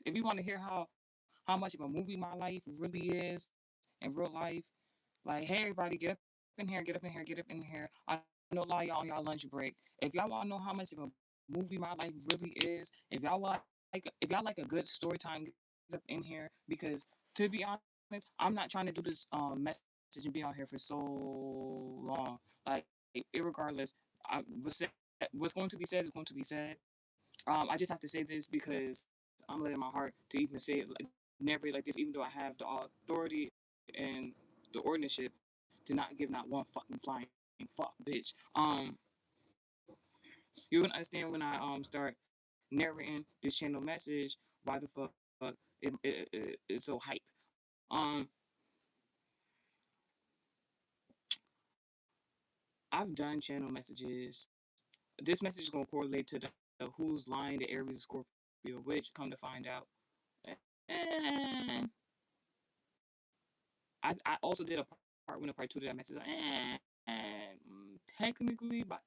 If you want to hear how much of a movie my life really is in real life, like, hey everybody, get up in here, get up in here, get up in here. I know a lot of y'all on y'all lunch break. If y'all want to know how much of a movie my life really is, if y'all like a good story time, get up in here, because to be honest, I'm not trying to do this message and be on here for so long. Like, irregardless, what's going to be said is going to be said. I just have to say this because I'm letting my heart to even say it, like, never like this, even though I have the authority and the ordinanship to not give not one fucking flying fuck, bitch. You're gonna understand when I start narrating this channel message why the fuck it's so hype. Um, I've done channel messages. This message is gonna correlate to the who's lying, the Aries, Scorpio, which come to find out. And I also did a part one and part two to that message. And technically, by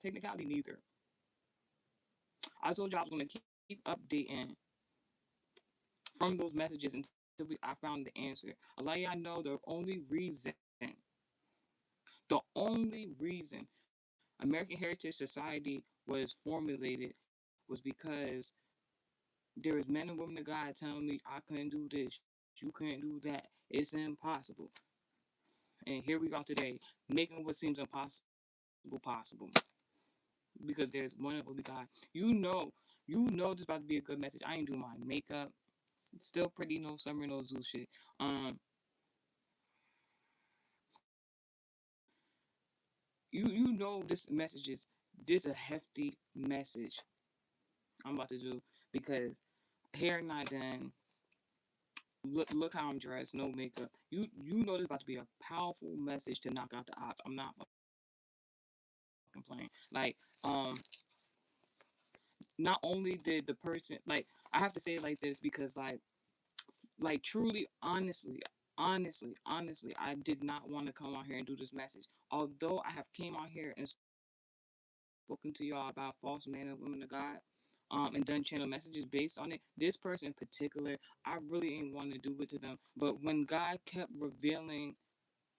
technicality, neither. I told you I was going to keep updating from those messages until I found the answer. A lot of y'all know the only reason American Heritage Society was formulated was because there was men and women of God telling me I couldn't do this, you couldn't do that, it's impossible. And here we go today, making what seems impossible possible. Because there's one and only God. You know this about to be a good message. I ain't doing my makeup. Still pretty, no summer, no zoo shit. You know this a hefty message I'm about to do, because hair not done. Look how I'm dressed, no makeup. You know this about to be a powerful message to knock out the odds. I'm not fucking playing. Like, not only did the person, like, I have to say it like this because, like truly, honestly, I did not want to come on here and do this message. Although I have came on here and spoken to y'all about false men and women of God, and done channel messages based on it. This person in particular, I really ain't want to do it to them. But when God kept revealing,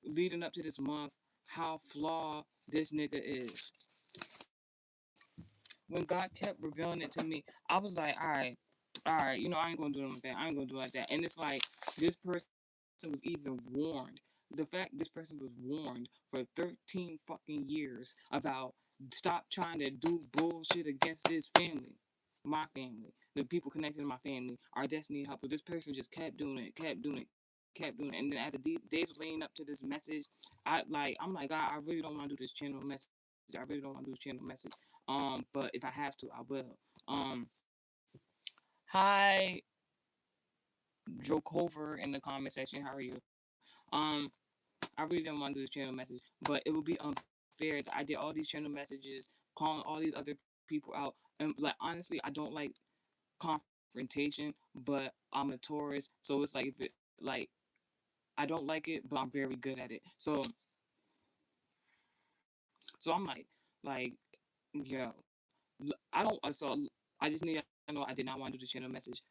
leading up to this month, how flawed this nigga is, when God kept revealing it to me, I was like, all right, I ain't gonna do it like that. I ain't gonna do it like that. And it's like this person was even warned. The fact this person was warned for 13 fucking years about stop trying to do bullshit against this family, my family, the people connected to my family, our destiny helper. This person just kept doing it, kept doing it, kept doing it. And then as the days was leading up to this message, I'm like, God, I really don't want to do this channel message. I really don't want to do this channel message. But if I have to, I will. Hi, Joe Cover in the comment section. How are you? Um, I really didn't want to do this channel message, but it would be unfair that I did all these channel messages, calling all these other people out. And like honestly, I don't like confrontation, but I'm a Taurus, so it's like if it like I don't like it, but I'm very good at it. So I'm like, yo, I don't. So I just need. I know I did not want to do the channel message,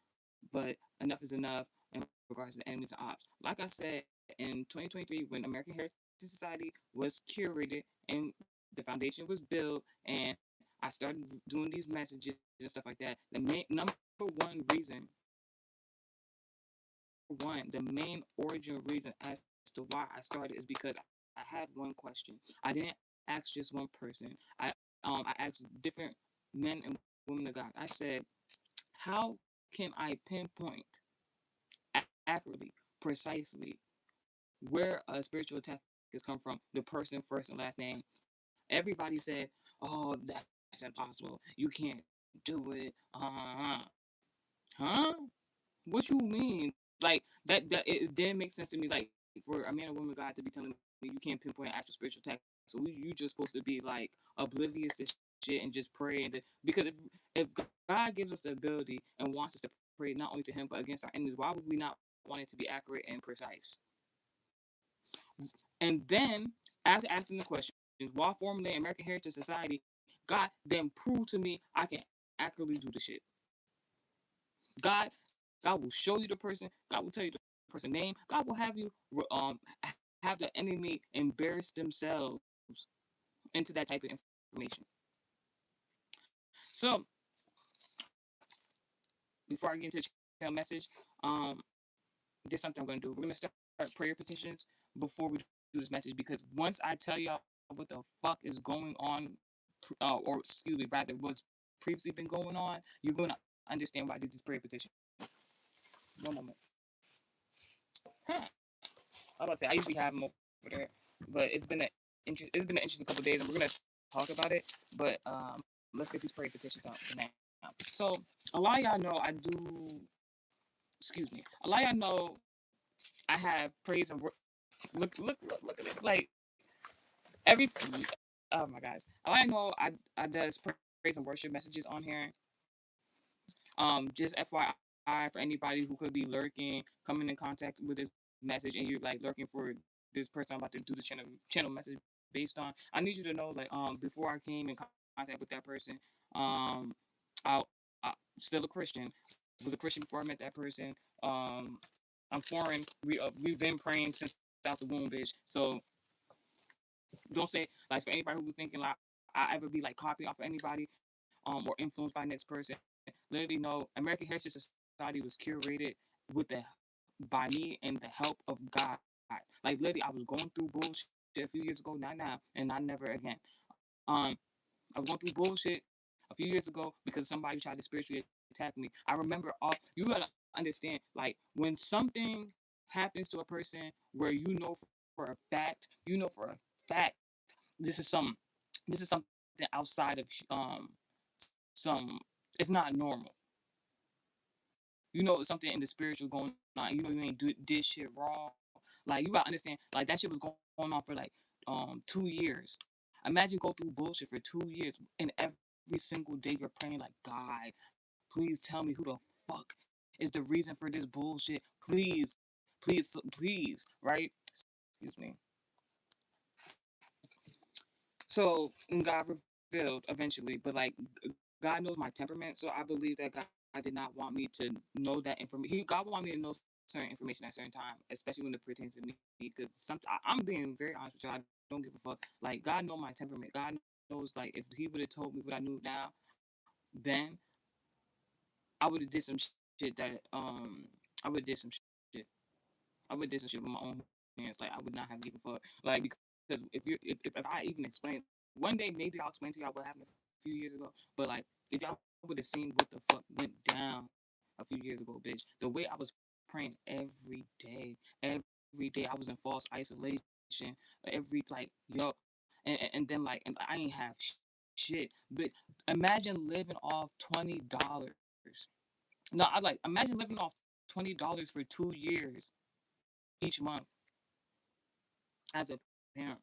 but enough is enough in regards to the enemies and ops. Like I said, in 2023, when American Heritage Society was curated and the foundation was built, and I started doing these messages and stuff like that, the main origin reason as to why I started is because I had one question. I didn't ask just one person. I asked different men and women of God. I said, how can I pinpoint accurately, precisely, where a spiritual attack has come from? The person, first and last name. Everybody said, "Oh, that's impossible. You can't do it." Huh? What you mean? Like that it didn't make sense to me. Like for a man or woman of God to be telling me you can't pinpoint actual spiritual attack, so you just supposed to be like oblivious to shit and just pray because if God gives us the ability and wants us to pray not only to Him but against our enemies, why would we not want it to be accurate and precise? And then, as asking the question, while formulating American Heritage Society, God then proved to me I can accurately do the shit. God, God will show you the person. God will tell you the person name. God will have you have the enemy embarrass themselves into that type of information. So before I get into the channel message, there's something I'm gonna do. We're gonna start prayer petitions before we do this message, because once I tell y'all what the fuck is going on, or excuse me, rather what's previously been going on, you're gonna understand why I did this prayer petition. One moment. Huh. I was about to say I usually have them over there, but it's been an interesting couple of days, and we're gonna talk about it. But let's get these prayer petitions out now. So a lot of y'all know I do. Excuse me. A lot of y'all know I have praise and work. Look at it. Like every. Oh my gosh. A lot of y'all know I does praise and worship messages on here. Just FYI for anybody who could be lurking, coming in contact with this message, and you're like lurking for this person I'm about to do the channel message based on. I need you to know, like, before I came in contact with that person, I, I still a Christian. Was a Christian before I met that person. I'm foreign. We've been praying since out the womb, bitch. So don't say, like, for anybody who was thinking like I ever be like copy off of anybody, or influenced by the next person. Literally, no. American Heritage Society was curated with the by me and the help of God. Like literally, I was going through bullshit a few years ago, not now, and not never again. Um, I was going through bullshit a few years ago because somebody tried to spiritually attack me. I remember all. You gotta understand, like when something happens to a person where for a fact, for a fact, this is some, this is something outside of some. It's not normal. Something in the spiritual going on. You ain't did shit wrong. Like you gotta understand, like that shit was going on for like 2 years. Imagine go through bullshit for 2 years, and every single day you're praying like, God, please tell me who the fuck is the reason for this bullshit. Please, please, please, right? Excuse me. So God revealed eventually, but like God knows my temperament, so I believe that God did not want me to know that information. God wanted me to know certain information at a certain time, especially when it pertains to me. Because I'm being very honest with you, I don't give a fuck. Like God knows my temperament. God knows, like, if He would have told me what I knew now, then I would have did some shit that I would have did some shit. I would have did some shit with my own hands. Like I would not have given a fuck. Like because if I even explain one day, maybe I'll explain to y'all what happened a few years ago. But like if y'all would have seen what the fuck went down a few years ago, bitch. The way I was praying every day I was in false isolation. Every like yo, and then like and I ain't have shit. But imagine living off $20. No, I like imagine living off $20 for 2 years each month as a parent.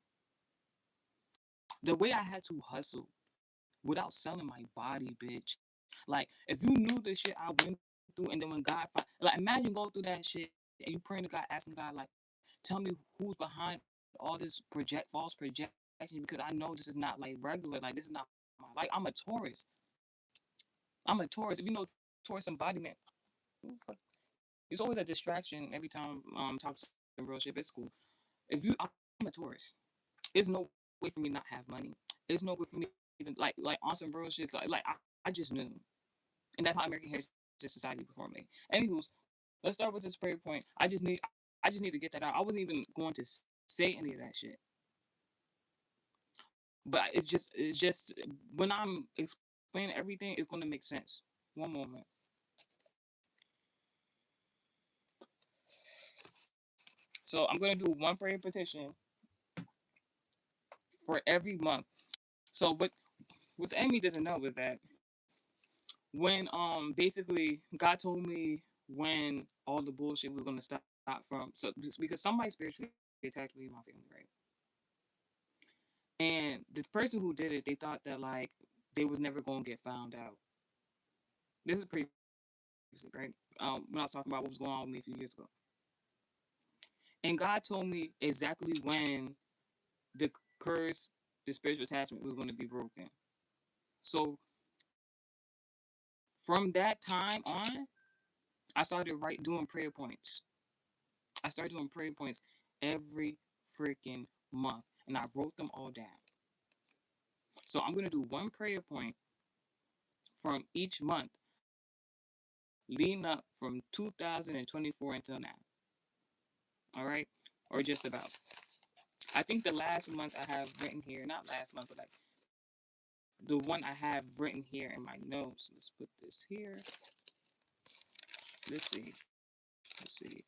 The way I had to hustle without selling my body, bitch. Like, if you knew the shit I went through, and then when God, like, imagine going through that shit and you praying to God, asking God, like, tell me who's behind all this false projection, because I know this is not like regular. Like, this is not like I'm a Taurus. I'm a Taurus. If you know Taurus embodiment, it's always a distraction every time talk some real shit. It's cool. I'm a Taurus. There's no way for me to not have money. There's no way for me to like on some real shit. So, like I just knew, and that's how American Heritage Society performed me. Anywho's, let's start with this prayer point. I just need to get that out. I wasn't even going to say any of that shit, but it's just when I'm explaining everything, it's gonna make sense. One moment. So I'm gonna do one prayer petition for every month. So what the enemy doesn't know is that when basically God told me when all the bullshit was gonna stop from, so because somebody spiritually attacked me and my family, right? And the person who did it, they thought that like they was never gonna get found out. This is pretty right? When I was talking about what was going on with me a few years ago. And God told me exactly when the curse, the spiritual attachment was gonna be broken. So from that time on, I started doing prayer points. I started doing prayer points every freaking month, and I wrote them all down. So I'm gonna do one prayer point from each month leading up from 2024 until now. All right, or just about. I think the last month I have written here, not last month, but like the one I have written here in my notes. Let's put this here. Let's see. Let's see.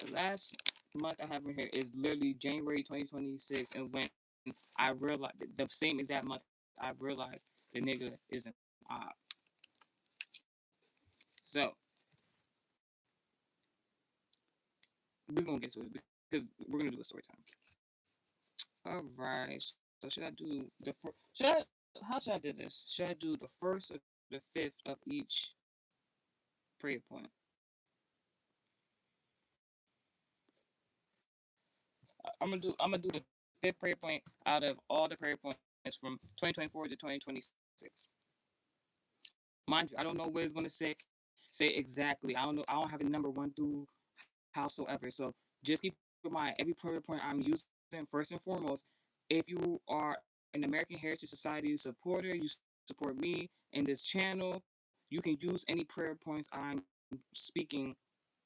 The last month I have in here is literally January 2026, and when I realized the same exact month I realized the nigga isn't op. So we're gonna get to it because we're gonna do a story time. All right. So should I do the first? Should I? How should I do this? Should I do the first or the fifth of each prayer point? I'm gonna do the fifth prayer point out of all the prayer points from 2024 to 2026. Mind you, I don't know what it's gonna say exactly. I don't know. I don't have a number one through howsoever. So just keep in mind every prayer point I'm using first and foremost. If you are an American Heritage Society supporter, you support me in this channel, you can use any prayer points I'm speaking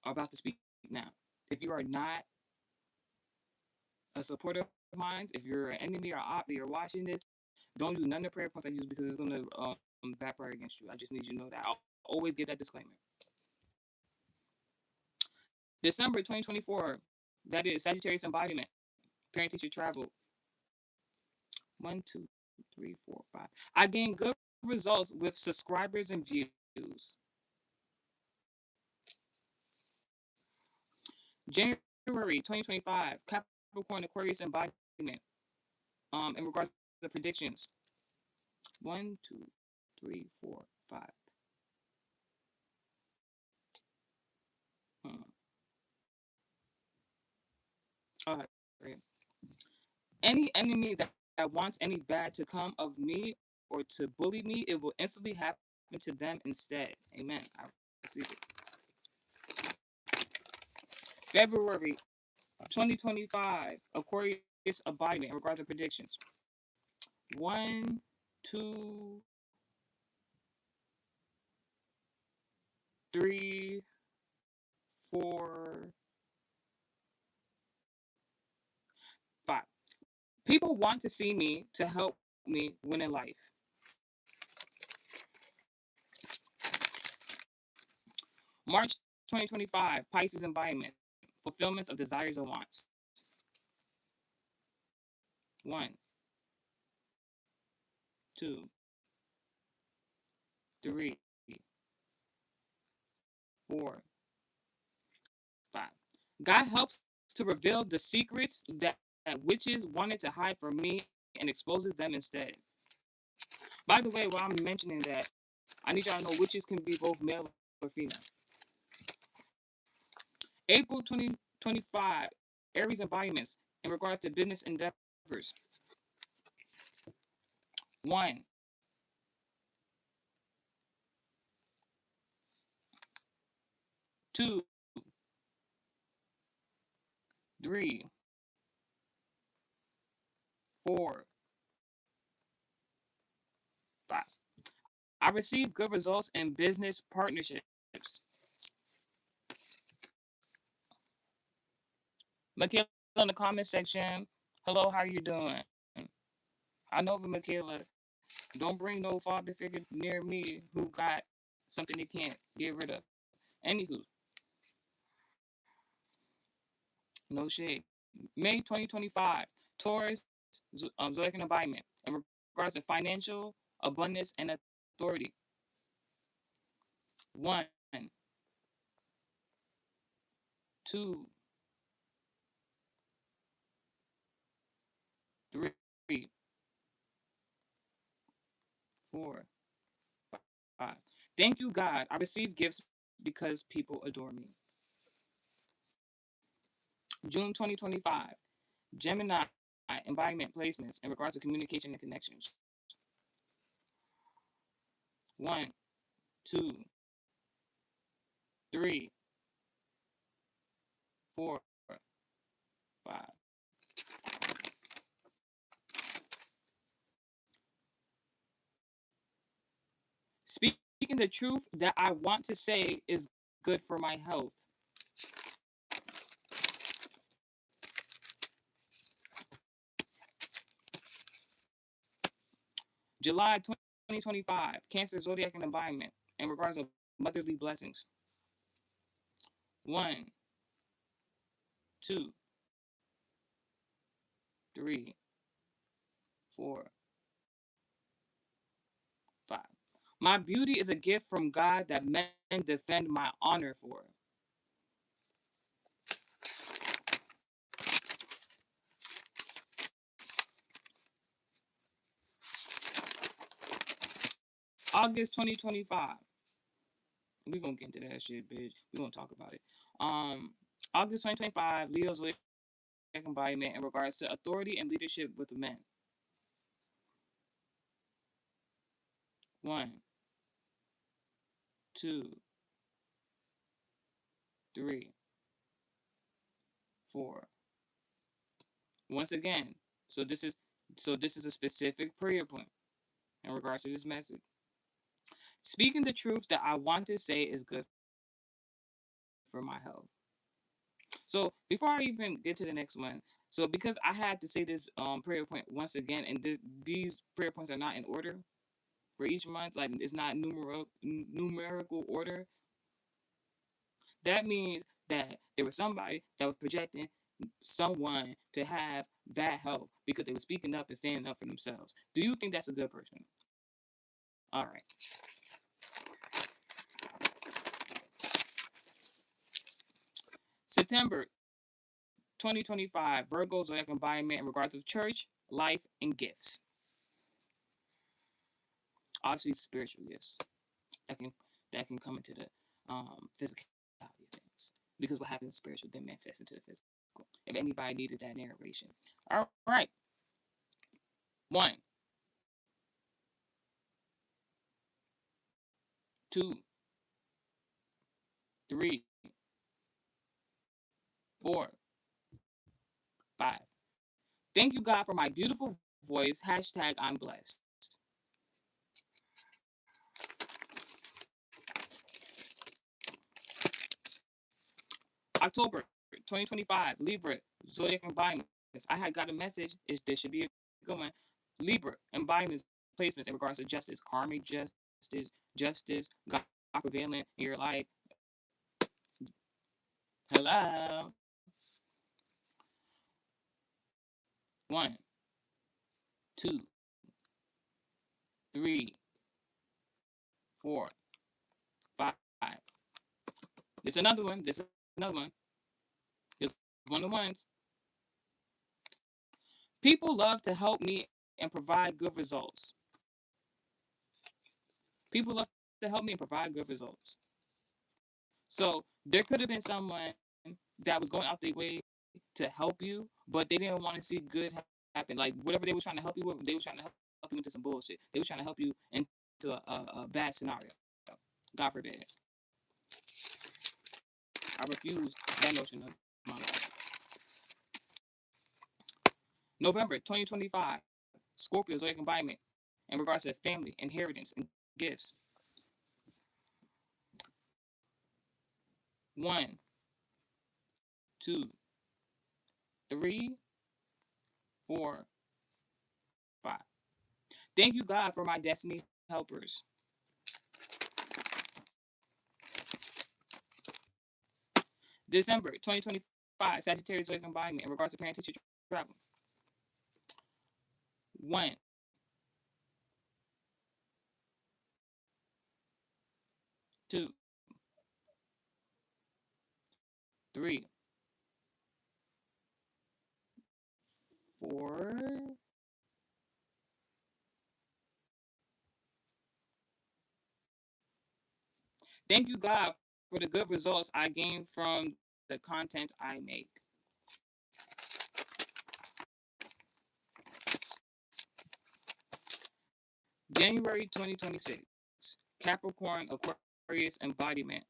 about to speak now. If you are not a supporter of mine, if you're an enemy or op, you're watching this, don't use none of the prayer points I use because it's gonna backfire against you. I just need you to know that. I'll always give that disclaimer. December 2024, that is Sagittarius embodiment, parent teacher travel. 1, 2, 3, 4, 5. I gained good results with subscribers and views. January 2025, Capricorn Aquarius embodiment. In regards to the predictions. 1, 2, 3, 4, 5. All right. Any enemy that wants any bad to come of me or to bully me, it will instantly happen to them instead. Amen. I receive it. February 2025, Aquarius embodiment in regards to predictions. 1, 2, 3, 4, 5. People want to see me to help me win in life. March 2025, Pisces embodiment, fulfillment of desires and wants. 1, 2, 3, 4, 5. God helps to reveal the secrets that witches wanted to hide from me and exposes them instead. By the way, while I'm mentioning that, I need y'all to know witches can be both male or female. April 2025, Aries embodiments in regards to business endeavors. 1, 2, 3, 4, 5. I received good results in business partnerships. Michaela in the comment section. Hello, how you doing? I know, but Michaela, don't bring no father figure near me who got something they can't get rid of. Anywho, no shade. May 2025, Taurus, Zodiac embodiment in regards to financial abundance and authority. 1, 2, 3, 4, 5. Thank you, God. I receive gifts because people adore me. June 2025, Gemini embodiment placements in regards to communication and connections. 1, 2, 3, 4, 5. Speaking the truth that I want to say is good for my health. July 2025, Cancer, Zodiac, and Environment in regards to motherly blessings. 1, 2, 3, 4, 5. My beauty is a gift from God that men defend my honor for. August 2025. We're gonna get into that shit, bitch. We're gonna talk about it. August 2025, Leo's embodiment in regards to authority and leadership with the men. 1, 2, 3, 4. Once again, so this is a specific prayer point in regards to this message. Speaking the truth that I want to say is good for my health. So before I even get to the next one, so because I had to say this prayer point once again, and these prayer points are not in order for each month, like it's not numerical order. That means that there was somebody that was projecting someone to have bad health because they were speaking up and standing up for themselves. Do you think that's a good person? All right. September 2025, Virgo zodiac environment in regards of church, life, and gifts. Obviously, spiritual gifts that can come into the physicality of things, because what happens in spiritual then manifests into the physical. If anybody needed that narration, all right. 1, 2, 3, 4, 5. Thank you, God, for my beautiful voice. Hashtag I'm blessed. October 2025, Libra, Zodiac embodiments. I had got a message. This should be a good one. Libra, embodiments, placements in regards to justice, karmic justice, God prevalent in your life. Hello. 1, 2, 3, 4, 5. There's another one. There's another one. There's one of the ones. People love to help me and provide good results. People love to help me and provide good results. So there could have been someone that was going out their way to help you, but they didn't want to see good happen. Like whatever they were trying to help you with, they were trying to help you into some bullshit. They were trying to help you into a bad scenario. God forbid. I refuse that notion of my life. November 2025, Scorpio zodiac embodiment in regards to family, inheritance, and gifts. 1, 2, 3, 4, 5. Thank you, God, for my destiny helpers. December 2025, Sagittarius zodiac embodiment in regards to parent teacher travel. 1, 2, 3, 4. Thank you, God, for the good results I gain from the content I make. January 2026, Capricorn Aquarius embodiment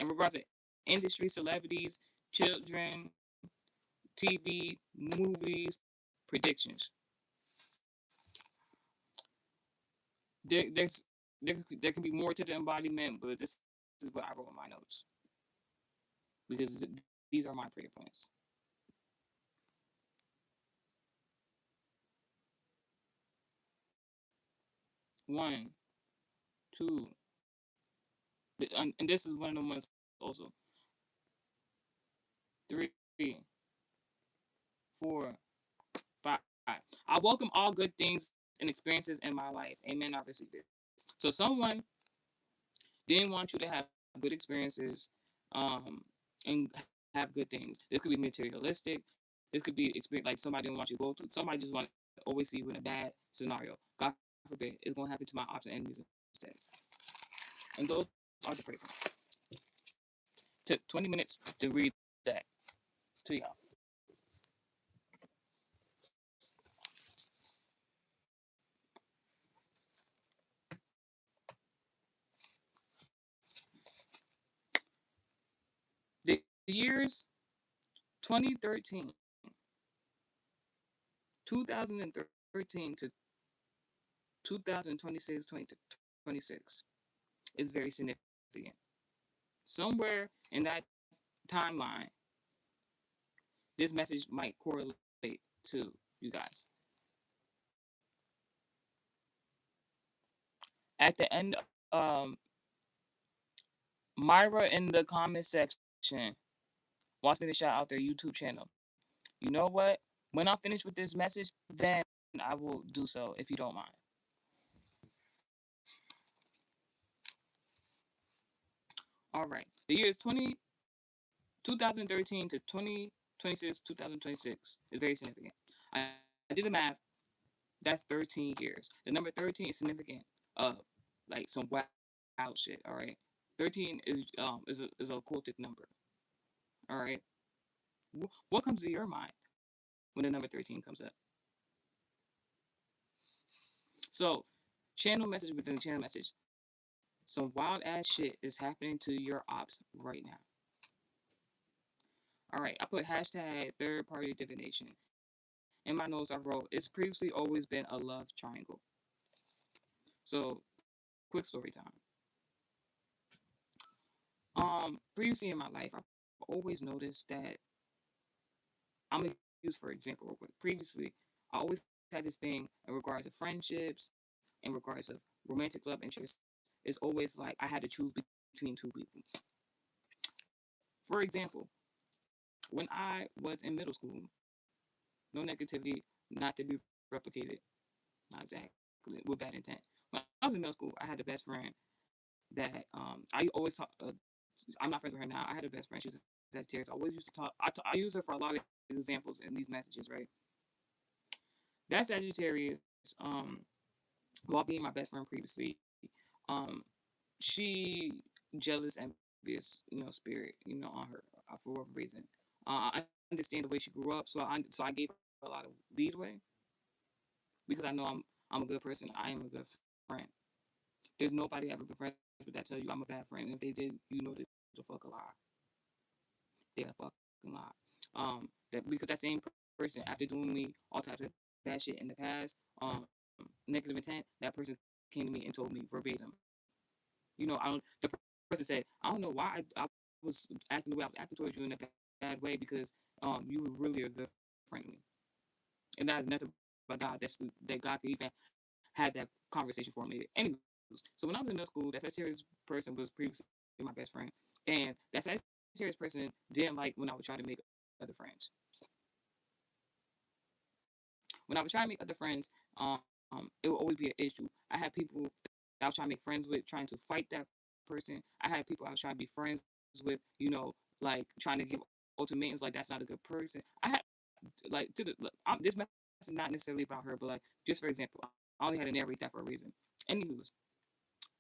in regards to industry, celebrities, children, TV, movies, predictions. There, there's there can be more to the embodiment, but this is what I wrote in my notes because these are my prayer points. One, two, and this is one of the ones also. Three, four, five. I welcome all good things and experiences in my life. Amen. I receive it. So someone didn't want you to have good experiences, and have good things. This could be materialistic. This could be experience like somebody didn't want you to go through. Somebody just want to always see you in a bad scenario. God forbid, it's gonna happen to my ops and enemies instead. And those are the prayer points. Took 20 minutes to read that to y'all. The years 2013, 2013 to 2026, 2026 is very significant. Somewhere in that timeline, this message might correlate to you guys. At the end, um, Myra in the comment section wants me to shout out their YouTube channel. You know what? When I'm finished with this message, then I will do so if you don't mind. All right. The year is 2013 to 2026, 2026 is very significant. I did the math. That's 13 years. The number 13 is significant. Like some wild shit. All right. 13 is a occultic number. All right. What comes to your mind when the number 13 comes up? So, channel message within the channel message. Some wild ass shit is happening to your ops right now. All right. I put hashtag third party divination. In my notes, I wrote, it's previously always been a love triangle. So, quick story time. Previously in my life, I've always noticed that I'm gonna use for example real quick. Previously, I always had this thing in regards to friendships, in regards of romantic love interest. It's always like I had to choose between two people. For example, when I was in middle school, no negativity, not to be replicated, not exactly with bad intent. When I was in middle school, I had a best friend that I always talk. I'm not friends with her now. I had a best friend. She was Sagittarius. I always used to talk. I use her for a lot of examples in these messages, right? That Sagittarius, while being my best friend previously, um, she jealous, envious, spirit, on her for whatever reason. I understand the way she grew up, so I gave her a lot of leadway because I know I'm a good person. I am a good friend. There's nobody I've ever been friends with that tell you I'm a bad friend. If they did, they the fuck a lie. They a fucking lie. That because that same person, after doing me all types of bad shit in the past, negative intent, that person came to me and told me verbatim. I don't. The person said, I don't know why I was acting the way I was acting towards you in a bad way because you were really a good friend to me, and that is nothing but God. That God could even had that conversation for me. Anyway, so when I was in middle school, that Sagittarius person was previously my best friend, and that Sagittarius person didn't like when I would try to make other friends. When I would try to make other friends, it would always be an issue. I had people that I was trying to make friends with, trying to fight that person. I had people I was trying to be friends with, like trying to give ultimatums, like that's not a good person. I had like this message is not necessarily about her, but like just for example, I only had to narrate that for a reason. Anywho,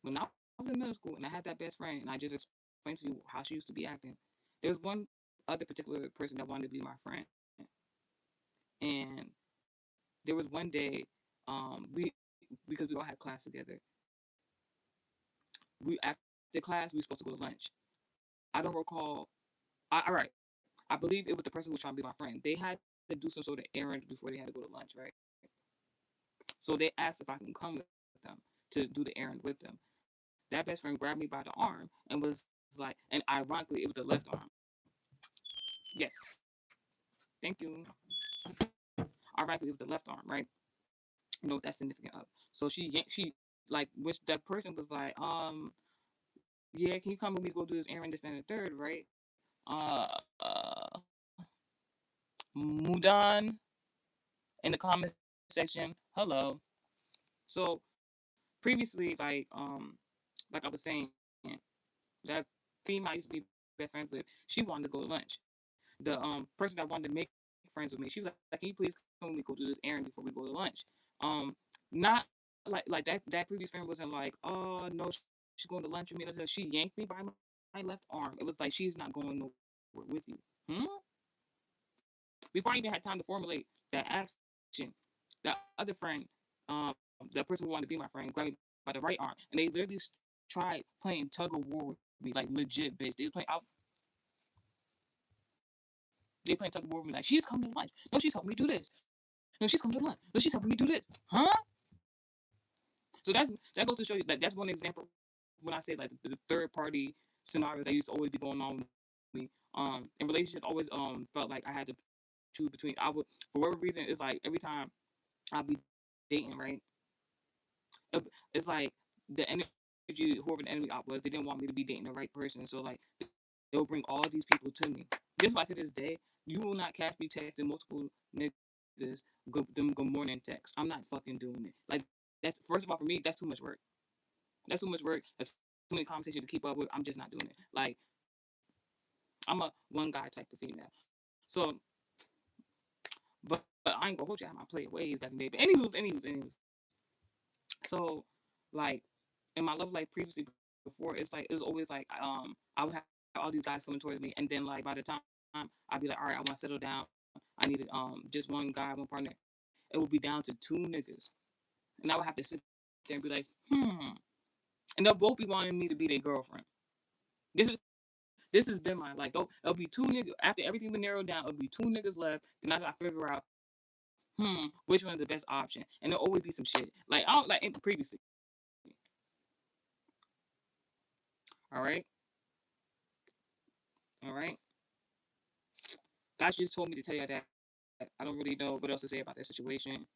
when I was in middle school and I had that best friend, and I just explained to you how she used to be acting, there was one other particular person that wanted to be my friend, and there was one day, we because we all had class together. We after class we were supposed to go to lunch. I don't recall. All right. I believe it was the person who was trying to be my friend. They had to do some sort of errand before they had to go to lunch, right? So they asked if I can come with them to do the errand with them. That best friend grabbed me by the arm and was like, and ironically, it was the left arm. Yes, thank you. Ironically, it was the left arm, right? You know what that's significant of. So she like, which that person was like, yeah, can you come with me, go do this errand, this and the third, right? Uh, uh, Mudan in the comment section. Hello. So previously, like I was saying, that female I used to be best friends with, she wanted to go to lunch. The person that wanted to make friends with me, she was like, "Can you please come with me, go do this errand before we go to lunch?" Not like that previous friend wasn't like, "Oh no, she's going to lunch with me." She yanked me by my left arm. It was like, she's not going nowhere with you. Before I even had time to formulate that action, that other friend, um, that person who wanted to be my friend, grabbed me by the right arm, and they literally tried playing tug of war with me, like legit, bitch. They playing tug of war with me, like, she's coming to lunch. No, she's helping me do this. No, she's coming to lunch. No, she's helping me do this. Huh? So that goes to show you that that's one example when I say like the third party scenarios that used to always be going on with me. In relationships, always felt like I had to choose between. I would, for whatever reason, it's like every time I'll be dating, right? It's like the energy, whoever the enemy op was, they didn't want me to be dating the right person. So like they'll bring all these people to me. This is why to this day, you will not catch me texting multiple niggas good morning text. I'm not fucking doing it. Like, that's, first of all, for me, that's too much work. That's too much work. That's too many conversations to keep up with. I'm just not doing it. Like, I'm a one guy type of female. So, but I ain't gonna hold you. I might play it ways back in the day. But anywho's. So, like, in my love life previously, before, it's like, it's always like, I would have all these guys coming towards me, and then like by the time I'd be like, all right, I want to settle down. I needed just one guy, one partner. It would be down to two niggas, and I would have to sit there and be like, and they'll both be wanting me to be their girlfriend. This is this has been my, like, it'll be two niggas after everything been narrowed down. It'll be two niggas left. Then I gotta figure out which one's the best option, and there'll always be some shit. Like, I don't like previously. All right, all right. God just told me to tell you that I don't really know what else to say about that situation.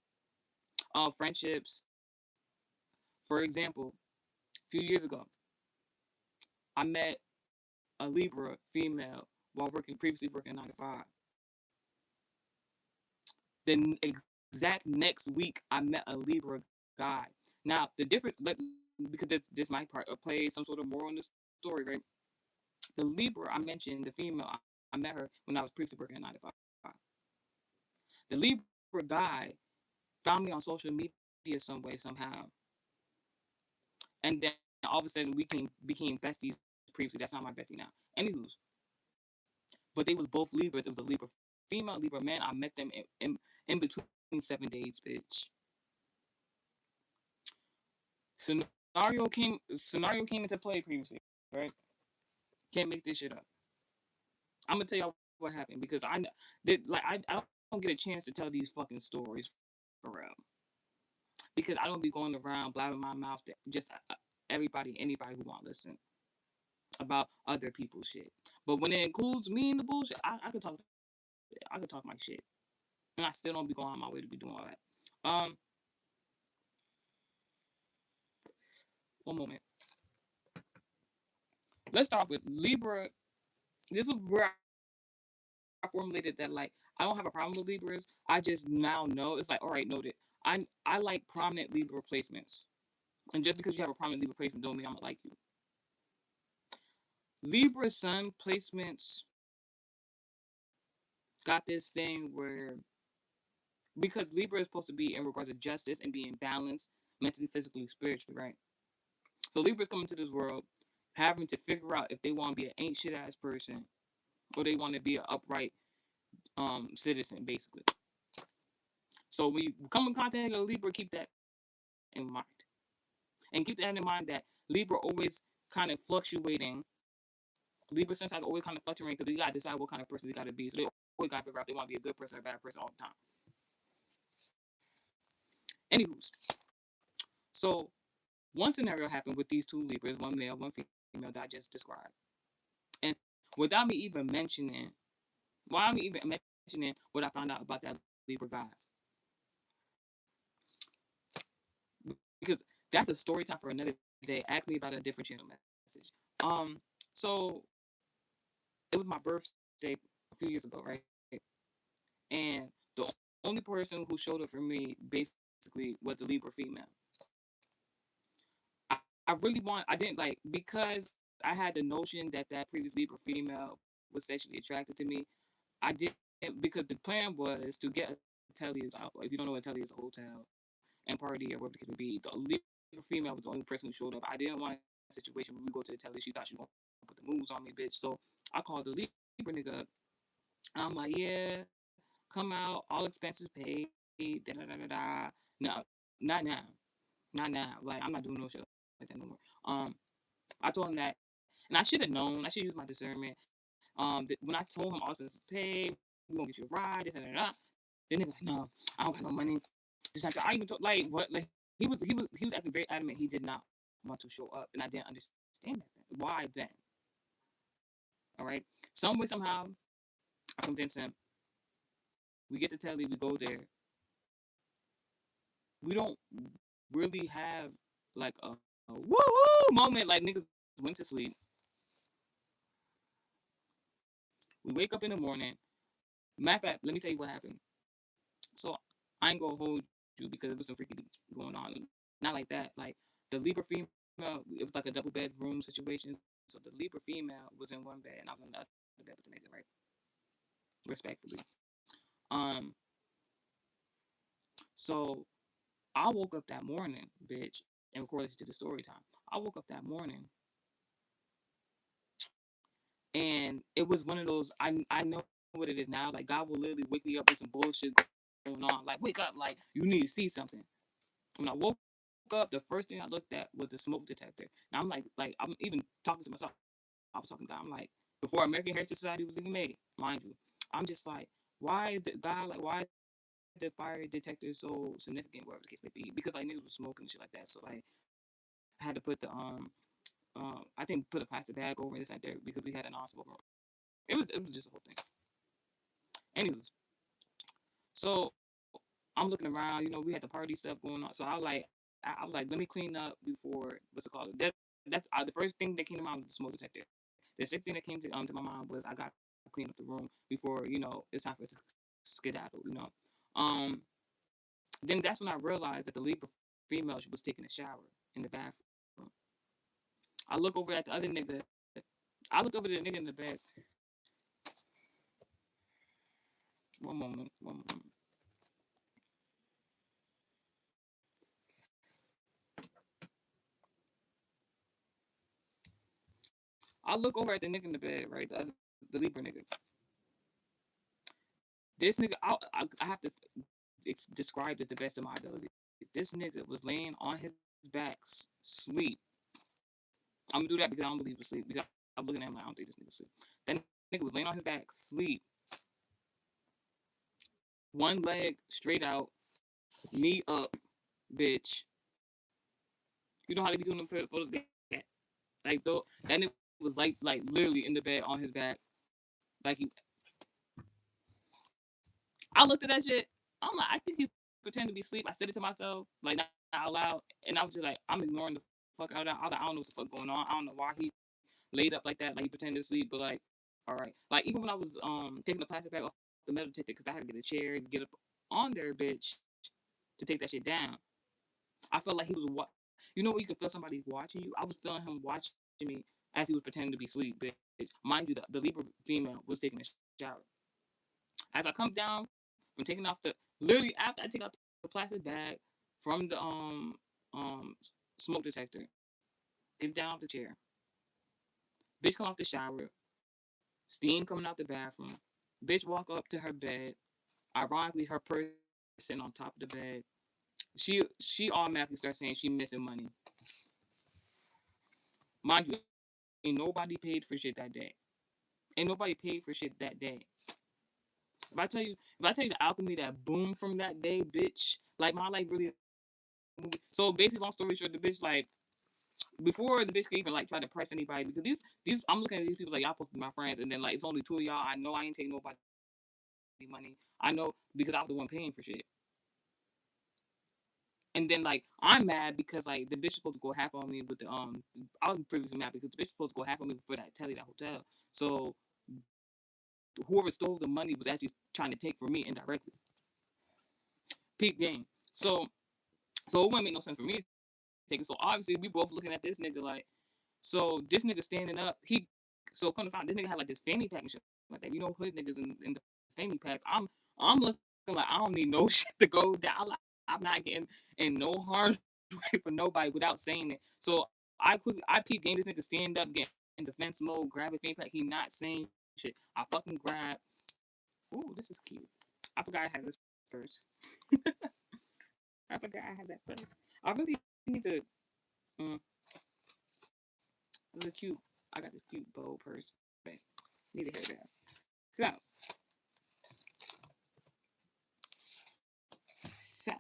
Friendships. For example, a few years ago, I met a Libra female while previously working 9 to 5. The exact next week, I met a Libra guy. Now, the difference, because this might play some sort of moral in the story, right? The Libra I mentioned, the female, I met her when I was previously working at 9 to 5. The Libra guy found me on social media some way, somehow. And then all of a sudden we became besties previously. That's not my bestie now. Anywho's. But they was both Libras. It was a Libra female, Libra man. I met them in between 7 days, bitch. Scenario came into play previously, right? Can't make this shit up. I'm gonna tell y'all what happened, because I don't get a chance to tell these fucking stories for real, because I don't be going around blabbing my mouth to just anybody who want to listen about other people's shit. But when it includes me in the bullshit, I could talk. I could talk my shit, and I still don't be going on my way to be doing all that. One moment. Let's start with Libra. This is where I formulated that, like, I don't have a problem with Libras. I just now know, it's like, all right, noted. I like prominent Libra placements, and just because you have a prominent Libra placement don't mean I'm gonna like you. Libra Sun placements got this thing where, because Libra is supposed to be in regards to justice and being balanced mentally, physically, spiritually, right? So Libra's coming to this world having to figure out if they want to be an ain't shit ass person or they want to be an upright citizen, basically. So when you come in contact with a Libra, keep that in mind. And keep that in mind that Libra always kind of fluctuating Libra sometimes always kind of fluctuating because they got to decide what kind of person they got to be. So they always got to figure out if they want to be a good person or a bad person all the time. Anywho's, so one scenario happened with these two Libras, one male, one female that I just described. And without me even mentioning, what I found out about that Libra guy, because that's a story time for another day. Ask me about a different channel message. So it was my birthday a few years ago, right? And the only person who showed up for me basically was the Libra female. I really I didn't like, because I had the notion that that previous Libra female was sexually attracted to me. I didn't, because the plan was to get a telly. If you don't know what a telly is, a hotel and party or whatever it could be. The Libra female was the only person who showed up. I didn't want a situation where we go to the telly. She thought she was gonna put the moves on me, bitch. So I called the Libra nigga up, and I'm like, yeah, come out, all expenses paid. Da da da da da. No, not now, not now. Like, I'm not doing no shit like that no more. I told him that, and I should have known. I should use my discernment. When I told him all expenses paid, we gonna get you a ride. This and that. Then nigga like, no, I don't got no money. This not. I even told, like, what, like, he was acting very adamant. He did not want to show up, and I didn't understand that. Then. Why then? All right. Some way somehow, I convince him. We get to telly. We go there. We don't really have like a woohoo moment. Like, niggas went to sleep. We wake up in the morning. Matter of fact, let me tell you what happened. So I ain't gonna hold you because it was some freaky going on. Not like that. Like, the Libra female, it was like a double bedroom situation. So the Libra female was in one bed and I was in the other bed with the nigga, right? Respectfully. Um, so I woke up that morning, bitch, and record this to the story time. I woke up that morning and it was one of those, I know what it is now. Like, God will literally wake me up with some bullshit going on. Like, wake up, like, you need to see something. When I woke up, the first thing I looked at was the smoke detector. Now I'm like I'm even talking to myself. I was talking to God. I'm like, before American Heritage Society was even made, mind you. I'm just like, why is the God, like, why is the fire detector so significant, whatever the case may be? Because, like, niggas was smoking and shit like that. So, like, I had to put the I think put a plastic bag over this right there because we had a non-smoker. It was just a whole thing. Anyways, so I'm looking around. We had the party stuff going on. So I was like, let me clean up before, what's it called? That's the first thing that came to mind was the smoke detector. The second thing that came to my mind was I got to clean up the room before it's time for us to skedaddle. Um, then that's when I realized that the Libra female, she was taking a shower in the bathroom. I look over at the other nigga. I look over at the nigga in the bed. One moment. I look over at the nigga in the bed, right? The Libra nigga. This nigga, I have to describe this the best of my ability. This nigga was laying on his back, sleep. I'm gonna do that because I don't believe he sleep. Because I'm looking at him like, I don't think this nigga sleep. That nigga was laying on his back, sleep. One leg straight out, knee up, bitch. You know how they be doing them for the like, though, that nigga was like literally in the bed on his back, like he. I looked at that shit. I'm like, I think he pretended to be asleep. I said it to myself, like, not out loud, and I was just like, I'm ignoring the fuck out of that. I don't know what the fuck going on. I don't know why he laid up like that, like he pretended to sleep, but like, all right. Like, even when I was taking the plastic bag off the metal detector because I had to get a chair, get up on there, bitch, to take that shit down. I felt like he was You know when you can feel somebody watching you? I was feeling him watching me as he was pretending to be asleep, bitch. Mind you, the Libra female was taking a shower. As I come down from taking off literally after I take out the plastic bag from the smoke detector, get down off the chair. Bitch come off the shower, steam coming out the bathroom. Bitch walk up to her bed. Ironically, her purse sitting on top of the bed. She automatically starts saying she missing money. Mind you, ain't nobody paid for shit that day. Ain't nobody paid for shit that day. If I tell you the alchemy that boomed from that day, bitch, like my life really. So basically, long story short, the bitch like before the bitch could even like try to press anybody because these I'm looking at these people like y'all supposed to be my friends, and then like it's only two of y'all. I know I ain't taking nobody money. I know because I was the one paying for shit. And then like I'm mad because like the bitch was supposed to go half on me with the I was previously mad because the bitch was supposed to go half on me for that that hotel. So whoever stole the money was actually trying to take from me indirectly. Peak game. So it wouldn't make no sense for me to take it. So obviously we both looking at this nigga like so this nigga standing up, so come to find this nigga had like this fanny pack and shit like that. You know hood niggas in the fanny packs. I'm looking like I don't need no shit to go down. Like, I'm not getting in no harm's way for nobody without saying it. So I peep game this nigga stand up, get in defense mode, grab a fanny pack. He not saying shit. I fucking grab. Ooh, this is cute. I forgot I had this purse. I forgot I had that purse. I really need to. Mm, this is cute. I got this cute bow purse. But need to hear that. So, so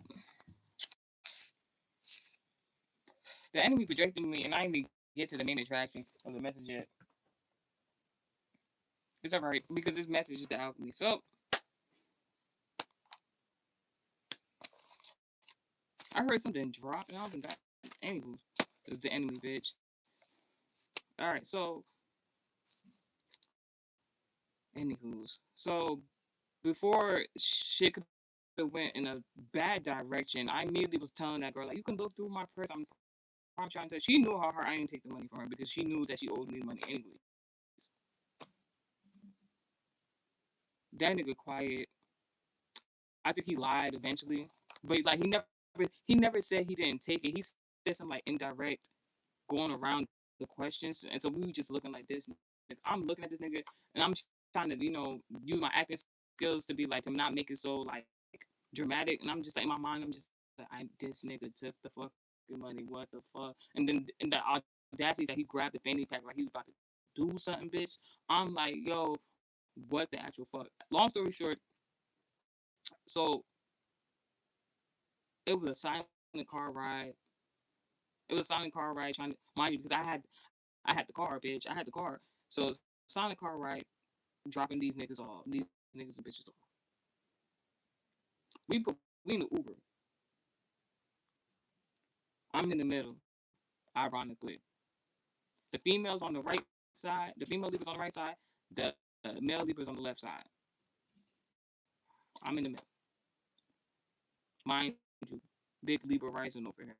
the enemy projected me, and I didn't even get to the main attraction of the message yet. It's alright because this message is the alchemy. So I heard something drop, and I was like, anywho, it's the enemy, bitch. All right, so anywho's so before shit could have went in a bad direction, I immediately was telling that girl like, you can look through my purse. I'm trying to. She knew how hard I didn't take the money from her because she knew that she owed me money anyway. That nigga quiet. I think he lied eventually, but like he never said he didn't take it. He said something like indirect, going around the questions, and so we were just looking like this. I'm looking at this nigga, and I'm trying to use my acting skills to be like to not make it so like dramatic, and I'm just like in my mind, I'm just like, this nigga took the fucking money. What the fuck? And then in the audacity that he grabbed the fanny pack like he was about to do something, bitch. I'm like, yo, what the actual fuck? Long story short, so it was a silent car ride. It was a silent car ride trying to mind you because I had the car, bitch. I had the car. So silent car ride, dropping these niggas off, these niggas and bitches off. We in the Uber. I'm in the middle. Ironically, the females on the right side, the female leapers on the right side, the male leapers on the left side. I'm in the middle. Mind you, big Libra rising over here.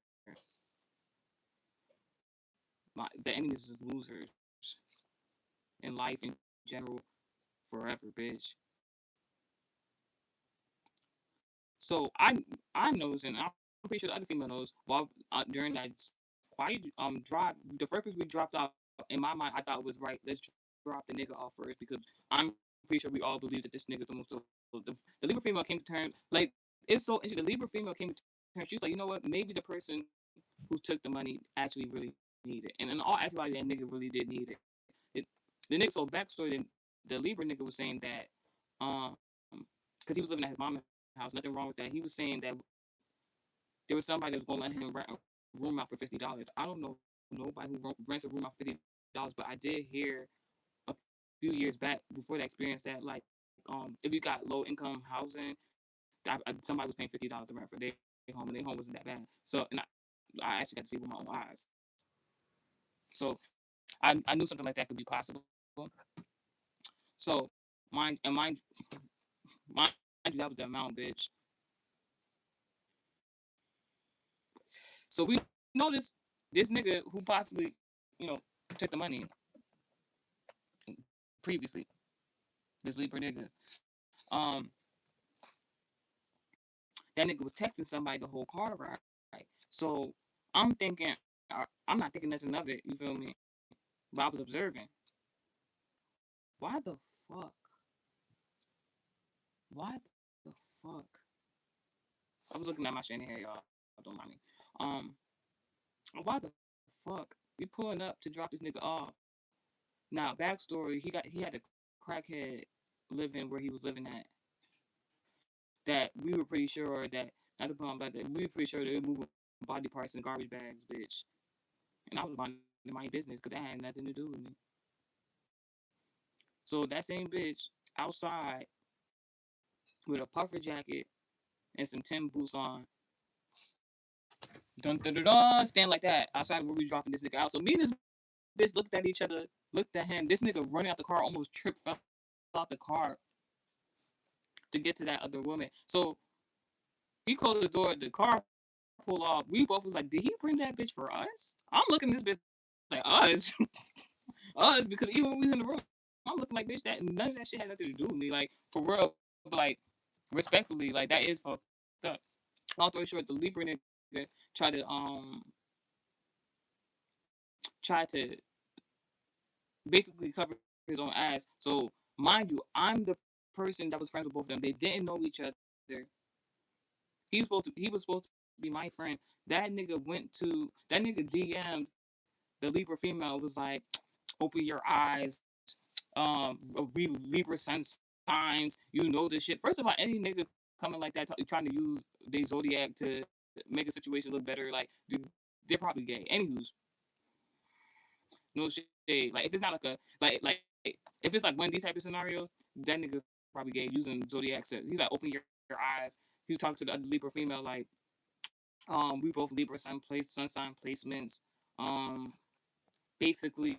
The enemies is losers in life in general, forever, bitch. So I knows, and I'm pretty sure the other female knows. While during that quiet drive, the first person we dropped off in my mind, I thought was right. Let's drop the nigga off first because I'm pretty sure we all believe that this nigga's the most. The Libra female came to terms like it's so interesting. The Libra female came to terms. She was like, you know what? Maybe the person who took the money actually really needed it, and in all actuality, that nigga really did need it. The nigga, so backstory, the Libra nigga was saying that because he was living at his mama's house, nothing wrong with that. He was saying that there was somebody that was gonna let him rent a room out for $50. I don't know nobody who rents a room out for $50, but I did hear a few years back before that experience that like if you got low income housing, somebody was paying $50 to rent for their home, and their home wasn't that bad. So and I actually got to see it with my own eyes. So I knew something like that could be possible. So mind you, that was the amount, bitch. So we know this nigga who possibly, you know, took the money previously. This Libra nigga. Um, that nigga was texting somebody the whole car ride. So I'm thinking, I'm not thinking nothing of it. You feel me? But I was observing. Why the fuck? Why the fuck? I was looking at my shiny hair, y'all. Don't mind me. Why the fuck we pulling up to drop this nigga off? Now, backstory, he had to crackhead living where he was living at, that we were pretty sure that, not to put on, but that we were pretty sure they were moving body parts in garbage bags, bitch. And I was minding my business because that had nothing to do with me. So that same bitch outside with a puffer jacket and some Tim boots on, dun dun dun dun, stand like that outside where we dropping this nigga out. So me and this bitch looked at each other, looked at him. This nigga running out the car, almost tripped, fell out the car to get to that other woman. So he closed the door, the car pulled off. We both was like, did he bring that bitch for us? I'm looking at this bitch like, us? Us? Because even when we was in the room, I'm looking like, bitch, that none of that shit has nothing to do with me. Like, for real, like, respectfully, like, that is fucked up. Long story short, the Libra nigga tried to basically cover his own ass. So mind you, I'm the person that was friends with both of them. They didn't know each other. He was supposed to be my friend. That nigga DM'd the Libra female, was like, open your eyes. We Libra sun signs, you know this shit. First of all, any nigga coming like that trying to use their zodiac to make a situation look better, like, dude, they're probably gay. Anywho's, no shade. Like, if it's not like a like if it's like one of these type of scenarios, that nigga probably gay using zodiac. He's like, open your eyes. He was talking to the other Libra female like, we both Libra sun sign placements. Basically,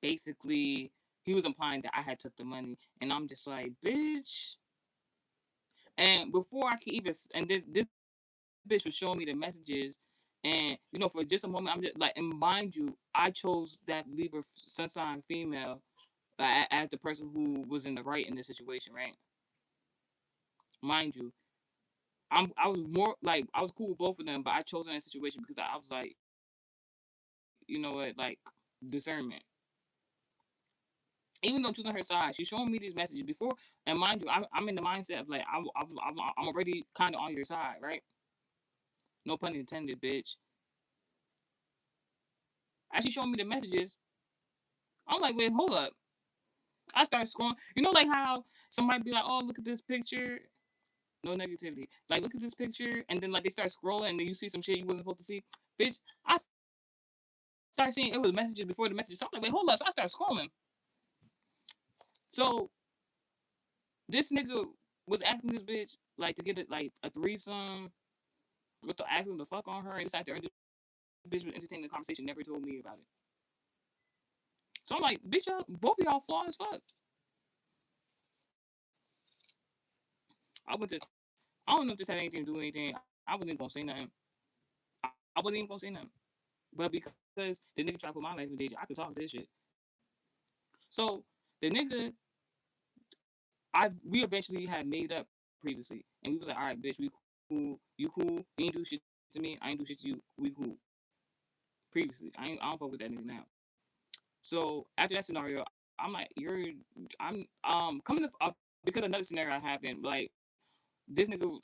basically, he was implying that I had took the money, and I'm just like, bitch. And before I could even, and this bitch was showing me the messages, and for just a moment, I'm just like, and mind you, I chose that Libra sun sign female as the person who was in the right in this situation, right? Mind you, I was more like, I was cool with both of them, but I chose in that situation because I was like, you know what, like, discernment. Even though choosing her side, she's showing me these messages before, and mind you, I'm in the mindset of like, I'm already kind of on your side, right? No pun intended, bitch. As she's showing me the messages, I'm like, wait, hold up. I start scrolling. Like how somebody be like, oh, look at this picture. No negativity. Like, look at this picture, and then like they start scrolling, and then you see some shit you wasn't supposed to see. Bitch, I start seeing it was messages before the messages. So I'm like, wait, hold up. So I start scrolling. So this nigga was asking this bitch like to get it like a threesome, with the asking the fuck on her, and decided to, this bitch was entertaining the conversation, never told me about it. So I'm like, bitch, y'all, both of y'all flawed as fuck. I went to, I don't know if this had anything to do with anything. I wasn't even gonna say nothing. I wasn't even gonna say nothing. But because the nigga tried to put my life in danger, I could talk this shit. So the nigga, we eventually had made up previously, and we was like, all right, bitch, we cool, you cool, you ain't do shit to me, I ain't do shit to you, we cool. Previously, I don't fuck with that nigga now. So after that scenario, I'm like, I'm coming up because another scenario happened. Like, this nigga,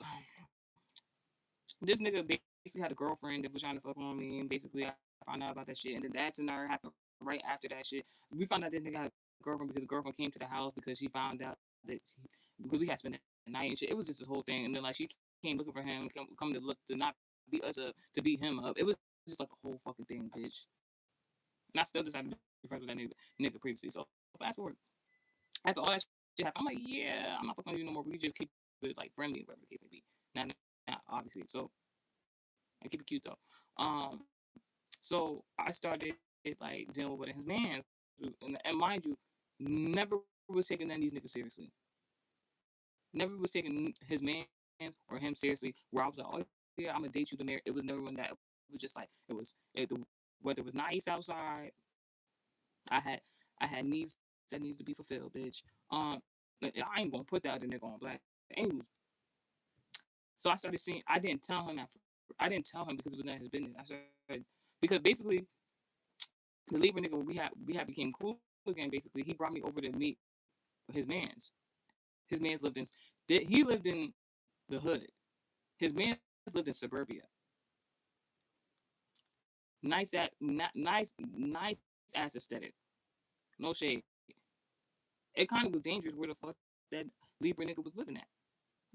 this nigga basically had a girlfriend that was trying to fuck on me, and basically I found out about that shit. And then that scenario happened right after that shit. We found out this nigga had a girlfriend because the girlfriend came to the house because she found out that because we had spent the night and shit. It was just this whole thing, and then like she came looking for him, come to look to not beat us up, to beat him up. It was just like a whole fucking thing, bitch. And I still decided to be friends with that nigga previously. So fast forward, after all that shit happened, I'm like, yeah, I'm not fucking with you no more. We just keep it like friendly, whatever the case may be. Not obviously. So I keep it cute though. So I started like dealing with his man, and mind you, never was taking none of these niggas seriously. Never was taking his man or him seriously. Where I was like, oh yeah, I'm gonna date you to marry. It was never one that. It was just like the weather was nice outside. I had needs that needed to be fulfilled, bitch. I ain't gonna put that other nigga on black. Anyway, so I started seeing. I didn't tell him I didn't tell him because it was not his business. I started because basically the Libra nigga we had became cool again. Basically, he brought me over to meet his man's. His man's lived in. He lived in the hood. His man lived in suburbia. Nice ass aesthetic. No shade. It kind of was dangerous where the fuck that Libra nigga was living at.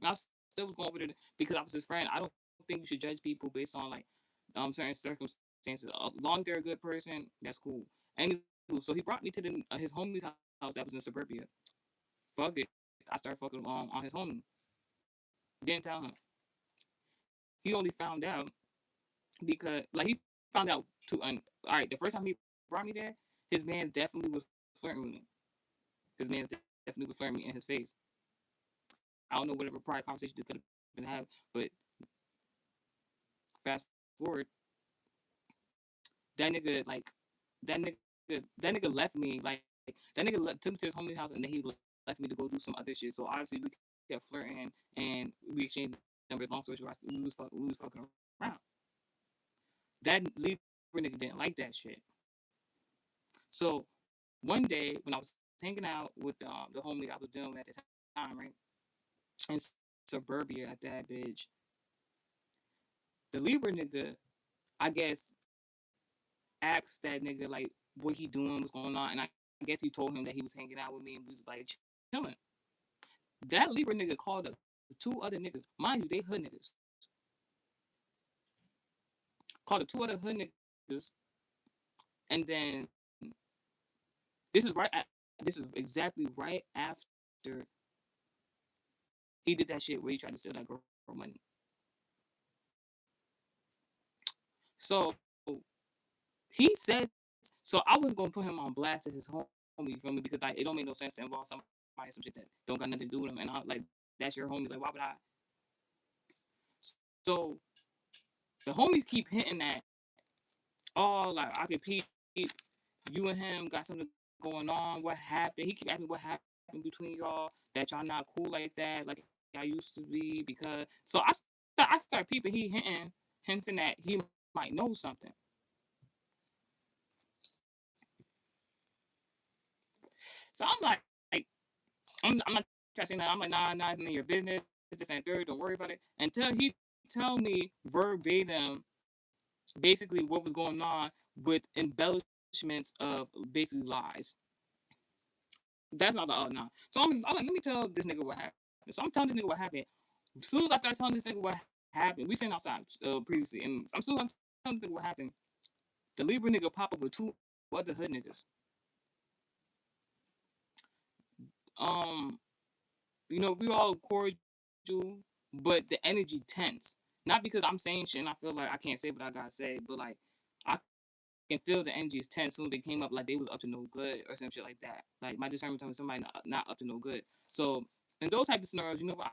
I still was going over there because I was his friend. I don't think you should judge people based on like certain circumstances. As long as they're a good person, that's cool. And so he brought me to his homie's house that was in suburbia. Fuck it. I started fucking on his homie. Didn't tell him. He only found out because like he found out to all right. The first time he brought me there, his man definitely was flirting with me. His man definitely was flirting me in his face. I don't know whatever prior conversation they could have been having, but fast forward, that nigga like that nigga left me like that nigga took me to his homie's house and then he left me to go do some other shit. So obviously we kept flirting and we exchanged numbers. Long story short, we was fucking around. That Libra nigga didn't like that shit. So one day when I was hanging out with the homie I was dealing with at the time, right, in suburbia at that bitch, the Libra nigga, I guess, asked that nigga like what he doing, what's going on, and I guess he told him that he was hanging out with me and we was like chilling. That Libra nigga called up two other niggas, mind you, they hood niggas. Called up two other hood niggas, and then this is right. This is exactly right after he did that shit where he tried to steal that girl money. So he said, so I was gonna put him on blast to his homie, you feel me? Because like it don't make no sense to involve somebody some shit that don't got nothing to do with him, and I like that's your homie. Like why would I? So the homies keep hitting that. Oh, like I could peep. You and him got something going on. What happened? He keep asking me what happened between y'all. That y'all not cool like that, like y'all used to be. Because so I start peeping. He hinting that he might know something. So I'm like I'm not trying to say that. I'm like, nah, it's none of your business. It's just that third. Don't worry about it. Until he tell me verbatim, basically what was going on with embellishments of basically lies. That's not the no. So I'm like, let me tell this nigga what happened. So I'm telling this nigga what happened. As soon as I start telling this nigga what happened, we sitting outside previously, and I'm telling this nigga what happened. The Libra nigga pop up with two other hood niggas. Um, we all cordial, but the energy tense. Not because I'm saying shit and I feel like I can't say what I gotta say, but like I can feel the energy is tense. Soon they came up like they was up to no good or some shit like that. Like my discernment telling me somebody not up to no good. So in those type of scenarios, you know what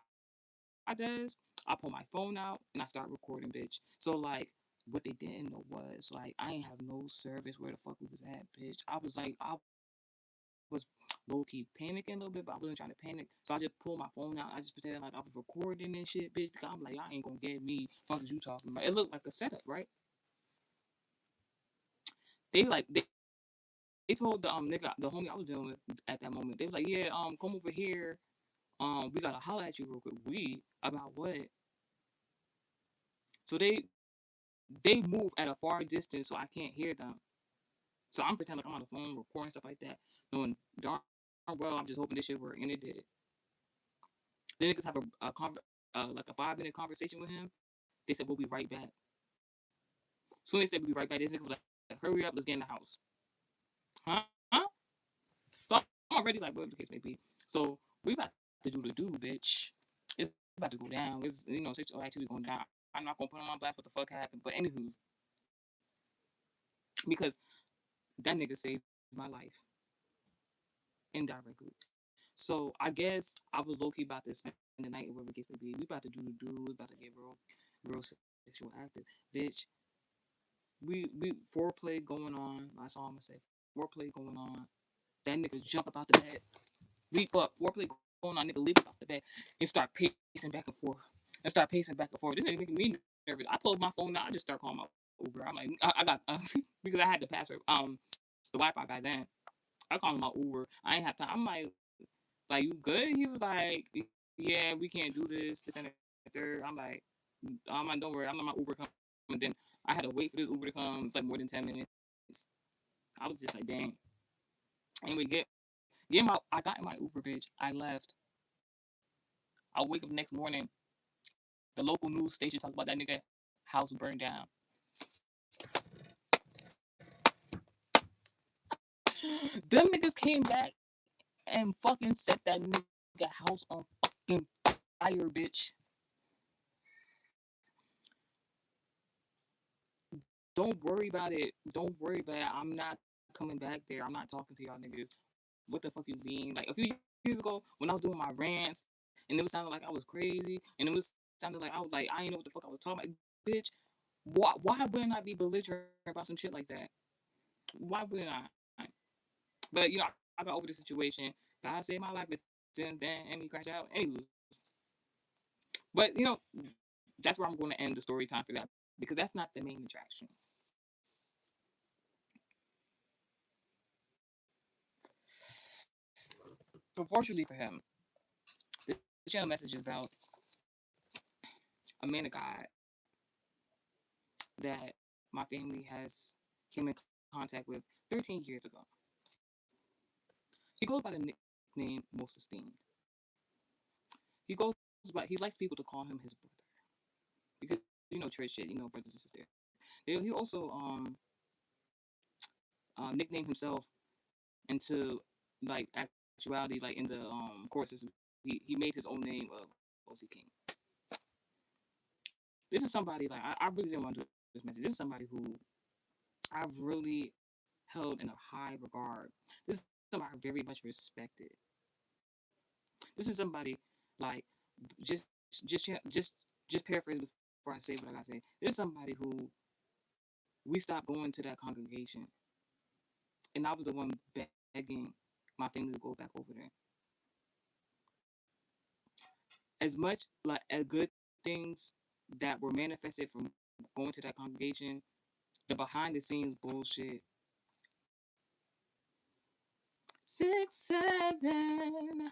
I does? I pull my phone out and I start recording, bitch. So like what they didn't know was like I ain't have no service where the fuck we was at, bitch. I was low key panicking a little bit, but I wasn't trying to panic. So I just pulled my phone out. I just pretended like I was recording and shit, bitch. Because I'm like, y'all ain't gonna get me. Fuck is you talking about? It looked like a setup, right? They like they told the nigga, the homie I was dealing with at that moment. They was like, yeah, come over here. We gotta holler at you real quick. We about what? So they move at a far distance, so I can't hear them. So I'm pretending like I'm on the phone recording stuff like that, knowing darn well I'm just hoping this shit work, and it did. Then niggas have like a 5 minute conversation with him. They said we'll be right back. Soon they said we'll be right back. This nigga was like, hurry up, let's get in the house. Huh? Huh? So I'm already like, whatever the case may be. So we about to do the do, bitch. It's about to go down. It's sexual activity going down. I'm not gonna put on my blast what the fuck happened, but anywho, because that nigga saved my life indirectly. So I guess I was low key about to spend the night, whatever the case may be. We about to do the do. We about to get real sexual active, bitch. We foreplay going on. That's all I'm gonna say. Foreplay going on. That nigga jump up out the bed, leap up. Foreplay going on. Nigga leap up out the bed and start pacing back and forth. And start pacing back and forth. This nigga making me nervous. I pulled my phone out. I just start calling my Uber. I'm like, I got because I had the password, the Wi-Fi back then. I called my Uber. I ain't have time. I'm like you good? He was like, yeah, we can't do this and the third. I'm like, don't worry. I'm not my Uber come. And then I had to wait for this Uber to come. It's like more than 10 minutes. I was just like, dang. Anyway, get my. I got in my Uber, bitch. I left. I wake up the next morning. The local news station talked about that nigga house burned down. Them niggas came back and fucking set that nigga house on fucking fire, bitch. Don't worry about it. Don't worry about it. I'm not coming back there. I'm not talking to y'all niggas. What the fuck you mean? Like a few years ago when I was doing my rants and it was sounding like I was crazy and it was sounded like I was like I didn't know what the fuck I was talking about. Bitch, why wouldn't I be belligerent about some shit like that? Why wouldn't I? But you know, I got over the situation. God saved my life since then and we crashed out. Anyway. But you know, that's where I'm going to end the story time for that. Because that's not the main attraction. Unfortunately for him, the channel message is about a man of God that my family has came in contact with 13 years ago. He goes by the nickname Most Esteemed. He goes by, he likes people to call him his brother. Because, you know, church shit, you know, brothers and sisters. He also nicknamed himself into, like, actuality, like, in the courses. He made his own name of O.C. King. This is somebody, like, I really didn't want to do this message. This is somebody who I've really held in a high regard. This is somebody I very much respected. This is somebody like just just just paraphrase before I say what I gotta say. This is somebody who we stopped going to that congregation, and I was the one begging my family to go back over there. As much like as good things that were manifested from going to that congregation, the behind the scenes bullshit. 6'7",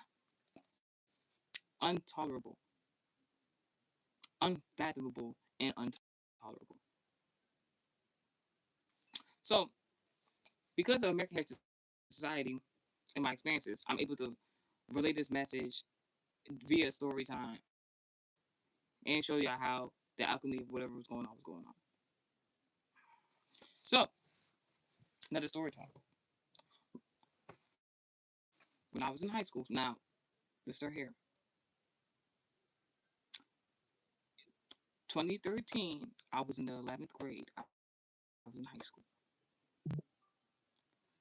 intolerable, unfathomable, and intolerable. So, because of American Heritage Society and my experiences, I'm able to relay this message via story time and show y'all how the alchemy of whatever was going on. So, another story time. When I was in high school, now let's start here. 2013, I was in the 11th grade. I was in high school.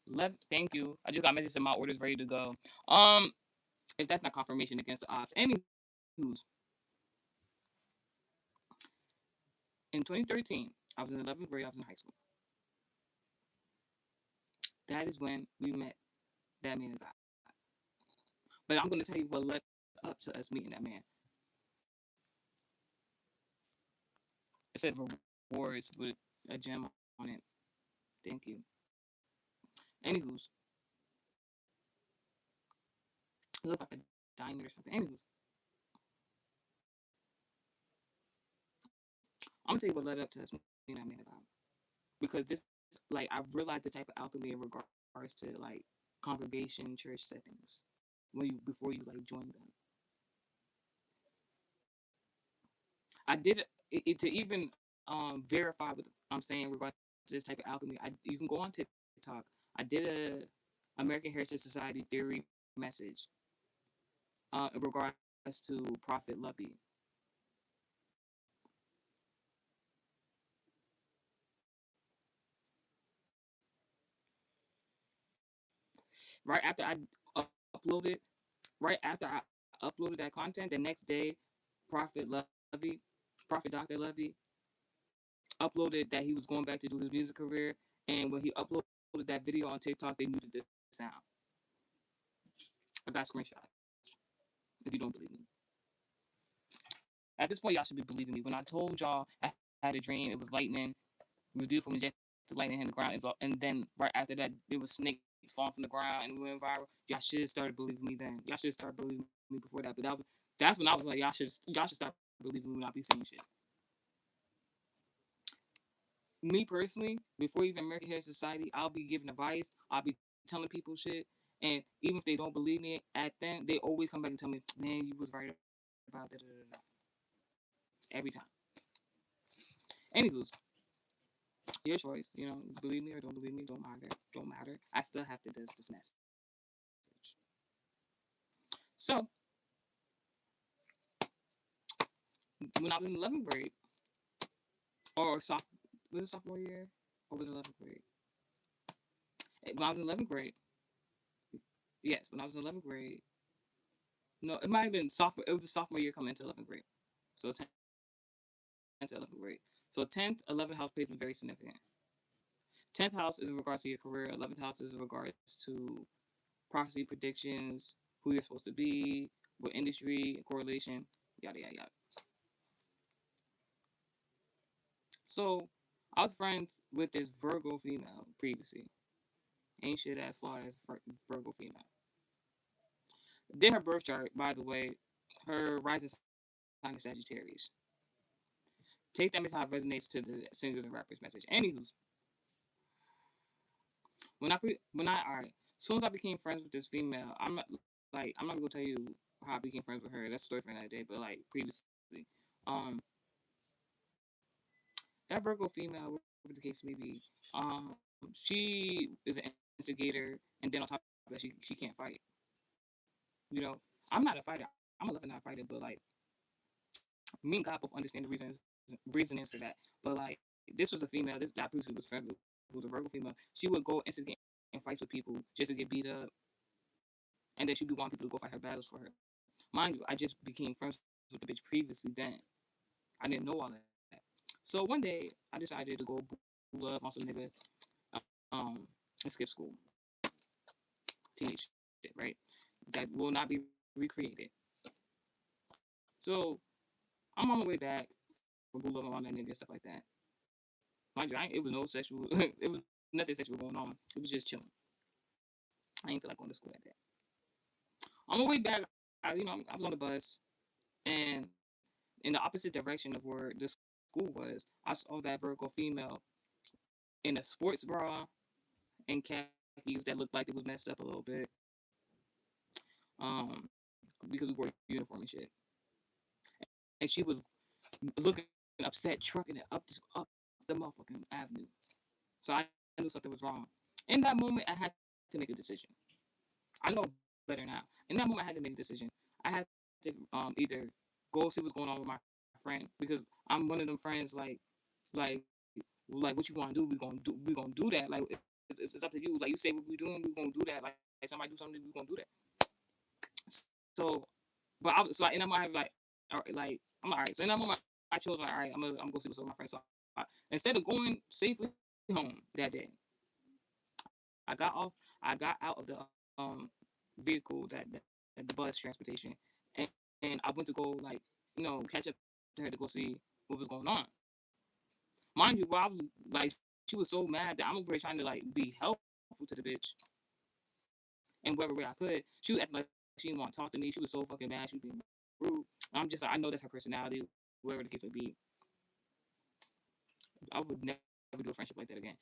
11th, thank you. I just got a message that my order's ready to go. If that's not confirmation against the odds. Anywho's, in 2013, I was in the 11th grade. I was in high school. That is when we met that man of God. But I'm going to tell you what led up to us meeting that man. It said rewards with a gem on it. Thank you. Anywho's, it looked like a diamond or something. Anywho's, I'm going to tell you what led up to us meeting that man of God. Because this, like, I've realized the type of alchemy in regards to, like, congregation, church settings before you, like, join them. I did it to even verify what I'm saying regarding this type of alchemy. You can go on TikTok. I did a American Heritage Society theory message in regards to Prophet Lovey. Right after I uploaded, right after I uploaded that content, the next day, Prophet Lovey, Prophet Dr. Lovey, uploaded that he was going back to do his music career, and when he uploaded that video on TikTok, they muted the sound. I got screenshots. If you don't believe me, at this point, y'all should be believing me. When I told y'all I had a dream, it was lightning, it was beautiful, majestic lightning in the ground, and then right after that, there was snakes falling from the ground and went viral. Y'all should have started believing me then. Y'all should have started believing me before that. But that's when I was like, y'all should start believing me when I be saying shit. Me personally, before even American Heritage Society, I'll be giving advice. I'll be telling people shit, and even if they don't believe me at then, they always come back and tell me, man, you was right about that. Every time. Anywho's, your choice. You know, believe me or don't believe me, don't matter. Don't matter. I still have to do this message. So when I was in 11th grade, or was it sophomore year, or was it 11th grade? When I was in 11th grade, yes, when I was in 11th grade, no, it might have been sophomore. It was sophomore year coming into 11th grade, so 10th to 11th grade. So 10th, 11th house placement very significant. 10th house is in regards to your career. 11th house is in regards to prophecy predictions, who you're supposed to be, what industry, correlation, yada yada yada. So I was friends with this Virgo female previously. Ain't shit as far as Virgo female. Did her birth chart, by the way. Her rising sign is Sagittarius. Take that as how it resonates to the singers and rappers message. Anywho's, alright, as soon as I became friends with this female, I'm not gonna tell you how I became friends with her. That's a story for another day. But like previously, um, that Virgo female, whatever the case may be, she is an instigator, and then on top of that, she can't fight. You know, I'm not a fighter. I'm a lover, not a fighter. But like, me and God both understand the reasonings for that. But like, this was a female. This that previously was friend with a Virgo female. She would go instigate and fights with people just to get beat up, and then she'd be wanting people to go fight her battles for her. Mind you, I just became friends with the bitch previously. Then I didn't know all that. So one day, I decided to go boo up on some nigga, and skip school. Teenage shit, right? That will not be recreated. So I'm on my way back from boo up on that nigga, stuff like that. Mind you, it was no sexual, it was nothing sexual going on. It was just chilling. I didn't feel like going to school that day. On my way back, I was on the bus, and in the opposite direction of where the school was, I saw that Virgo female in a sports bra and khakis that looked like it was messed up a little bit. Because we wore uniform and shit. And she was looking upset, trucking it up the motherfucking avenue. So I knew something was wrong. In that moment, I had to make a decision. I know better now. In that moment, I had to make a decision. I had to either go see what's going on with my friend, because I'm one of them friends like what you want to do, we gonna do that. Like it's up to you. Like you say what we doing, we gonna do that. Like somebody do something, we gonna do that. So, but in that moment, I have I'm like, all right. So in that moment, I chose like, all right, I'm gonna go see what's up with my friend. So instead of going safely home that day, I got out of the vehicle that the bus transportation, and I went to go catch up to her to go see what was going on. Mind you, while I was like, she was so mad that I'm over here trying to like be helpful to the bitch, and whatever way I could, she was acting like she didn't want to talk to me. She was so fucking mad. She was being rude. I'm just like, I know that's her personality, whatever the case may be. I would never do a friendship like that again.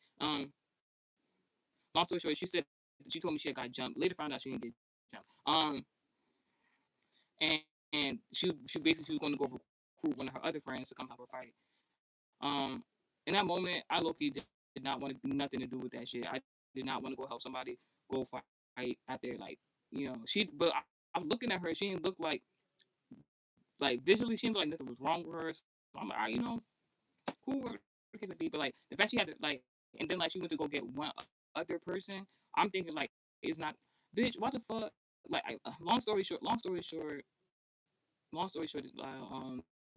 Long story short, she told me she had got jumped. Later found out she didn't get jumped. And she was going to go recruit one of her other friends to come help her fight. In that moment, I low-key did not want to nothing to do with that shit. I did not want to go help somebody go fight out there. Like, but I'm looking at her. She didn't look like visually, she didn't look like nothing was wrong with her. So I'm like, all right, cool, whatever the case may be. But like the fact she had to and then like she went to go get one other person. I'm thinking like, it's not, bitch. What the fuck? Like, long story short,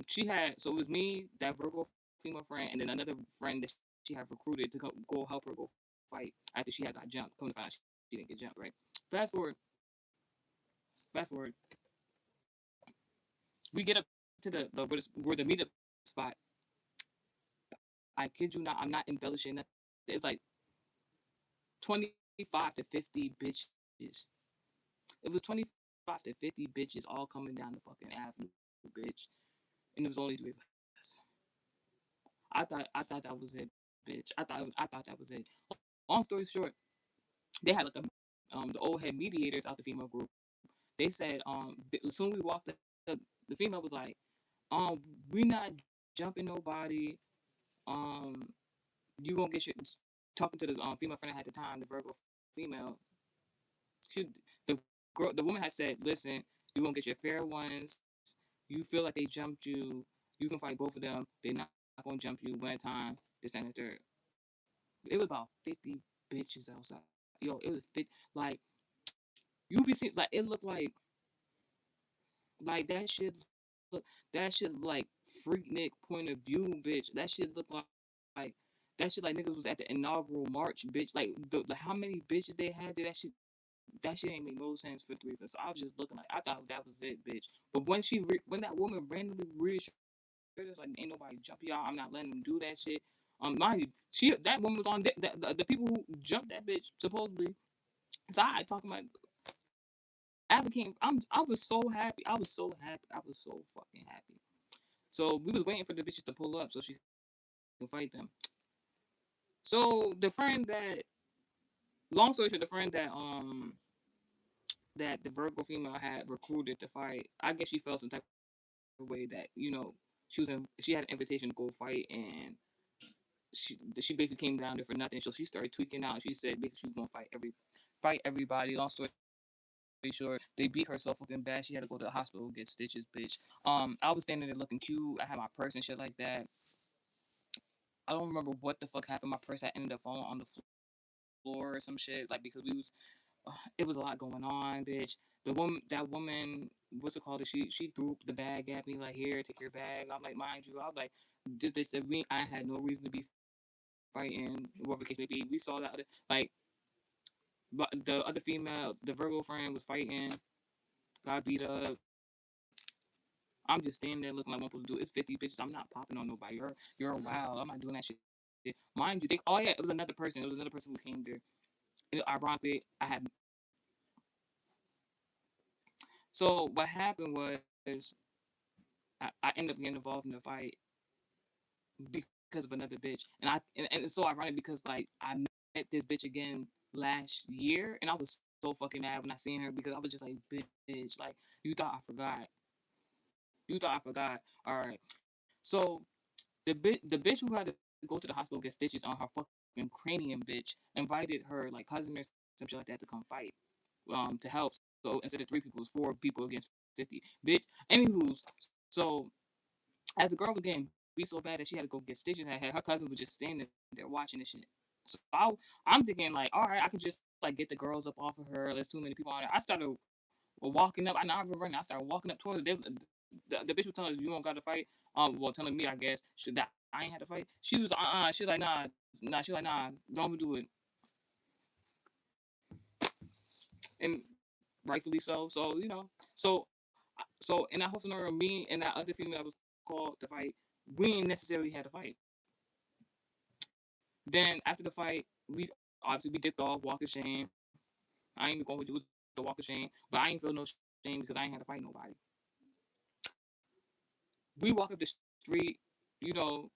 she had, so it was me, that Virgo female friend, and then another friend that she had recruited to go help her go fight after she had got jumped. Come to find out she didn't get jumped, right? Fast forward, we get up to where the meetup spot. I kid you not, I'm not embellishing that. It's like 25 to 50 bitches. It was 25 to 50 bitches all coming down the fucking avenue, bitch. And it was only 3 of us. I thought that was it, bitch. I thought that was it. Long story short, they had like a the old head mediators out the female group. They said as soon as we walked up, the female was like, we not jumping nobody. Um, you gonna get your talking to the female friend I had at the time, the Virgo female. She the the woman had said, listen, you gonna get your fair ones. You feel like they jumped you, you can fight both of them. They're not gonna jump you one at a time. This and the third. It was about 50 bitches outside. Yo, it was 50, like you be seeing, like it looked like that shit look that shit like freaknik point of view, bitch. That shit look like that shit like niggas was at the inaugural march, bitch. Like the how many bitches they had there, that shit ain't make no sense for three of us. So I was just looking like I thought that was it, bitch. But when that woman randomly reassured us like ain't nobody jump y'all, I'm not letting them do that shit. Mind you, that woman was on the people who jumped that bitch supposedly. So I talking about advocating. I was so happy. I was so happy. I was so fucking happy. So we was waiting for the bitches to pull up so she could fight them. So the friend that, long story short, the friend that the Virgo female had recruited to fight, I guess she felt some type of way that she had an invitation to go fight, and she basically came down there for nothing. So she started tweaking out. She said basically she was gonna fight everybody. Long story short, they beat her so fucking bad she had to go to the hospital get stitches, bitch. I was standing there looking cute. I had my purse and shit like that. I don't remember what the fuck happened. My purse had ended up falling on the floor or some shit. Like because it was a lot going on, bitch. That woman, what's it called? She threw the bag at me like, here, take your bag. I'm like, mind you, I was like, did they said me? I had no reason to be fighting, whatever the case may be. We saw that like, but the other female, the Virgo friend was fighting, got beat up. I'm just standing there looking like what I'm supposed to do. It's 50 bitches. I'm not popping on nobody. You're a wild. I'm not doing that shit. Mind you, oh yeah, it was another person. It was another person who came there. And ironically, I had. So what happened was I ended up getting involved in the fight because of another bitch, and it's so ironic because like I met this bitch again last year, and I was so fucking mad when I seen her because I was just like, bitch, like you thought I forgot. You thought I forgot. All right. So the bitch who had to go to the hospital get stitches on her fucking cranium, bitch, invited her like cousin or some shit like that to come fight, to help. So instead of 3 people, it was 4 people against 50, bitch. Anywho's, so as the girl was getting beat so bad that she had to go get stitches, her cousin was just standing there watching this shit. So I'm thinking like, all right, I could just like get the girls up off of her. There's too many people on there. I started walking up. I not even running. I started walking up towards her. The bitch was telling us you don't got to fight. Well, telling me I guess should that I ain't had to fight. She was She was like nah. She was like nah. Don't even do it. And rightfully so. So so in that whole scenario, me and that other female that was called to fight, we ain't necessarily had to fight. Then after the fight, we obviously we dipped off, walk of shame. I ain't even going to do the walk of shame, but I ain't feel no shame because I ain't had to fight nobody. We walk up the street, you know,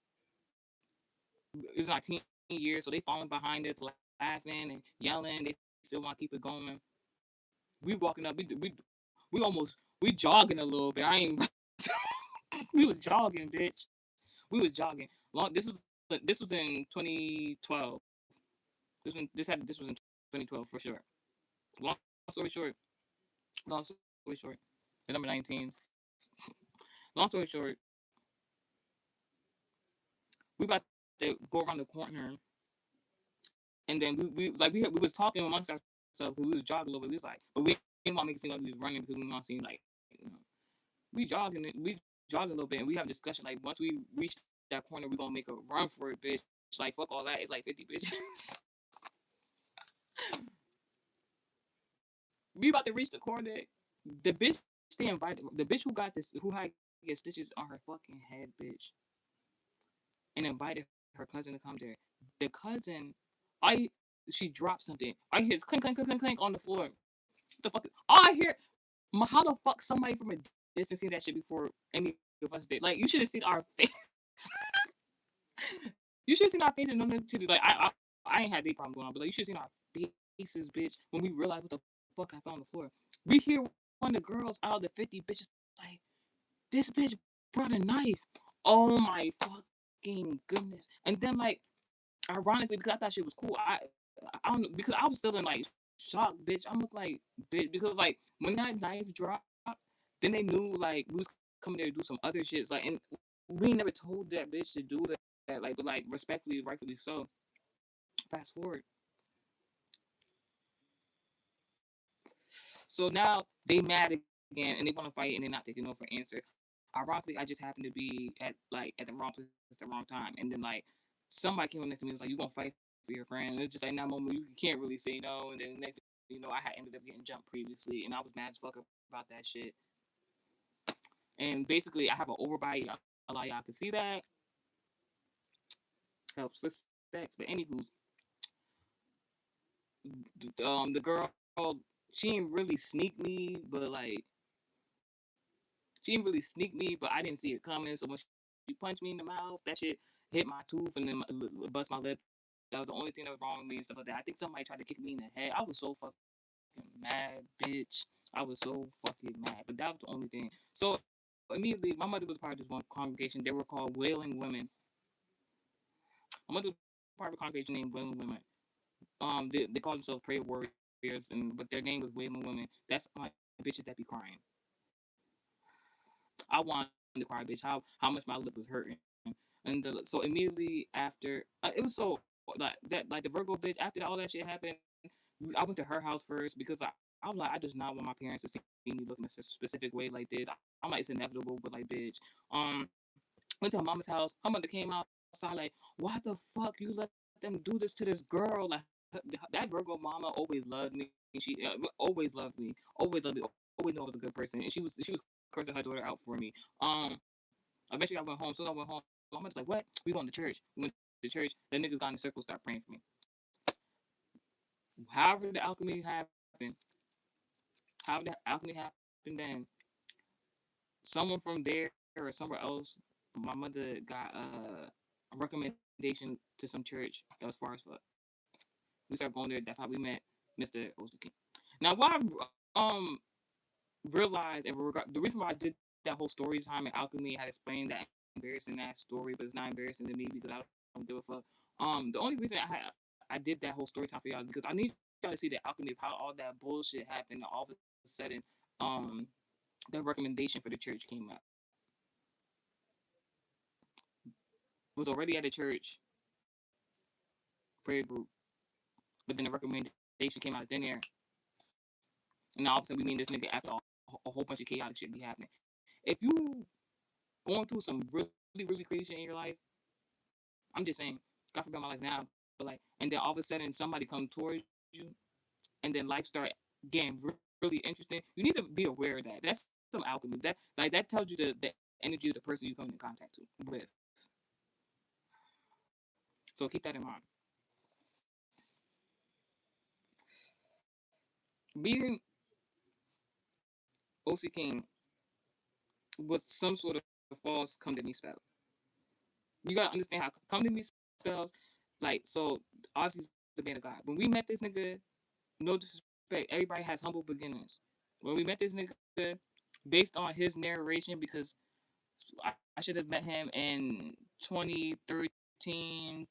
it's like 10 years, so they falling behind us, laughing and yelling. They still want to keep it going. We walking up, we almost we jogging a little bit. I ain't. We was jogging, bitch. We was jogging. This was in 2012. This was in 2012 for sure. Long story short, long story short, the number 19. Long story short, we about to go around the corner, and then we was talking amongst ourselves because we was jogging a little bit. We was like, but we didn't want to make it seem like we was running because we want to seem like we jogging a little bit, and we have a discussion like once we reach that corner, we gonna make a run for it, bitch. Like fuck all that. It's like 50 bitches. We about to reach the corner. The bitch they invited the bitch who had get stitches on her fucking head, bitch, and invited her cousin to come there. The cousin, she dropped something. I hear clink clink clink clink clink on the floor. What the fuck? All I hear, how the fuck somebody from a distance seen that shit before any of us did? Like you should have seen our face. You should have seen our face and nothing to do. Like I ain't had any problem going on, but like you should have seen our faces, bitch, when we realized what the fuck I found on the floor. We hear one of the girls out of the 50 bitches like, this bitch brought a knife. Oh my fucking goodness. And then like, ironically, because I thought shit was cool, I don't know, because I was still in like shock, bitch. I'm like, bitch, because like when that knife dropped, then they knew like we was coming there to do some other shit. Like, and we never told that bitch to do that. Like, but like respectfully, rightfully so. Fast forward. So now they mad again and they want to fight and they're not taking no for answer. Ironically, I just happened to be at the wrong place at the wrong time, and then like somebody came up next to me and was like, "You gonna fight for your friend?" And it's just like in that moment you can't really say no. And then next thing you know, I had ended up getting jumped previously, and I was mad as fuck about that shit. And basically, I have an overbite. A lot of y'all can see that helps with sex. But anywho's, the girl, she didn't really sneak me, but like she didn't really sneak me, but I didn't see it coming. So when she punched me in the mouth, that shit hit my tooth and then bust my lip. That was the only thing that was wrong with me and stuff like that. I think somebody tried to kick me in the head. I was so fucking mad, bitch. I was so fucking mad. But that was the only thing. So immediately, my mother was part of this one congregation. They were called Wailing Women. My mother was part of a congregation named Wailing Women. They called themselves prayer warriors, but their name was Wailing Women. That's my bitches that be crying. I wanted to cry, bitch. How much my lip was hurting, and so immediately after, it was so like that, like the Virgo bitch. After all that shit happened, I went to her house first because I'm like, I just not want my parents to see me looking a specific way like this. I'm like, it's inevitable, but like, bitch. Went to her mama's house. Her mother came outside like, why the fuck you let them do this to this girl? Like that Virgo mama always loved me. She always loved me. Always loved me. Always knew I was a good person, and she was cursing her daughter out for me. Eventually I went home. So I went home. My mother's like, what? We going to church. We went to church. The niggas got in the circle, start praying for me. However the alchemy happened, then someone from there or somewhere else, my mother got a recommendation to some church that was far as fuck. We started going there. That's how we met Mr. King. Now, what I realized and the reason why I did that whole story time in alchemy, I had explained that embarrassing that story, but it's not embarrassing to me because I don't give a fuck. The only reason I did that whole story time for y'all because I need y'all to see the alchemy of how all that bullshit happened. All of a sudden, the recommendation for the church came up. Was already at a church prayer group, but then the recommendation came out of thin air, and now all of a sudden we meet this nigga after a whole bunch of chaotic shit be happening. If you going through some really crazy shit in your life, I'm just saying, God forbid my life now, but like, and then all of a sudden somebody come towards you, and then life start getting really interesting. You need to be aware of that. That's some alchemy. That tells you the energy of the person you come in contact with. So keep that in mind. Being OC King was some sort of false come to me spell. You gotta understand how come to me spells, like, so obviously the man of God. When we met this nigga, no disrespect, everybody has humble beginnings. When we met this nigga, based on his narration, because I should have met him in 2013,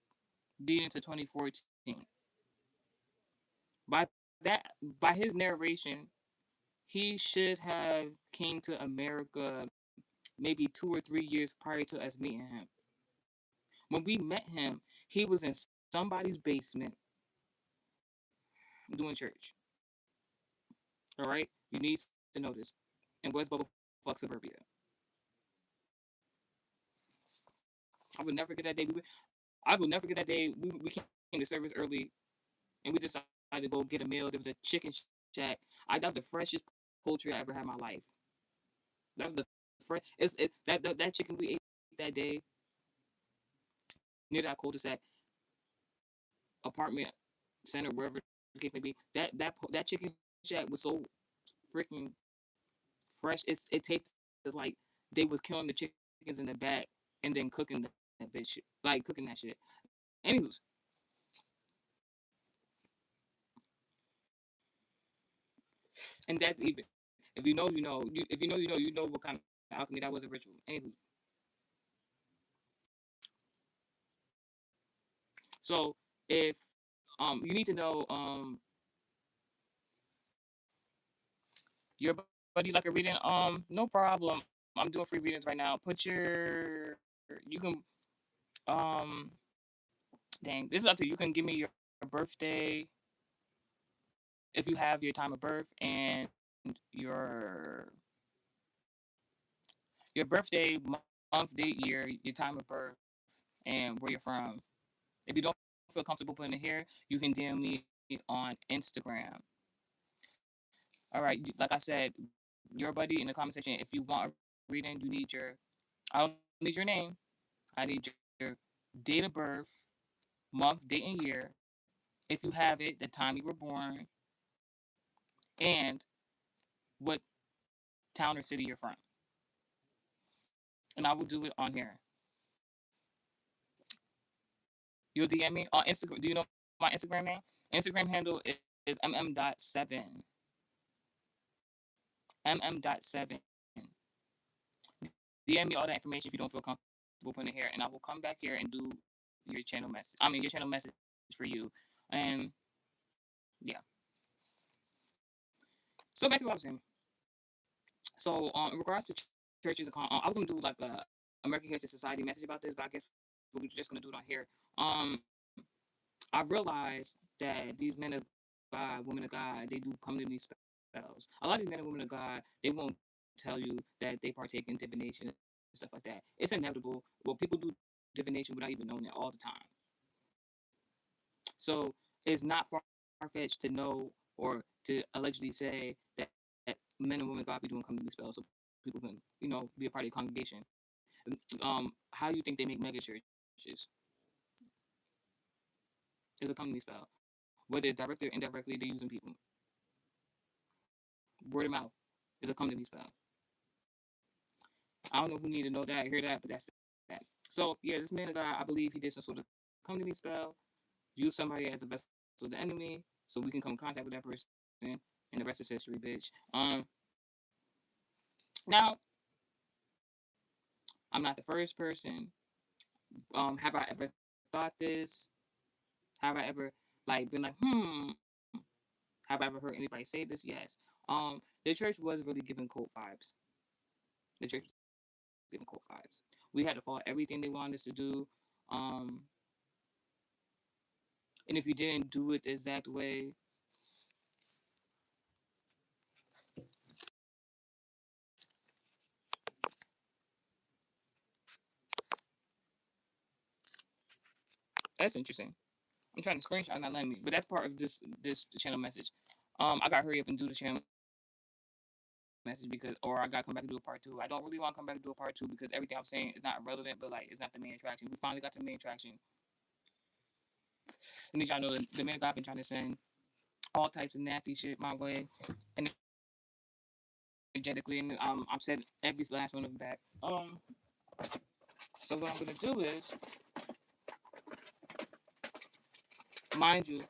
leading to 2014. By by his narration, he should have came to America maybe 2 or 3 years prior to us meeting him. When we met him, he was in somebody's basement doing church. All right, you need to know this. In West Bubble, fuck suburbia. I will never forget that day. I will never forget that day. We came to service early, and we decided to go get a meal. There was a chicken shack. I got the freshest poultry I ever had in my life. That was the fresh. That chicken we ate that day near that cul-de-sac apartment center, wherever the case may be. That chicken shack was so freaking fresh. It tasted like they was killing the chickens in the back and then cooking that bitch, like cooking that shit. Anyways, And that's even if you know, you know. If you know, you know. You know what kind of alchemy that was a ritual. Anywho, so if you need to know your buddy like a reading, no problem. I'm doing free readings right now. Put your you can um dang, this is up to you. You can give me your birthday if you have your time of birth and your your birthday month, date, year, your time of birth, and where you're from. If you don't feel comfortable putting it here, you can DM me on Instagram. All right, like I said, your buddy in the comment section. If you want a reading, you need your. I don't need your name. I need your date of birth, month, date, and year. If you have it, the time you were born, and what town or city you're from. And I will do it on here. You'll DM me on Instagram. Do you know my Instagram name? Instagram handle is mm.7. mm.7. DM me all that information if you don't feel comfortable putting it here, and I will come back here and do your channel message. I mean, your channel message for you. And yeah. So back to what I was saying. So in regards to churches, I was gonna do like a American Heritage Society message about this, but I guess we're just gonna do it on here. I realized that these men of God, women of God, they do come to these spells. A lot of these men and women of God, they won't tell you that they partake in divination and stuff like that. It's inevitable. Well, people do divination without even knowing it all the time. So it's not far fetched to know or to allegedly say that men and women of God be doing community spells so people can, be a part of the congregation. How do you think they make mega churches? It's a community spell. Whether it's directly or indirectly, they're using people. Word of mouth is a community spell. I don't know who need to know that or hear that, but that's that. So yeah, this man of God, I believe he did some sort of community spell, use somebody as a vessel of the enemy, so we can come in contact with that person, and the rest is history, bitch. Now I'm not the first person. Have I ever thought this? Have I ever been like, Have I ever heard anybody say this? Yes. The church was really giving cult vibes. The church was giving cult vibes. We had to follow everything they wanted us to do. And if you didn't do it the exact way, that's interesting. I'm trying to screenshot, not letting me, but that's part of this channel message. I got to hurry up and do the channel message or I got to come back and do a part two. I don't really want to come back and do a part two because everything I'm saying is not relevant, but it's not the main attraction. We finally got to the main attraction. I need y'all to know the man God been trying to send all types of nasty shit my way, and energetically, and I'm setting every last one of them back. So what I'm gonna do is, mind you,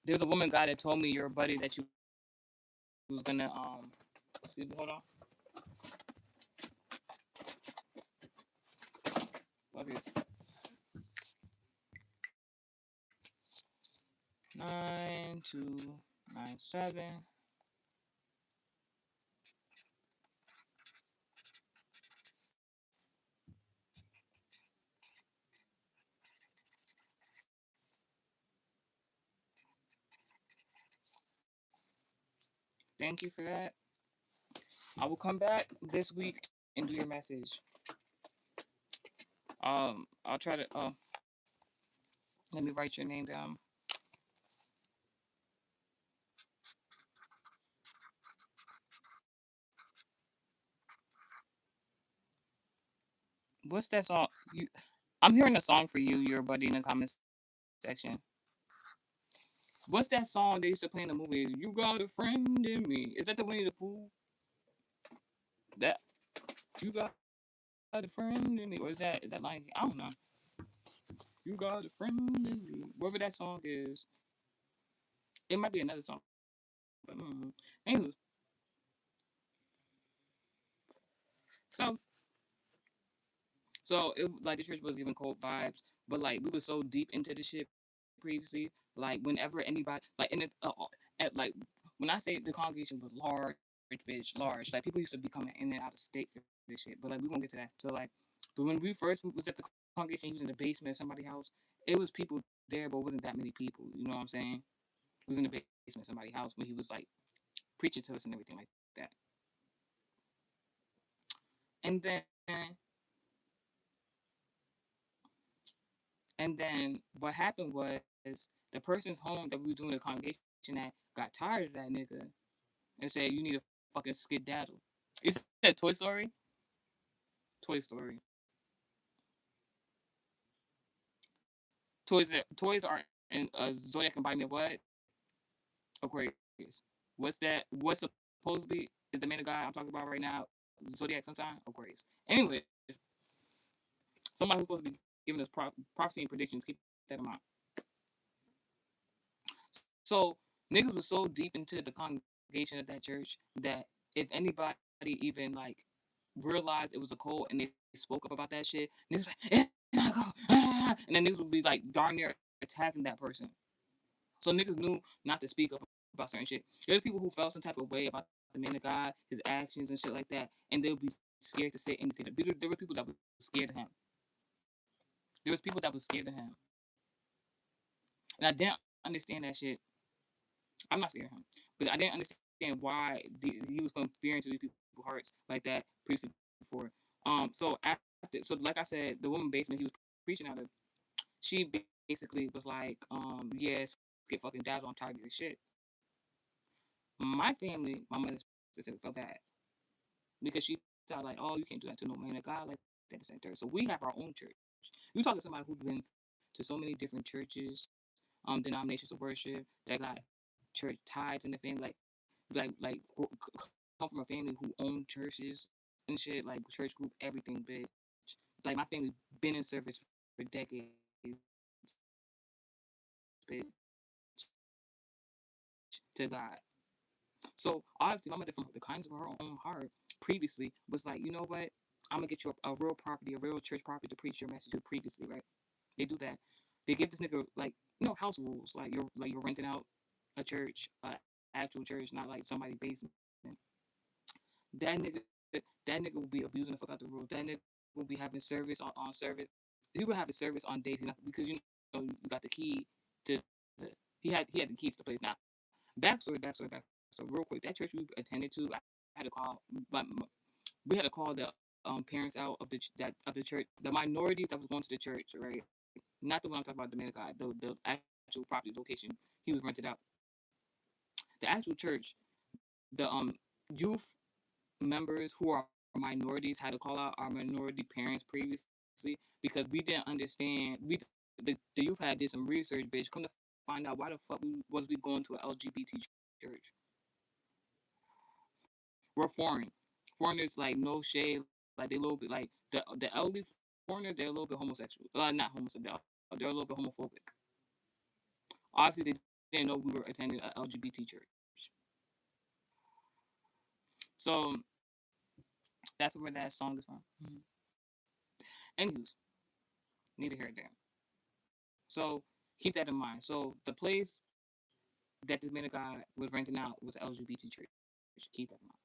there's a woman guy that told me you're a buddy that you was gonna excuse me, hold on. Okay. 9297. Thank you for that. I will come back this week and do your message. I'll try to let me write your name down. What's that song? I'm hearing a song for you, your buddy, in the comments section. What's that song they used to play in the movie? You got a friend in me. Is that the Winnie the Pooh? That you got a friend in me, or is that like I don't know? You got a friend in me. Whatever that song is, it might be another song. But anywho, so it like the church was giving cold vibes, but like we were so deep into the shit previously. Like whenever anybody like in it, at like when I say the congregation was large, bitch, large. Like people used to be coming in and out of state for this shit. But like we won't get to that. So like, but when we first was at the congregation, he was in the basement of somebody's house. It was people there, but it wasn't that many people. You know what I'm saying? It was in the basement of somebody's house when he was like preaching to us and everything like that. And then what happened was the person's home that we were doing the congregation at got tired of that nigga and said, "You need to fucking skedaddle." Is that Toy Story? Toy Story. Toys are in Zodiac can buy me what? Aquarius. What's that? What's supposed to be is the man of God I'm talking about right now? Zodiac sometime? Aquarius. Anyway, somebody who's supposed to be giving us prophecy and predictions. Keep that in mind. So niggas was so deep into the congregation of that church that if anybody even like realized it was a cult and they spoke up about that shit, niggas like, it's not a cult. And then niggas would be like darn near attacking that person. So niggas knew not to speak up about certain shit. There's people who felt some type of way about the man of God, his actions and shit like that, and they'll be scared to say anything. There were people that were scared of him. There was people that were scared of him, and I didn't understand that shit. I'm not scared of him, but I didn't understand why he was putting fear into these people's hearts like that previously before. So after, so like I said, the woman basement he was preaching out of, she basically was like, yes, get fucking dazzled, I'm tired of your shit. My family, my mother specifically felt bad because she thought like, oh, you can't do that to no man of God like that, this and third. So we have our own church. You talking to somebody who's been to so many different churches, denominations of worship that got church ties in the family, like come from a family who owned churches and shit, like church group, everything, bitch. Like my family been in service for decades, bitch, to God. So obviously, my mother, from the kindness of her own heart, previously was like, you know what? I'm gonna get you a real property, a real church property to preach your message to. Previously, right? They do that. They give this nigga like house rules, like you're renting out a church, actual church, not like somebody's basement. That nigga, that nigga will be abusing the fuck out the rules. That nigga will be having service on service. He will have a service on days because you know you got the key to. The, he had the keys to the place. Now, backstory. So real quick, that church we attended to, I had to call, but we had to call the parents out of the church, the minorities that was going to the church, right? Not the one I'm talking about, the man of God, the actual property location he was rented out. The actual church, the youth members who are minorities had to call out our minority parents previously because we didn't understand. The youth had did some research, bitch. Come to find out why the fuck was we going to an LGBT church? We're foreign. Foreigners like no shade, like they a little bit like the elderly foreigners. They're a little bit homosexual. Not homosexual. They're a little bit homophobic. Obviously, they didn't know we were attending an LGBT church. So that's where that song is from. Mm-hmm. Anyways, neither here nor there. So keep that in mind. So the place that this man of God was renting out was LGBT church. Keep that in mind.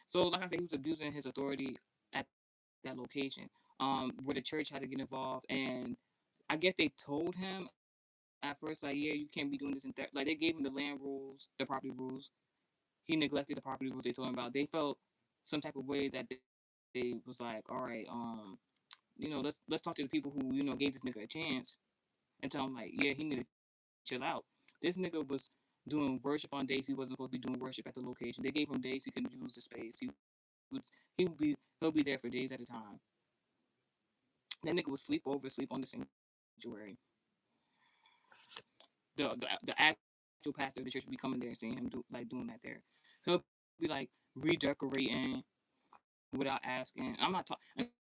So like I said, he was abusing his authority at that location. Where the church had to get involved, and I guess they told him at first, like, yeah, you can't be doing this and that. Like they gave him the land rules, the property rules. He neglected the property rules they told him about. They felt some type of way that they was like, all right, let's talk to the people who gave this nigga a chance and tell him like, yeah, he need to chill out. This nigga was doing worship on days he wasn't supposed to be doing worship at the location. They gave him days he couldn't use the space. Would he'll be there for days at a time. That nigga would sleep on the sanctuary. The actual pastor of the church would be coming there and seeing him doing that there. He'll be like redecorating without asking.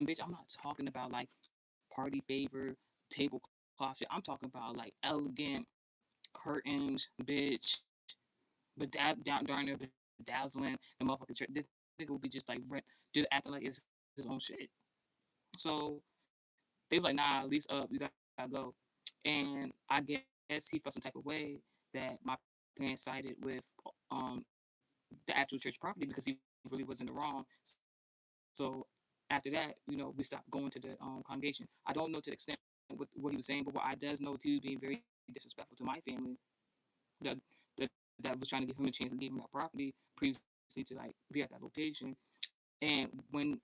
Bitch, I'm not talking about like party favor tablecloth shit. I'm talking about like elegant curtains, bitch. But that down darn there dazzling the motherfucking church. This nigga will be just like just acting like it's his own shit. So they was like, nah, at least up, you gotta go. And I guess he felt some type of way that my parents sided with the actual church property because he really was in the wrong. So after that, we stopped going to the congregation. I don't know to the extent what he was saying, but what I does know he was being very disrespectful to my family. That that that was trying to give him a chance to give him that property previously to like be at that location. And when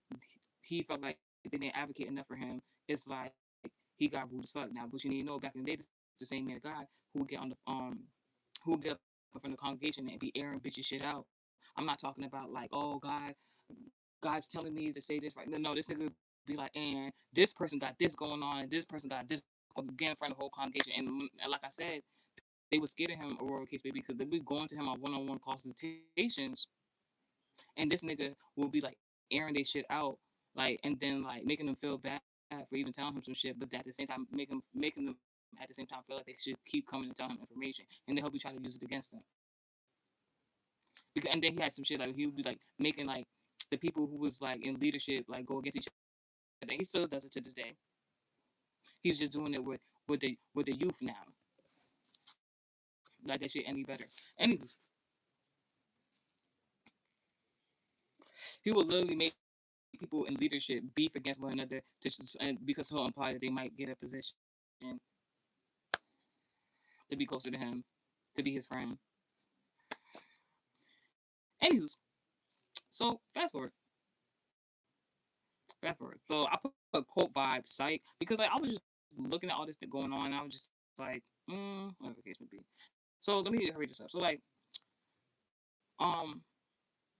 he felt like they didn't advocate enough for him, it's like he got rude as fuck. Now, but you need to know, back in the day, this is the same man guy who would get on the who would get up in front of the congregation and be airing bitches shit out. I'm not talking about like, oh God's telling me to say this right. No, this nigga would be like, and this person got this going on, and this person got this again in front of the whole congregation. And like I said, they were scared of him, Aurora Case Baby, because they be going to him on one-on-one consultations, and this nigga will be like airing their shit out, like, and then like making them feel bad for even telling him some shit, but at the same time making them at the same time feel like they should keep coming and telling him information, and then he'll be trying to use it against them. Because, and then he had some shit like he would be like making like the people who was like in leadership like go against each other. He still does it to this day. He's just doing it with the youth now. Like that shit any better. Anyways, he will literally make people in leadership beef against one another and because he'll imply that they might get a position to be closer to him, to be his friend. Anyways, so fast forward. Fast forward. So I put a quote vibe psych because like I was just looking at all this thing going on. And I was just like, whatever the case may be. So let me hurry this up. So like, um,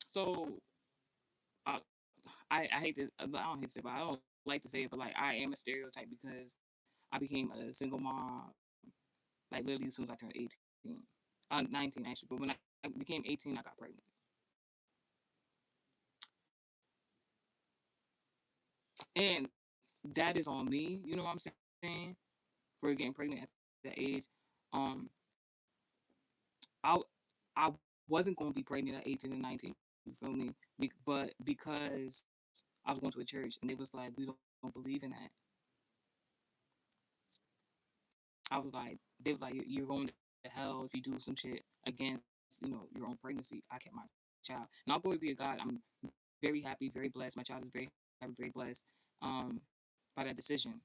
so uh, I hate to I don't hate to say, but I don't like to say it, but like I am a stereotype because I became a single mom like literally as soon as I turned 18, 19 actually. But when I became 18, I got pregnant, and that is on me. You know what I'm saying? For getting pregnant at that age, um, I I wasn't going to be pregnant at 18 and 19. You feel me? But because I was going to a church and they was like, we don't believe in that. I was like, they was like, you're going to hell if you do some shit against, your own pregnancy. I kept my child. Now, glory be to God, I'm very happy, very blessed. My child is very happy, very blessed by that decision.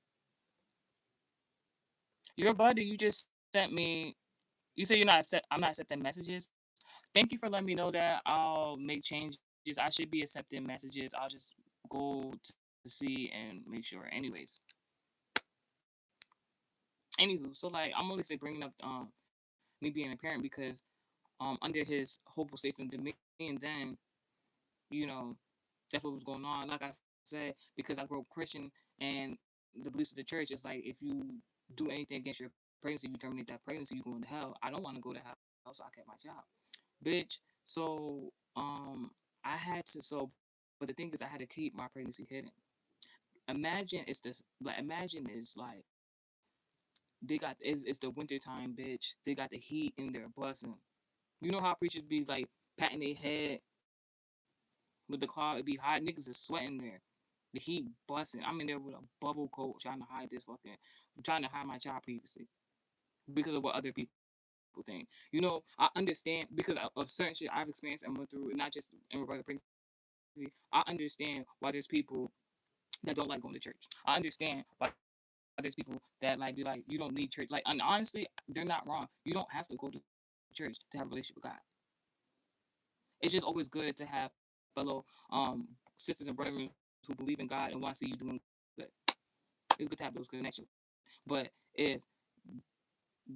Your buddy, you just sent me, you say I'm not accepting messages. Thank you for letting me know that. I'll make changes. I should be accepting messages. I'll just go to see and make sure. Anywho, so like I'm only say bringing up me being a parent because under his hopeful states and dominion, then you know that's what was going on. Like I said, because I grew up Christian and the beliefs of the church is like if you do anything against your pregnancy, you terminate that pregnancy, you going to hell. I don't want to go to hell, so I kept my job, bitch. So I had to but the thing is I had to keep my pregnancy hidden. Imagine it's this like imagine it's like they got it's the winter time, bitch. They got the heat in there busting. You know how preachers be like patting their head with the cloud, it be hot. Niggas is sweating there. The heat busting. I'm in there with a bubble coat trying to hide trying to hide my child previously because of what other people think. I understand because of certain shit I've experienced and went through, not just in regard to pregnancy. I understand why there's people that don't like going to church. I understand why there's people that like be like, you don't need church. Like, and honestly, they're not wrong. You don't have to go to church to have a relationship with God. It's just always good to have fellow sisters and brothers who believe in God and want to see you doing good. It's good to have those connections. But if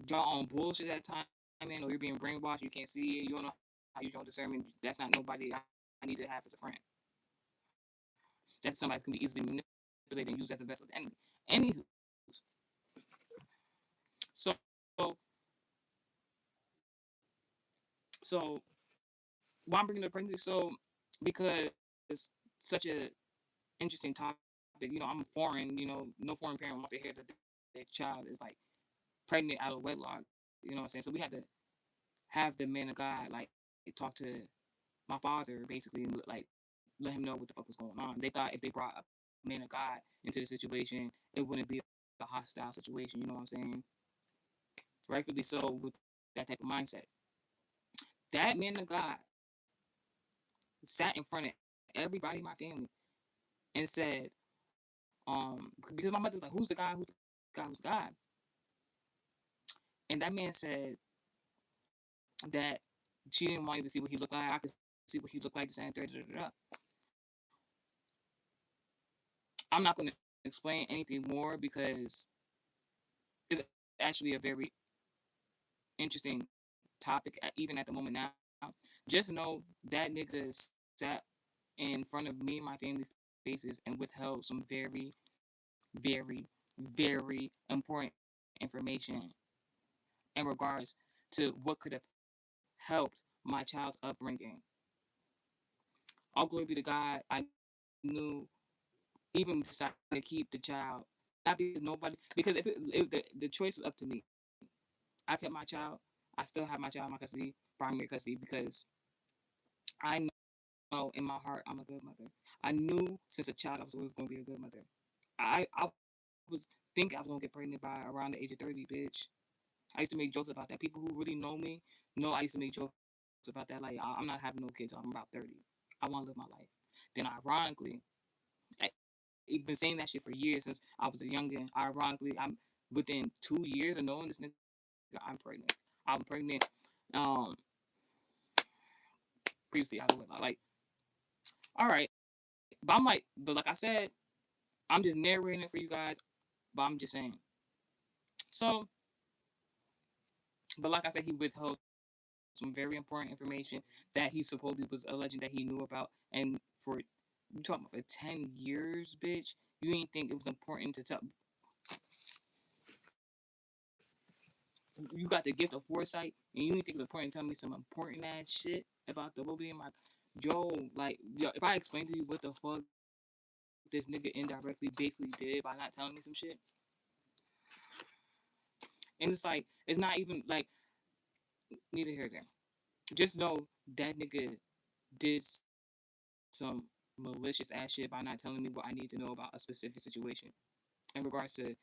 y'all on bullshit at time, or you're being brainwashed, you can't see it, you don't know how you use your own discernment, that's not nobody I need to have as a friend. That's somebody that can be easily manipulated and used as a vessel of the enemy. Anywho, so so why I'm bringing up pregnancy? So because it's such a interesting topic. I'm foreign. No foreign parent wants to hear that their child is like pregnant out of wedlock. You know what I'm saying? So we had to have the man of God like talk to my father basically and like let him know what the fuck was going on. They thought if they brought a man of God into the situation, it wouldn't be a hostile situation. You know what I'm saying? Rightfully so with that type of mindset. That man of God sat in front of everybody in my family and said, because my mother was like, who's the guy? Who's the guy? Who's the guy? And that man said that she didn't want you to see what he looked like. I could see what he looked like. I'm not going to explain anything more because it's actually a very interesting topic, even at the moment now. Just know that nigga sat in front of me and my family's faces and withheld some very, very, very important information in regards to what could have helped my child's upbringing. All glory be to God. I knew even decided to keep the child. Not because nobody, because if the choice was up to me, I kept my child. I still have my child in my custody, primary custody, because I know in my heart I'm a good mother. I knew since a child I was always going to be a good mother. I was thinking I was going to get pregnant by around the age of 30, bitch. I used to make jokes about that. People who really know me know I used to make jokes about that. Like, I'm not having no kids until I'm about 30. I want to live my life. Then, ironically, I've been saying that shit for years since I was a youngin. Ironically, I'm within 2 years of knowing this nigga, I'm pregnant. I'm pregnant. Um, Previously, I was like, all right, but I'm like, but like I said, I'm just narrating it for you guys. But I'm just saying. So, but like I said, he withheld some very important information that he supposedly was alleging that he knew about, and for you talking about for 10 years, bitch, you didn't think it was important to tell. You got the gift of foresight, and you didn't think it was important to tell me some important ass shit about the movie in my yo, if I explain to you what the fuck this nigga indirectly basically did by not telling me some shit, and it's like it's not even like neither here nor there. Just know that nigga did some malicious ass shit by not telling me what I need to know about a specific situation in regards to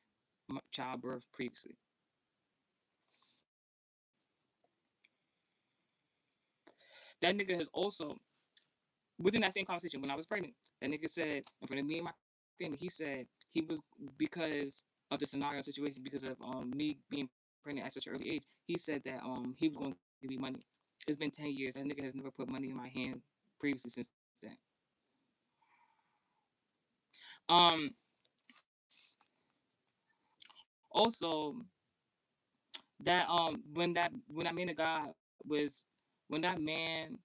childbirth previously. That nigga has also, within that same conversation when I was pregnant, that nigga said in front of me and my family, he said he was because of the scenario situation, because of me being pregnant at such an early age, he said that he was going to give me money. It's been 10 years. That nigga has never put money in my hand previously since then. Um Also, that when that man of God was when that man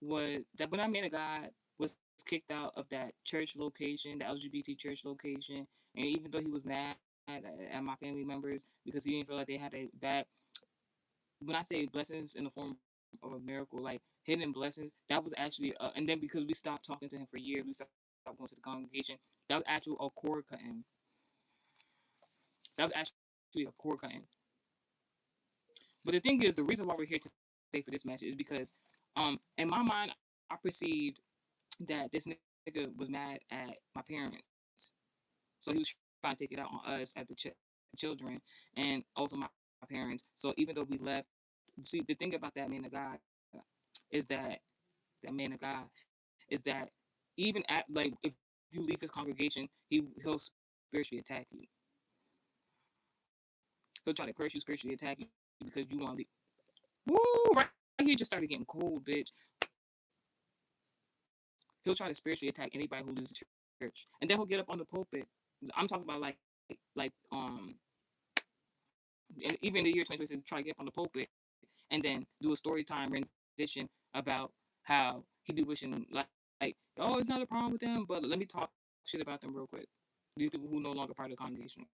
was that when that man of God was kicked out of that church location, the LGBT church location, and even though he was mad at my family members because he didn't feel like they had a that when I say blessings in the form of a miracle, like hidden blessings, that was actually and then because we stopped talking to him for years, we stopped going to the congregation. That was actually a cord cutting. That was actually a cord cutting. But the thing is, the reason why we're here today for this message is because, in my mind, I perceived that this nigga was mad at my parents, so he was trying to take it out on us as the children, and also my parents. So even though we left, see, the thing about that man of God is that man of God is that even at like if you leave his congregation, he'll spiritually attack you. He'll try to curse you, spiritually attack you because you want to leave. Woo! Right here just started getting cold, bitch. He'll try to spiritually attack anybody who leaves the church, and then he'll get up on the pulpit. I'm talking about like and even in the year 2026, try to get up on the pulpit and then do a story time rendition about how he be wishing like oh it's not a problem with them, but let me talk shit about them real quick. These people who no longer part of the congregation.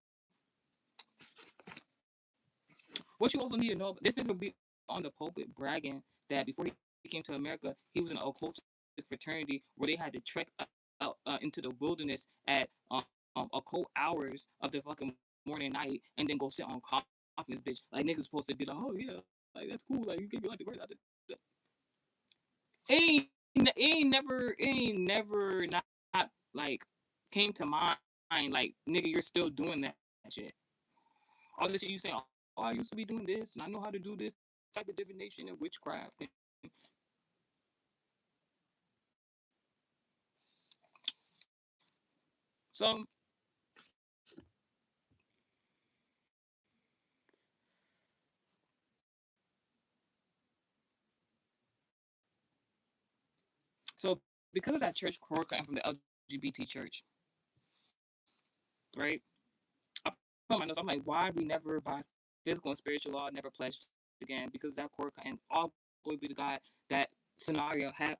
What you also need to know, this nigga be on the pulpit bragging that before he came to America, he was in an occultic fraternity where they had to trek out into the wilderness at occult hours of the fucking morning and night and then go sit on confidence, bitch. Like niggas supposed to be like, oh yeah, like that's cool. Like you give your life to Christ. It ain't never not like came to mind. Like nigga, you're still doing that shit. All this shit you say, oh, I used to be doing this, and I know how to do this type of divination and witchcraft. So, so because of that church core cutting from the LGBT church, right? I put my notes. I'm like, why we never by physical and spiritual law never pledged again because that core cutting all would be the God that scenario had.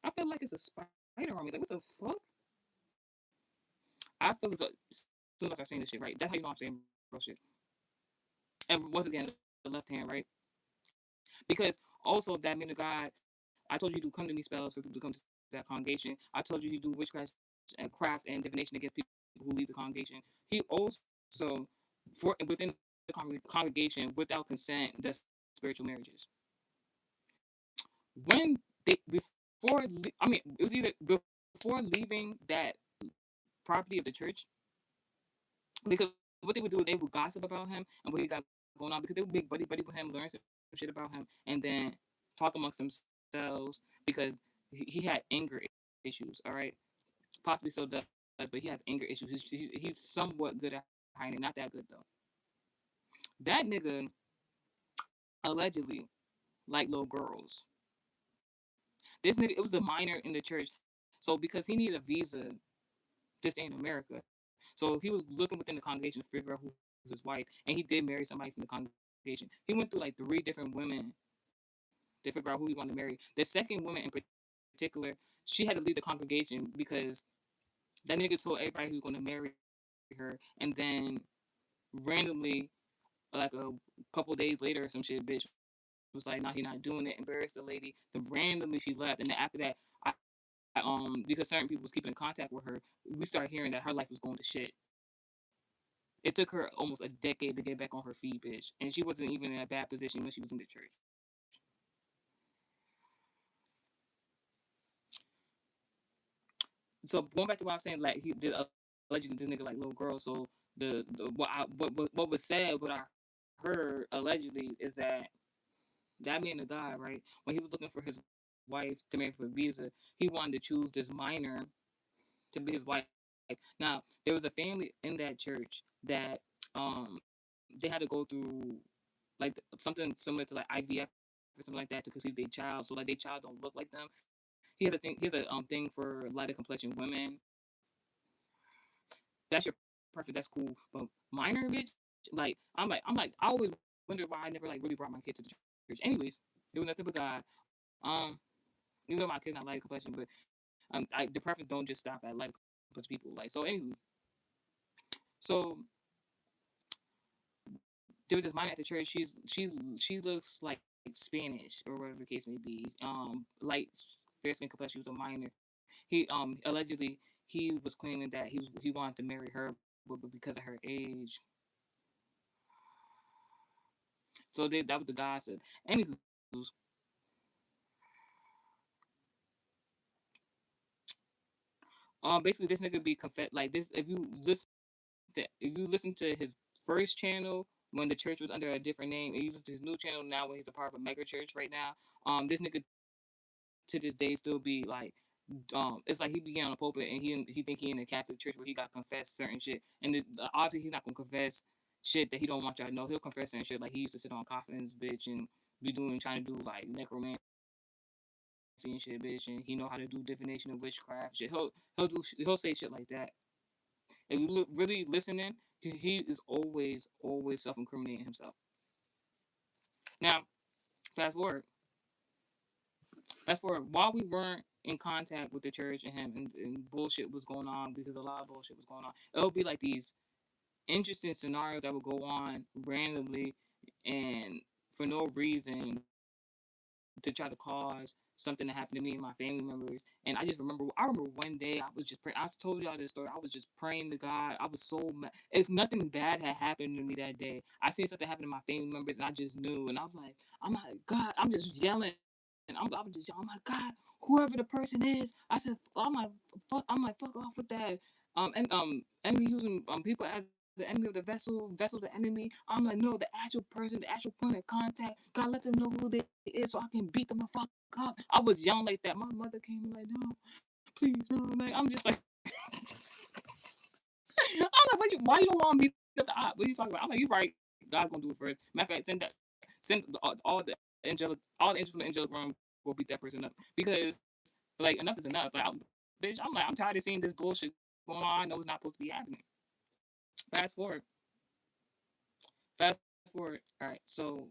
I feel like it's a spider on me. Like what the fuck? I feel as soon as I start saying this shit, right? That's how you know I'm saying real shit. And once again, the left hand, right? Because also that man of God, I told you to come to me spells for people to come to that congregation. I told you to do witchcraft and craft and divination against people who leave the congregation. He also, for within the congregation, without consent, does spiritual marriages. When they before, I mean, it was either before leaving that property of the church, because what they would do, they would gossip about him and what he got going on because they would be buddy with him, learn some shit about him, and then talk amongst themselves because he had anger issues. All right, possibly still does, but he has anger issues. He's somewhat good at hiding, not that good though. That nigga allegedly like little girls. This nigga, it was a minor in the church, so because he needed a visa to stay in America, so he was looking within the congregation to figure out who was his wife, and he did marry somebody from the congregation. He went through like 3 different women to figure out who he wanted to marry. The second woman in particular, she had to leave the congregation because that nigga told everybody he was going to marry her, and then randomly, like a couple days later or some shit, bitch was like, "Nah, he not doing it." Embarrassed the lady. Then randomly she left, and then after that, because certain people was keeping in contact with her, we started hearing that her life was going to shit. It took her almost a decade to get back on her feet, bitch, and she wasn't even in a bad position when she was in the church. So going back to what I was saying, like he did allegedly this nigga like little girl. So the what was said, what I heard allegedly is that that man the guy, right, when he was looking for his wife to marry for a visa, he wanted to choose this minor to be his wife. Now there was a family in that church that um they had to go through like something similar to like IVF or something like that to conceive their child. So like their child don't look like them. He has a thing. He has a thing for lighter complexion women. That's your perfect. That's cool. But minor bitch, like I always wonder why I never like really brought my kid to the church. Anyways, it was nothing but God. Um, even though my kid's not light complexion, but the preference don't just stop at light complexion people. Like so. Anyway, so there was this minor at the church. She looks like Spanish or whatever the case may be. Light fair skin complexion. She was a minor. He allegedly he was claiming that he wanted to marry her, but because of her age. So that was the gossip. Anywho, basically this nigga be confess like this. If you listen to his first channel when the church was under a different name, and you listen to his new channel now when he's a part of a mega church right now, this nigga to this day still be like it's like he began on the pulpit and he think he in the Catholic Church where he got to confess certain shit, and obviously he's not gonna confess shit that he don't want y'all to know. He'll confess certain shit like he used to sit on coffins, bitch, and be doing trying to do like necromancy and shit, bitch, and he know how to do divination and witchcraft shit. He'll say shit like that. If you really listening, he is always self incriminating himself. Now, fast forward, while we weren't in contact with the church and him and bullshit was going on because a lot of bullshit was going on. It'll be like these interesting scenarios that would go on randomly and for no reason to try to cause something to happen to me and my family members. And I remember one day I was just praying. I told y'all this story. I was just praying to God. I was so mad. It's nothing bad had happened to me that day. I seen something happen to my family members, and I just knew. And I was like, I'm like, God, I'm just yelling. And I'm just yelling, oh my God, whoever the person is, I said, I'm like, fuck off with that. Enemy using people as the enemy of the vessel the enemy. I'm like, no, the actual person, the actual point of contact. God, let them know who they is so I can beat them the fuck up. I was young like that. My mother came like, no, please, no. Like, I'm just like, I'm like, why you don't want to beat up the op? What are you talking about? I'm like, you right. God's gonna do it first. Matter of fact, send all the angels from the angelic realm go beat that person up because like enough is enough. Like, bitch, I'm tired of seeing this bullshit going on. I know it's not supposed to be happening. Fast forward. Fast forward. All right, so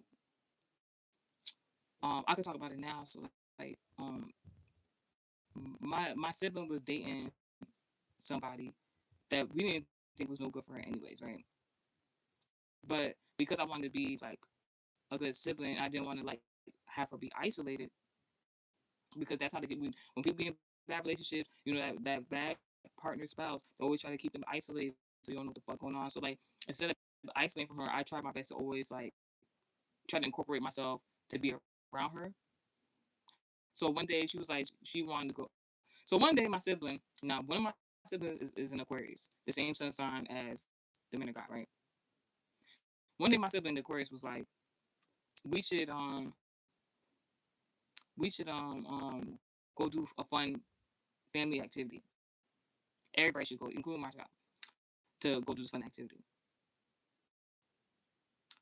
I can talk about it now. So like my sibling was dating somebody that we didn't think was no good for her anyways, right? But because I wanted to be like a good sibling, I didn't want to like have her be isolated because that's how they get when people be in bad relationships. You know that bad partner spouse, they always try to keep them isolated so you don't know what the fuck going on. So like instead of isolating from her, I tried my best to always like try to incorporate myself to be around her. So one day she was like she wanted to go. So one day my sibling, now one of my siblings is an Aquarius, the same sun sign as the men of God, right? One day my sibling, the Aquarius, was like, we should we should go do a fun family activity. Everybody should go, including my child, to go do this fun activity.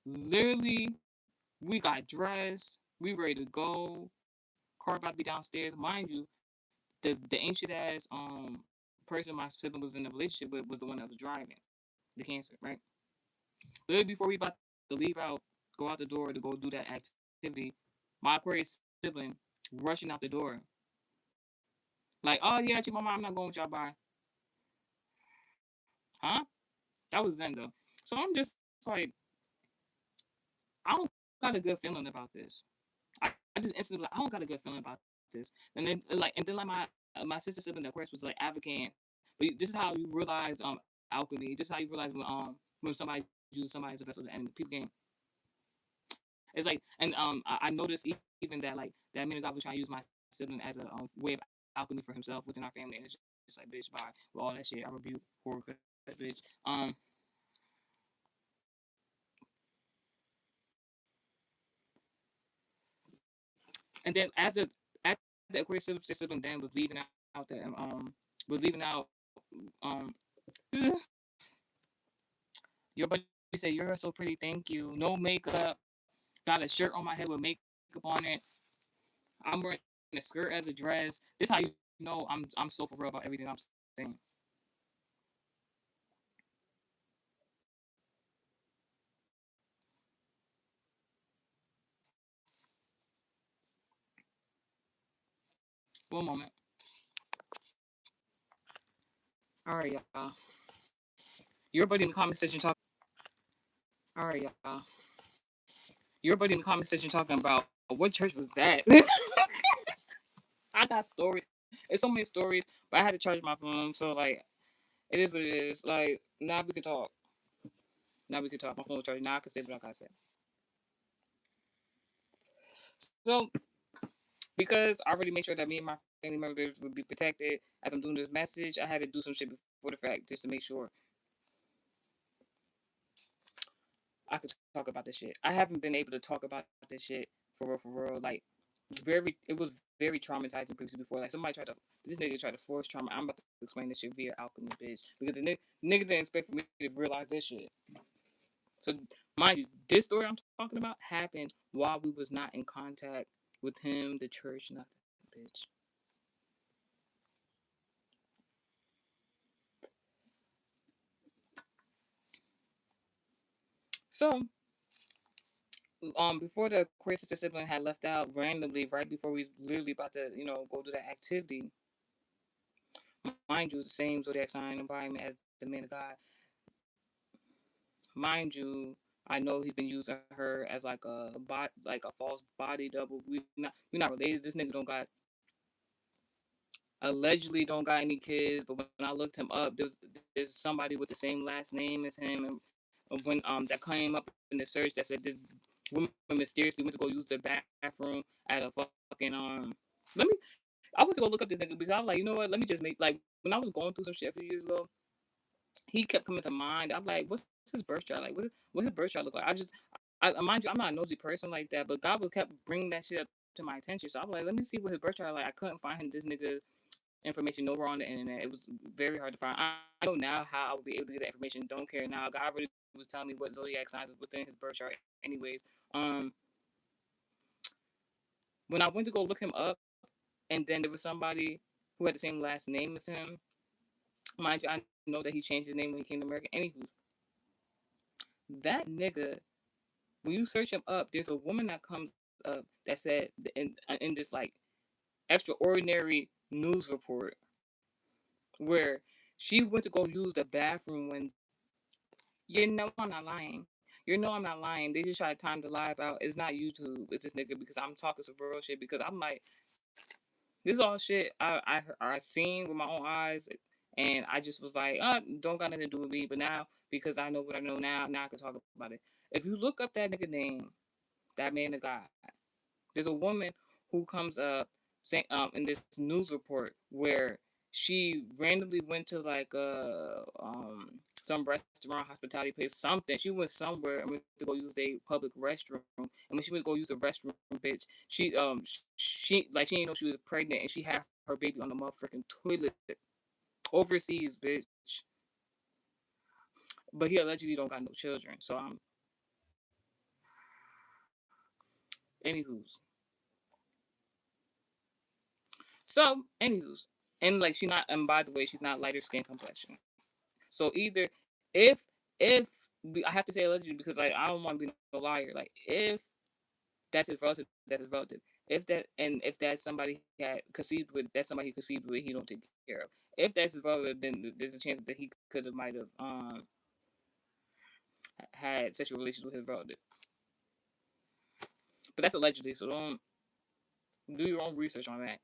Literally, we got dressed, we ready to go. Car about to be downstairs. Mind you, the ancient ass person my sibling was in a relationship with was the one that was driving the Cancer, right? Literally before we about to leave out, go out the door to go do that activity, my Aquarius sibling rushing out the door. Like, oh yeah, actually, my mom, I'm not going with y'all. Bye. Huh? That was then though. So I'm just like, I don't got a good feeling about this. I just instantly like, I don't got a good feeling about this. And then my sister sibling, of course, was like advocating. But this is how you realize alchemy. This is how you realize when somebody uses somebody as a vessel and people can. It's like, and I noticed even that like that man God was trying to use my sibling as a way of alchemy for himself within our family, and it's just like, bitch, bye, with all that shit. I rebuke horror, bitch. And then after the Aquarius sibling then was leaving out that was leaving out um your buddy said you're so pretty, thank you. No makeup, got a shirt on my head with makeup on it. I'm wearing a skirt as a dress. This how you know I'm so for real about everything I'm saying. One moment. All right, y'all. Your buddy in the comment section talking. All right, y'all. Your buddy in the comment section talking about what church was that? I got stories. It's so many stories, but I had to charge my phone, so like it is what it is. Like now we can talk. Now we can talk. My phone was charged. Now I can say what I gotta say. So because I already made sure that me and my family members would be protected as I'm doing this message, I had to do some shit before the fact just to make sure I could talk about this shit. I haven't been able to talk about this shit for real, for real. Like it was very traumatizing previously before. Like this nigga tried to force trauma. I'm about to explain this shit via alchemy, bitch, because the nigga didn't expect for me to realize this shit. So mind you, this story I'm talking about happened while we was not in contact with him, the church, nothing, bitch. So before the queer sister sibling had left out randomly right before we literally about to go to that activity, mind you, the same zodiac sign environment as the man of God. Mind you, I know he's been using her as like like a false body double. We not related. This nigga don't got allegedly don't got any kids, but when I looked him up, there's somebody with the same last name as him, and when that came up in the search that said this woman mysteriously went to go use the bathroom at a fucking Let me. I went to go look up this nigga because I was like, you know what? Let me just make like when I was going through some shit a few years ago, he kept coming to mind. I'm like, what's his birth chart like? What his birth chart look like? Mind you, I'm not a nosy person like that, but God would kept bringing that shit up to my attention. So I'm like, let me see what his birth chart like. I couldn't find him, this nigga information nowhere on the internet. It was very hard to find. I know now how I would be able to get that information. Don't care now. God really was telling me what zodiac signs is within his birth chart. Anyways, when I went to go look him up, and then there was somebody who had the same last name as him. Mind you, I know that he changed his name when he came to America. Anywho, that nigga, when you search him up, there's a woman that comes up that said in this like extraordinary news report where she went to go use the bathroom when you know I'm not lying. You know I'm not lying. They just try to time the live out. It's not YouTube. It's this nigga because I'm talking some real shit because I'm like, this is all shit I seen with my own eyes, and I just was like, don't got nothing to do with me. But now because I know what I know now I can talk about it. If you look up that nigga name, that man of God, there's a woman who comes up saying in this news report where she randomly went to like some restaurant, hospitality place, something. She went somewhere and went to go use a public restroom. And when she went to go use the restroom, bitch, she like she didn't know she was pregnant and she had her baby on the motherfucking toilet overseas, bitch. But he allegedly don't got no children. So anywho's. So anywho's. And like she not and by the way, she's not lighter skin complexion. So either if if I have to say allegedly because like I don't want to be no liar. Like if that's his relative, that's his relative. If that's somebody he had conceived with, that's somebody he conceived with, he don't take care of. If that's his relative, then there's a chance that he could have might have had sexual relations with his relative. But that's allegedly, so don't do your own research on that.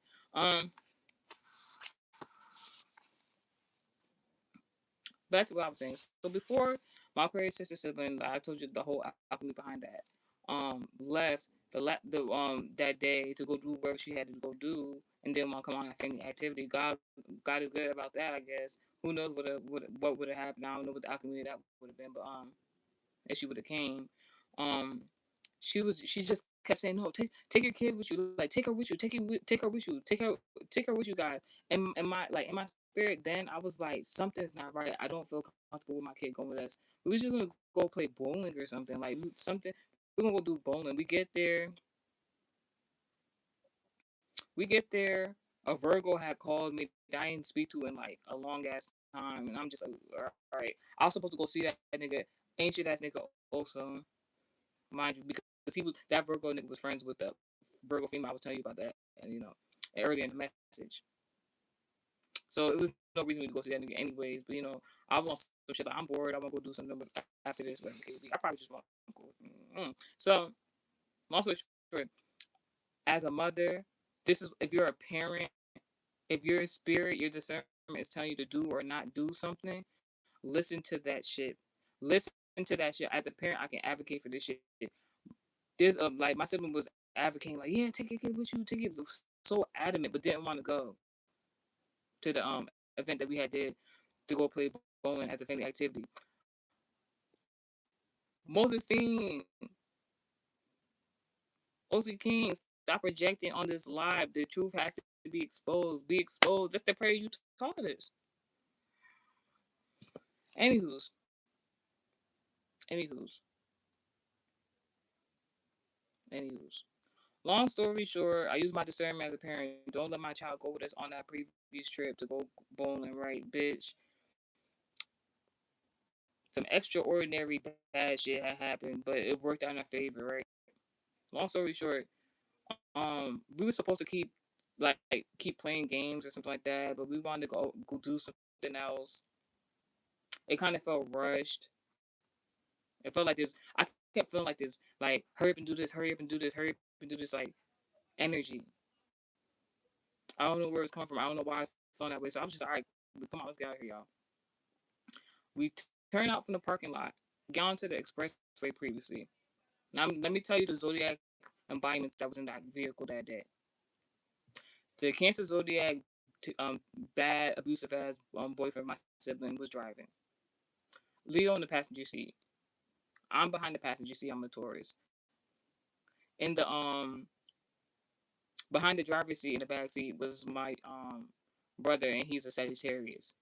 Back to what I was saying. So before my crazy sister sibling, I told you the whole alchemy behind that. Left that day to go do whatever she had to go do, and then want to come on a family activity. God is good about that, I guess. Who knows what would have happened? I don't know what the alchemy of that would have been, but if she would have came, um, she just kept saying no, take your kid with you, like take her with you, take her with you, take her with you guys. And in my spirit, then I was like, something's not right. I don't feel comfortable with my kid going with us. We were just gonna go play bowling or something, like something. We're gonna go do bowling. We get there. A Virgo had called me that I didn't speak to in like a long ass time, and I'm just like, all right. I was supposed to go see that nigga, ancient ass nigga, also, mind you, because he was that Virgo nigga was friends with the Virgo female. I was telling you about that, and earlier in the message. So it was no reason to go see that nigga anyways. But I want some shit. Like, I'm bored. I want to go do something after this. But I probably just want to go. So long story short, as a mother, this is if you're a parent, if your spirit, your discernment is telling you to do or not do something, listen to that shit. Listen to that shit. As a parent, I can advocate for this shit. This like my sibling was advocating like, yeah, take your kid with you, take it, so adamant, but didn't want to go to the event that we had did to go play bowling as a family activity. Moses King, OC King, stop projecting on this live. The truth has to be exposed. Be exposed. That's the prayer you taught us. Anywho's, anywho's, anywho's. Long story short, I use my discernment as a parent. Don't let my child go with us on that previous trip to go bowling, right, bitch? Some extraordinary bad shit had happened, but it worked out in our favor, right? Long story short, we were supposed to keep playing games or something like that, but we wanted to go do something else. It kind of felt rushed. It felt like this. I kept feeling like this, like hurry up and do this, hurry up and do this, hurry up and do this, like energy. I don't know where it's coming from. I don't know why it's feeling that way. So I was just all right. Come on, let's get out of here, y'all. We turned out from the parking lot, got onto the expressway previously. Now let me tell you the zodiac embodiment that was in that vehicle that day. The Cancer zodiac, bad abusive ass boyfriend, my sibling was driving. Leo in the passenger seat. I'm behind the passenger seat. I'm a Taurus. In the behind the driver's seat in the back seat was my brother, and he's a Sagittarius.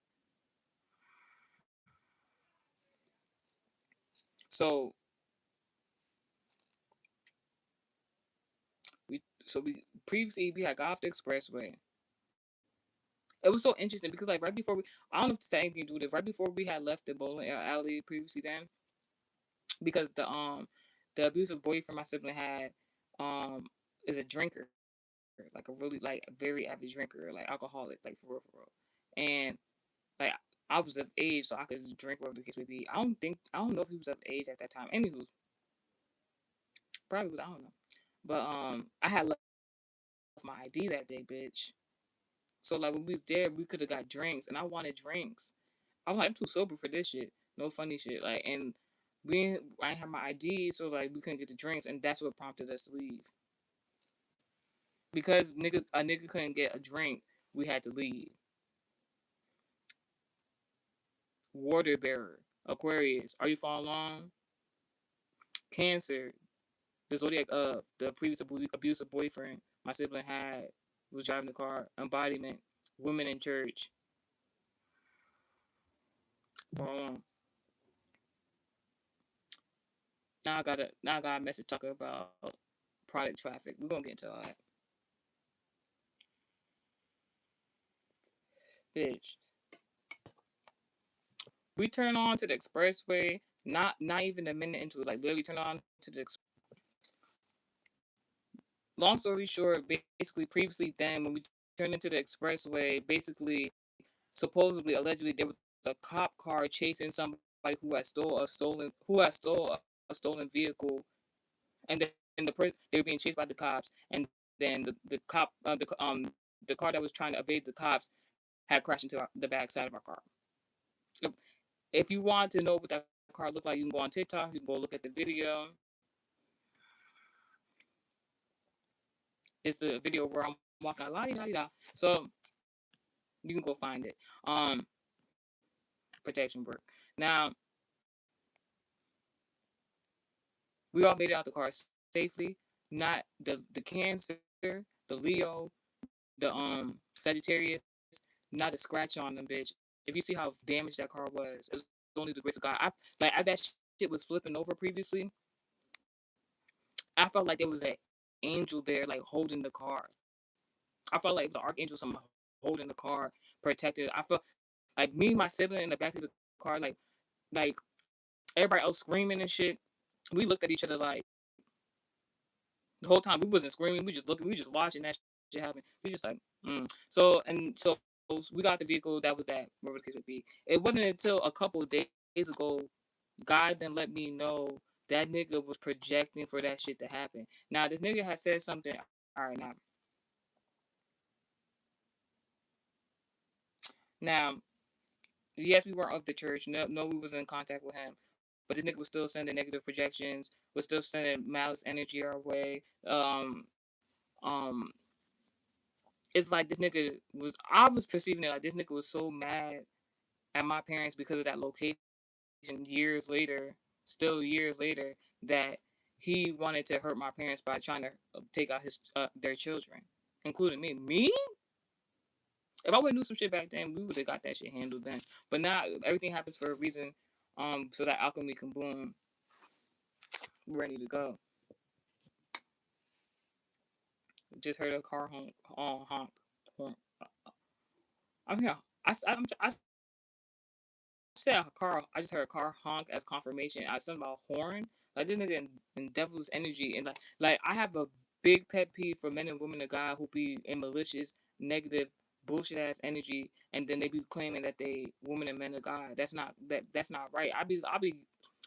So we previously we had got off the expressway. It was so interesting because like right before we, I don't know if it's anything to do with it. Right before we had left the bowling alley previously, then because the abusive boyfriend my sibling had is a drinker, like a really like very avid drinker, like alcoholic, like for real, and like I was of age, so I could drink whatever the case may be. I don't know if he was of age at that time. Anywho, probably was, I don't know, but I had left my ID that day, bitch. So like when we was there, we could have got drinks, and I wanted drinks. I was like, I'm too sober for this shit. No funny shit. Like, and I didn't have my ID, so like we couldn't get the drinks, and that's what prompted us to leave. Because a nigga couldn't get a drink, we had to leave. Water bearer, Aquarius, are you following along? Cancer, the zodiac of the previous abusive boyfriend my sibling had was driving the car. Embodiment, women in church. Um, now I got a message talking about product traffic. We're gonna get into all that. Bitch. We turn on to the expressway, not even a minute into it, like literally turn on to the long story short, basically previously then when we turned into the expressway, basically supposedly allegedly there was a cop car chasing somebody who had stole a stolen vehicle, and then they were being chased by the cops, and then the car that was trying to evade the cops had crashed into the back side of our car. If you want to know what that car looked like, you can go on TikTok, you can go look at the video. It's the video where I'm walking la la la. So you can go find it. Protection work. Now we all made it out the car safely. Not the Cancer, the Leo, the Sagittarius, not a scratch on them, bitch. If you see how damaged that car was, it was only the grace of God. Like as that shit was flipping over previously, I felt like there was an angel there, like holding the car. I felt like it was an archangel, someone holding the car, protected. I felt like me, my sibling in the back of the car, like everybody else screaming and shit. We looked at each other like the whole time we wasn't screaming. We just looking. We just watching that shit happen. We just like, so we got the vehicle. That was that. Whatever the case would be. It wasn't until a couple of days ago, God then let me know that nigga was projecting for that shit to happen. Now this nigga had said something. All right, now yes, we weren't of the church. No, we wasn't in contact with him. But this nigga was still sending negative projections. Was still sending malice energy our way. Um, it's like this nigga was. I was perceiving it like this nigga was so mad at my parents because of that location. Years later, still years later, that he wanted to hurt my parents by trying to take out his their children, including me. Me? If I would have knew some shit back then, we would have got that shit handled then. But now everything happens for a reason. So that alchemy can bloom. Ready to go. Just heard a car honk. Honk. Honk. I'm here. I said a car. I just heard a car honk as confirmation. I something about horn. Like this nigga in devil's energy, and like I have a big pet peeve for men and women of God who be in malicious, negative, bullshit ass energy, and then they be claiming that they women and men of God. That's not right.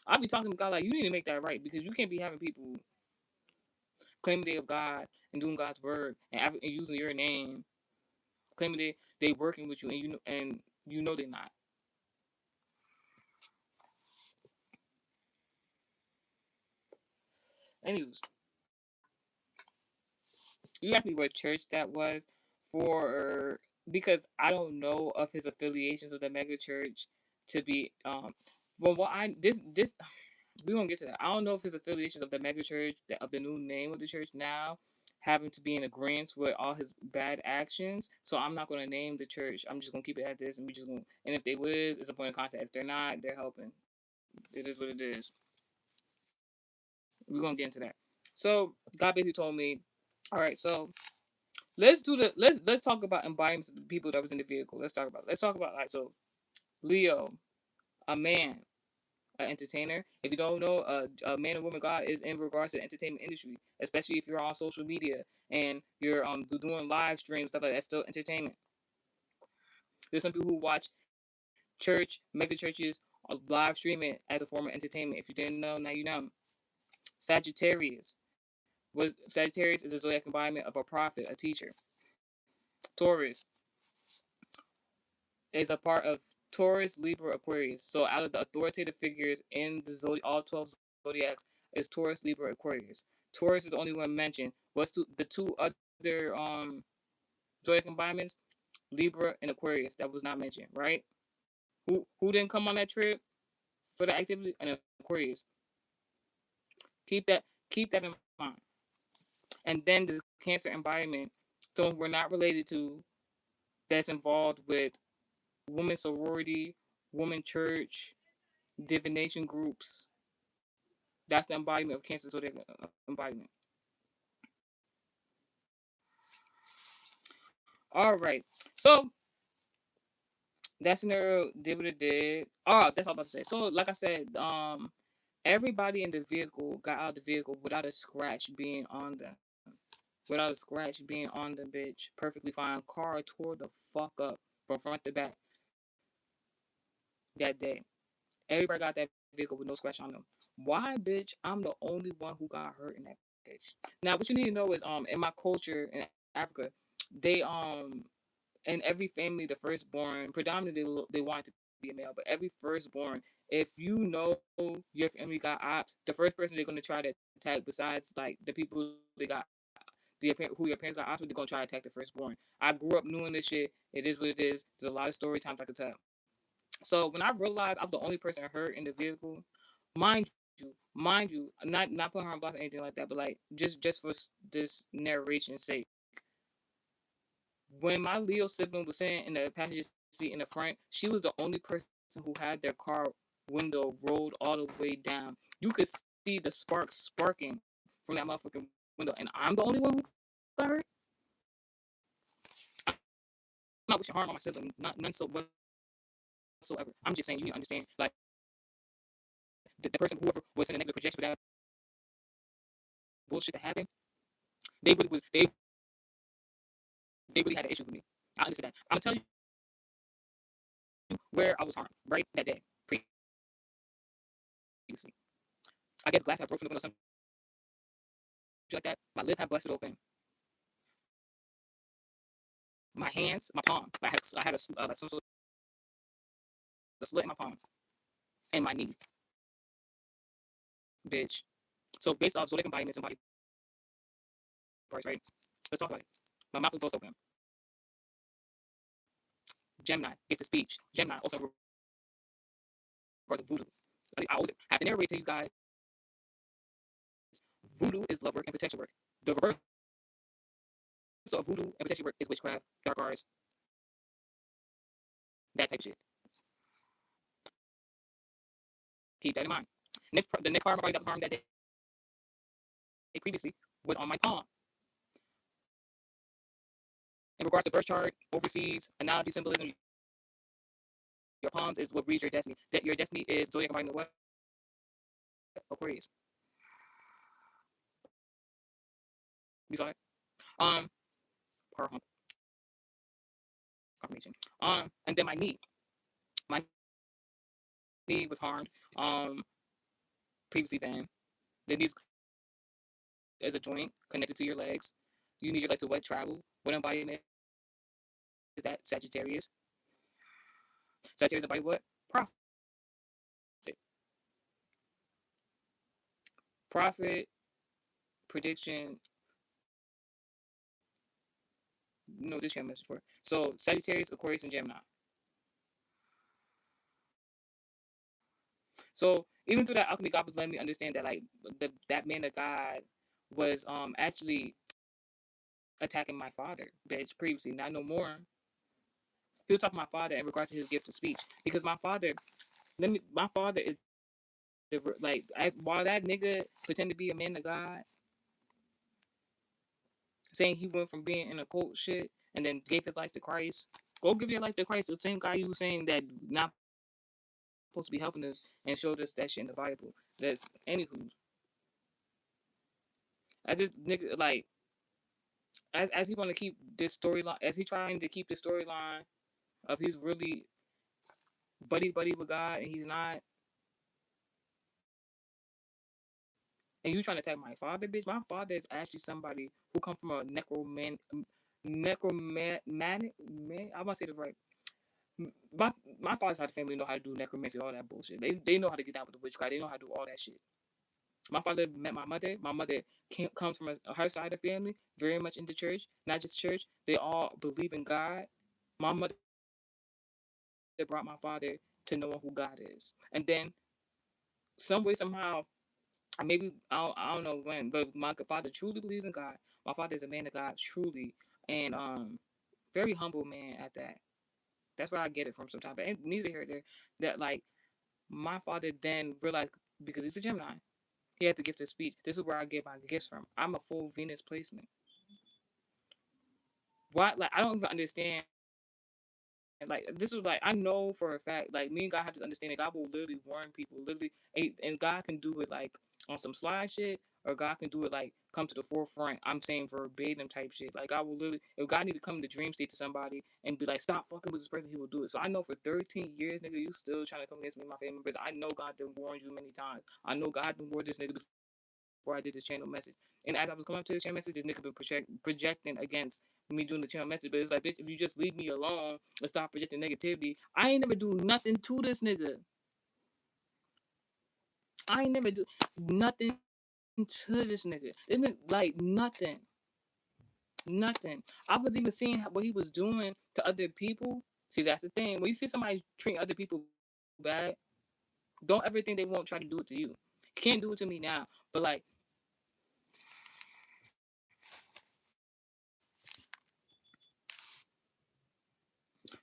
I'll be talking to God like, you need to make that right, because you can't be having people claiming they of God and doing God's word and using your name, claiming they working with you, and you know they're not. Anyways, you asked me what church that was for, because I don't know of his affiliations with the mega church to be well, what I this we're gonna get to that. I don't know if his affiliations of the mega church, of the new name of the church now, having to be in agreement with all his bad actions. So I'm not gonna name the church. I'm just gonna keep it at this, and we just gonna. And if they was, it's a point of contact. If they're not, they're helping. It is what it is. We're gonna get into that. So God basically told me, all right, so let's talk about embodiments of the people that was in the vehicle. Let's talk about, like, so Leo, a man, an entertainer. If you don't know, a man and woman God is in regards to the entertainment industry, especially if you're on social media and you're doing live streams, stuff like that. That's still entertainment. There's some people who watch mega churches, live streaming as a form of entertainment. If you didn't know, now you know. Sagittarius Sagittarius is a zodiac embodiment of a prophet, a teacher. Taurus is a part of Taurus, Libra, Aquarius. So out of the authoritative figures in the all 12 zodiacs is Taurus, Libra, Aquarius. Taurus is the only one mentioned. The two other zodiac embodiments? Libra and Aquarius. That was not mentioned, right? Who didn't come on that trip for the activity? And Aquarius. Keep that in mind. And then the Cancer embodiment, so we're not related to, that's involved with women sorority, woman church, divination groups. That's the embodiment of Cancer zodiac embodiment. All right. So that scenario did what it did. Oh, that's all I'm about to say. So, like I said, everybody in the vehicle got out of the vehicle without a scratch being on them. Without a scratch being on the bitch. Perfectly fine. Car tore the fuck up from front to back that day. Everybody got that vehicle with no scratch on them. Why, bitch? I'm the only one who got hurt in that case. Now, what you need to know is, in my culture in Africa, they in every family, the firstborn, predominantly they want to be a male, but every firstborn, if you know your family got ops, the first person they're gonna try to attack, besides like the people they got, who your parents are ops with, they're gonna try to attack the firstborn. I grew up knowing this shit. It is what it is. There's a lot of story times I could tell. So when I realized I was the only person hurt in the vehicle, mind you, not putting her on blast or anything like that, but like just for this narration's sake, when my Leo sibling was sitting in the passenger seat in the front, she was the only person who had their car window rolled all the way down. You could see the sparks sparking from that motherfucking window, and I'm the only one who got hurt. I'm not wishing harm on my sibling, none so whatsoever. I'm just saying you need to understand, like, the person, whoever was sending a negative projection for that bullshit to happen, they really had an issue with me. I understand that. I'm gonna tell you where I was harmed right that day previously. I guess glass had broken open or something like that. My lip had busted open. My hands, my palm. I had some sort of slit in my palm and my knee, bitch. So based off zodiac embodiments and body parts, right? Let's talk about it. My mouth was closed open. Gemini, gift of speech. Gemini also regards to voodoo. I always have to narrate to you guys. Voodoo is love work and protection work. The reverse of voodoo and protection work is witchcraft, dark arts, that type of shit. Keep that in mind. The next part of my body that was harmed that day previously was on my palm. In regards to birth chart, overseas, analogy, symbolism, your palms is what reads your destiny. That your destiny is zodiac embodiment what? Aquarius. You saw it? Power hump confirmation. And then my knee. My knee was harmed. previously been. Then these is a joint connected to your legs. You need your legs to what? Travel. What embodiment is that? Sagittarius. Sagittarius embody what? Profit. Profit, prediction. You know what this channel message for. So Sagittarius, Aquarius, and Gemini. So even through that alchemy, God was letting me understand that like that man of God was actually attacking my father, bitch, previously, not no more. He was talking to my father in regard to his gift of speech. Because my father is like while that nigga pretend to be a man of God, saying he went from being in a cult shit and then gave his life to Christ. Go give your life to Christ. The same guy you was saying that not supposed to be helping us and showed us that shit in the Bible. That's anywho. I just nigga like as he want to keep this storyline, as he trying to keep the storyline of he's really buddy with God and he's not, and you trying to attack my father, bitch. My father is actually somebody who come from a necromantic man. I want to say the right. My father's side of the family know how to do necromancy, all that bullshit. They know how to get down with the witchcraft. They know how to do all that shit. My father met my mother. My mother comes from her side of the family, very much into church, not just church. They all believe in God. My mother brought my father to knowing who God is, and then some way somehow, maybe I don't know when, but my father truly believes in God. My father is a man of God, truly, and very humble man at that. That's where I get it from sometimes. But neither here nor there. That like my father then realized because he's a Gemini, he had to gift of speech. This is where I get my gifts from. I'm a full Venus placement. Why? Like I don't even understand. Like this is like I know for a fact. Like me and God have this understanding. God will literally warn people, literally, and God can do it like on some sly shit, or God can do it like come to the forefront. I'm saying verbatim type shit. Like God will literally, if God need to come in the dream state to somebody and be like, stop fucking with this person, He will do it. So I know for 13 years, nigga, you still trying to come against me and my family members. I know God done warned you many times. I know God done warned this nigga before I did this channel message. And as I was coming up to the channel message, this nigga been projecting against me doing the channel message. But it's like, bitch, if you just leave me alone and stop projecting negativity, I ain't never do nothing to this nigga. I ain't never do nothing to this nigga. This nigga, like, nothing. Nothing. I was even seeing what he was doing to other people. See, that's the thing. When you see somebody treating other people bad, don't ever think they won't try to do it to you. Can't do it to me now. But, like,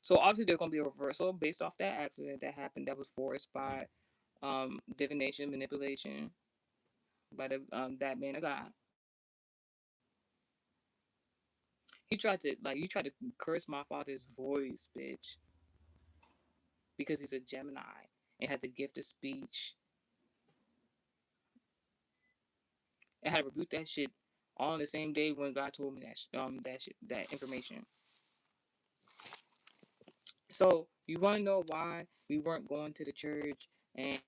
so obviously there's gonna be a reversal based off that accident that happened that was forced by divination, manipulation by the that man of God. He tried to like you tried to curse my father's voice, bitch, because he's a Gemini and had the gift of speech. And had to rebuke that shit all on the same day when God told me that shit, that information. So you wanna know why we weren't going to the church and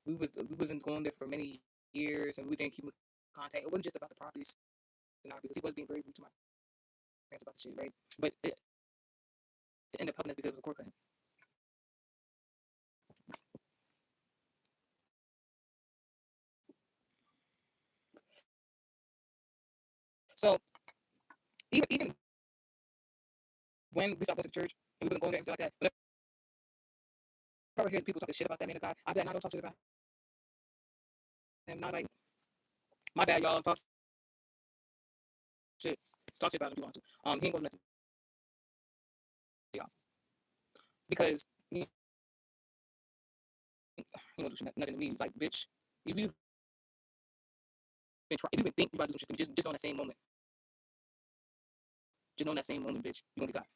we wasn't going there for many years and we didn't keep in contact. It wasn't just about the properties because he was being very rude to my parents about the shit, right? But it ended up helping us because it was a court claim. So even when we stopped going to church and we wasn't going there and stuff like that, whenever I hear people talking shit about that man of God, I be like, nah, don't talk shit about him. Not like my bad, y'all. Shit, talk shit about him if you want to. He ain't gonna do nothing to y'all because he gonna do nothing to me. Like, bitch, if you if you even think you about to do some shit to me, just on that same moment, just on that same moment, bitch, you gonna get got.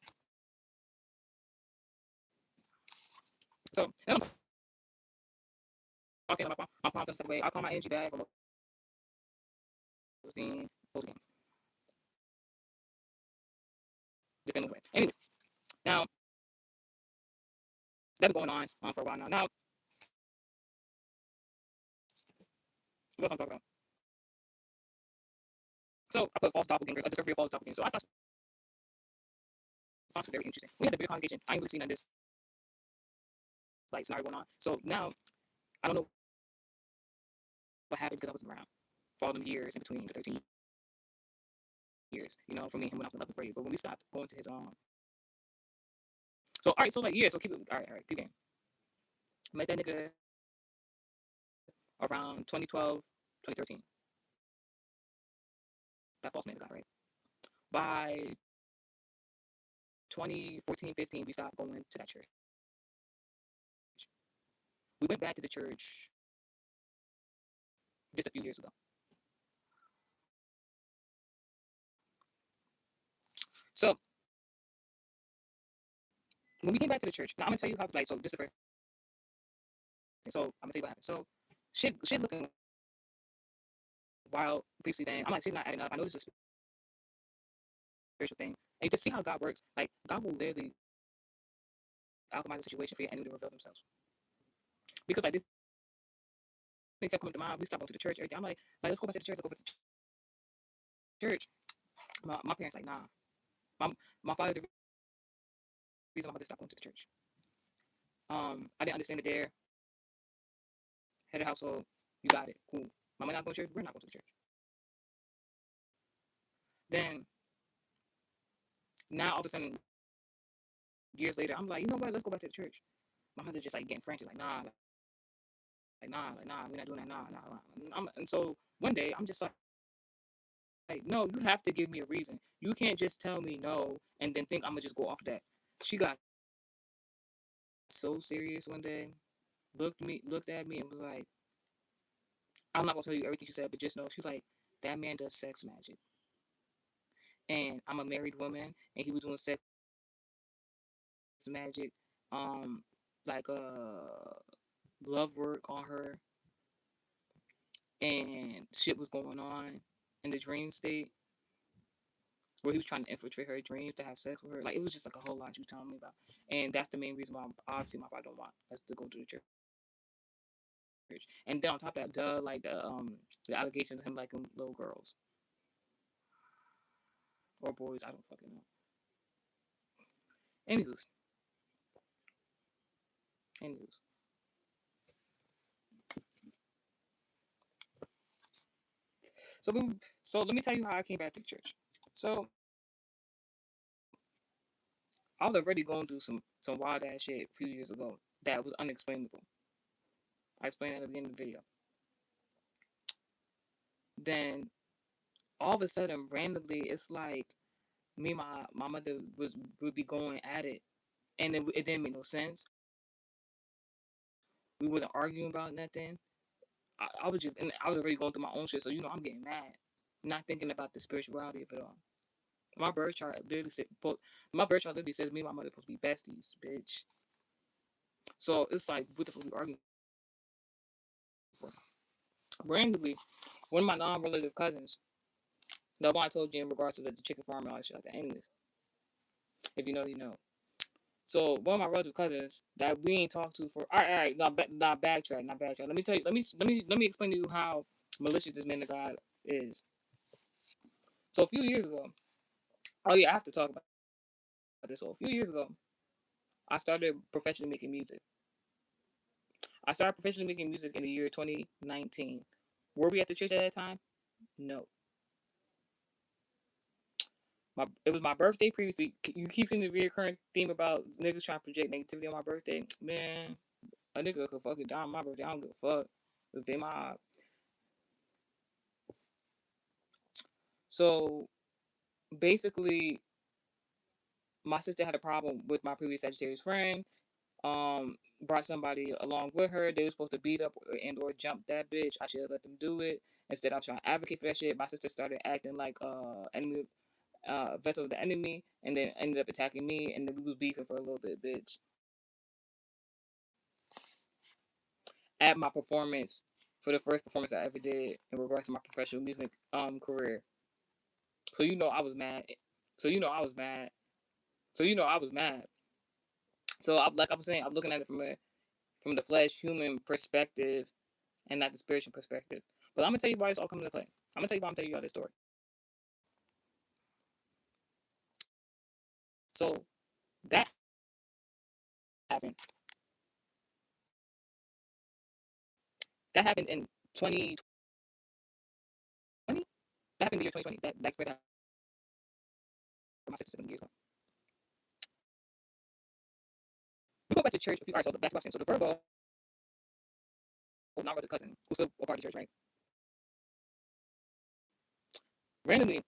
So, and I'm talking about my confidence type of way. I call my energy back. Being defending the way. Anyways, now that's been going on for a while now. Now What else I'm talking about? So I put false doppelgangers, a discovery of false doppelgangers. So I thought it was very interesting. We had a big congregation. I ain't really seen none of this like scenario going on. So now I don't know what happened because I wasn't around for all them years in between the 13 years, you know, from me and him when I was 11 for you. But when we stopped going to his so all right, so like yeah, so keep it all right, keep game. Met that nigga around 2012, 2013. That false man got right. By 2014, 15, we stopped going to that church. We went back to the church just a few years ago. So when we came back to the church, now I'm gonna tell you how like so this is the first thing. So I'm gonna tell you what happened. So shit looking wild previously then. I'm like shit not adding up. I know this is a spiritual thing. And just see how God works. Like God will literally alchemize the situation for your enemy to reveal themselves. Because like this things kept coming to mind. We stopped going to the church, everything. I'm like let's go back to the church, let's go back to the church. My parents like, nah. My father the reason my mother stopped going to the church. I didn't understand it there. Head of household, you got it. Cool. Mama not going to church, we're not going to the church. Then now all of a sudden, years later, I'm like, you know what, let's go back to the church. My mother's just like getting frantic, like, nah, we're not doing that, nah. And so one day I'm just like, no, you have to give me a reason. You can't just tell me no and then think I'm gonna just go off that. She got so serious one day, looked at me and was like, I'm not gonna tell you everything she said, but just know she's like, that man does sex magic. And I'm a married woman and he was doing sex magic, um, like glove work on her and shit was going on in the dream state where he was trying to infiltrate her dreams to have sex with her. Like it was just like a whole lot you telling me about. And that's the main reason why obviously my father don't want us to go to the church. And then on top of that, like the allegations of him liking little girls or boys, I don't fucking know. Anywho's. Anywho's. So let me tell you how I came back to the church. So I was already going through some wild ass shit a few years ago that was unexplainable. I explained that at the beginning of the video. Then all of a sudden, randomly, it's like me and my mother would be going at it, and it didn't make no sense. We wasn't arguing about nothing. I was just, and I was already going through my own shit, so you know I'm getting mad, not thinking about the spirituality of it all. My birth chart literally said, my birth chart literally said me and my mother supposed to be besties, bitch. So it's like, what the fuck we arguing for? Randomly, one of my non-relative cousins, the one I told you in regards to the chicken farm and all that shit like that. Anyways, if you know, you know. So one of my relative cousins that we ain't talked to for all right, not backtrack. Let me tell you, let me explain to you how malicious this man of God is. So a few years ago, oh yeah, I have to talk about this. So a few years ago, I started professionally making music. I started professionally making music in the year 2019. Were we at the church at that time? No. It was my birthday previously. You keep seeing the recurring theme about niggas trying to project negativity on my birthday. Man, a nigga could fucking die on my birthday. I don't give a fuck. If they my So basically, my sister had a problem with my previous Sagittarius friend. Brought somebody along with her. They were supposed to beat up or jump that bitch. I should have let them do it. Instead, I was trying to advocate for that shit. My sister started acting like enemy, vessel of the enemy, and then ended up attacking me. And then we was beefing for a little bit, bitch. At my performance, for the first performance I ever did in regards to my professional music career. So you know I was mad. So you know I was mad. So you know I was mad. So like I was saying, I'm looking at it from the flesh human perspective and not the spiritual perspective. But I'm gonna tell you why it's all coming into play. I'm gonna tell you why I'm telling you all this story. So that happened. That happened in 2020. That happened in the year 2020. That experience happened my 6 to 7 years ago. We go back to church. All right, so back to what I'm saying. So the Virgo, now with the cousin, who's still a part of the church, right? Randomly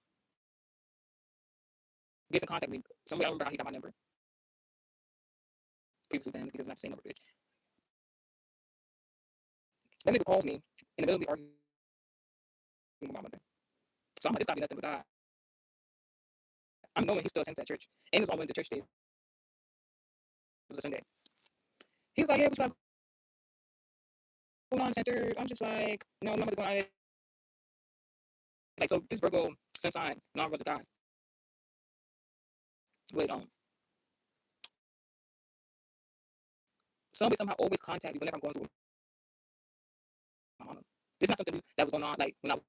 gets in contact with me. Somebody, I don't remember how he got my number previously then because it's not the same number, bitch. That nigga calls me in the middle of me arguing with my mother. So I'm like, this gotta be nothing but God. I'm knowing he still attends that church. And it was all when the church day. It was a Sunday. He's like, yeah, what's going on, center? I'm just like, no, my mother's going on. Like, so this Virgo sun sign, non brother God. But somebody somehow always contact me whenever I'm going through my mama. This is not something that was going on like when I was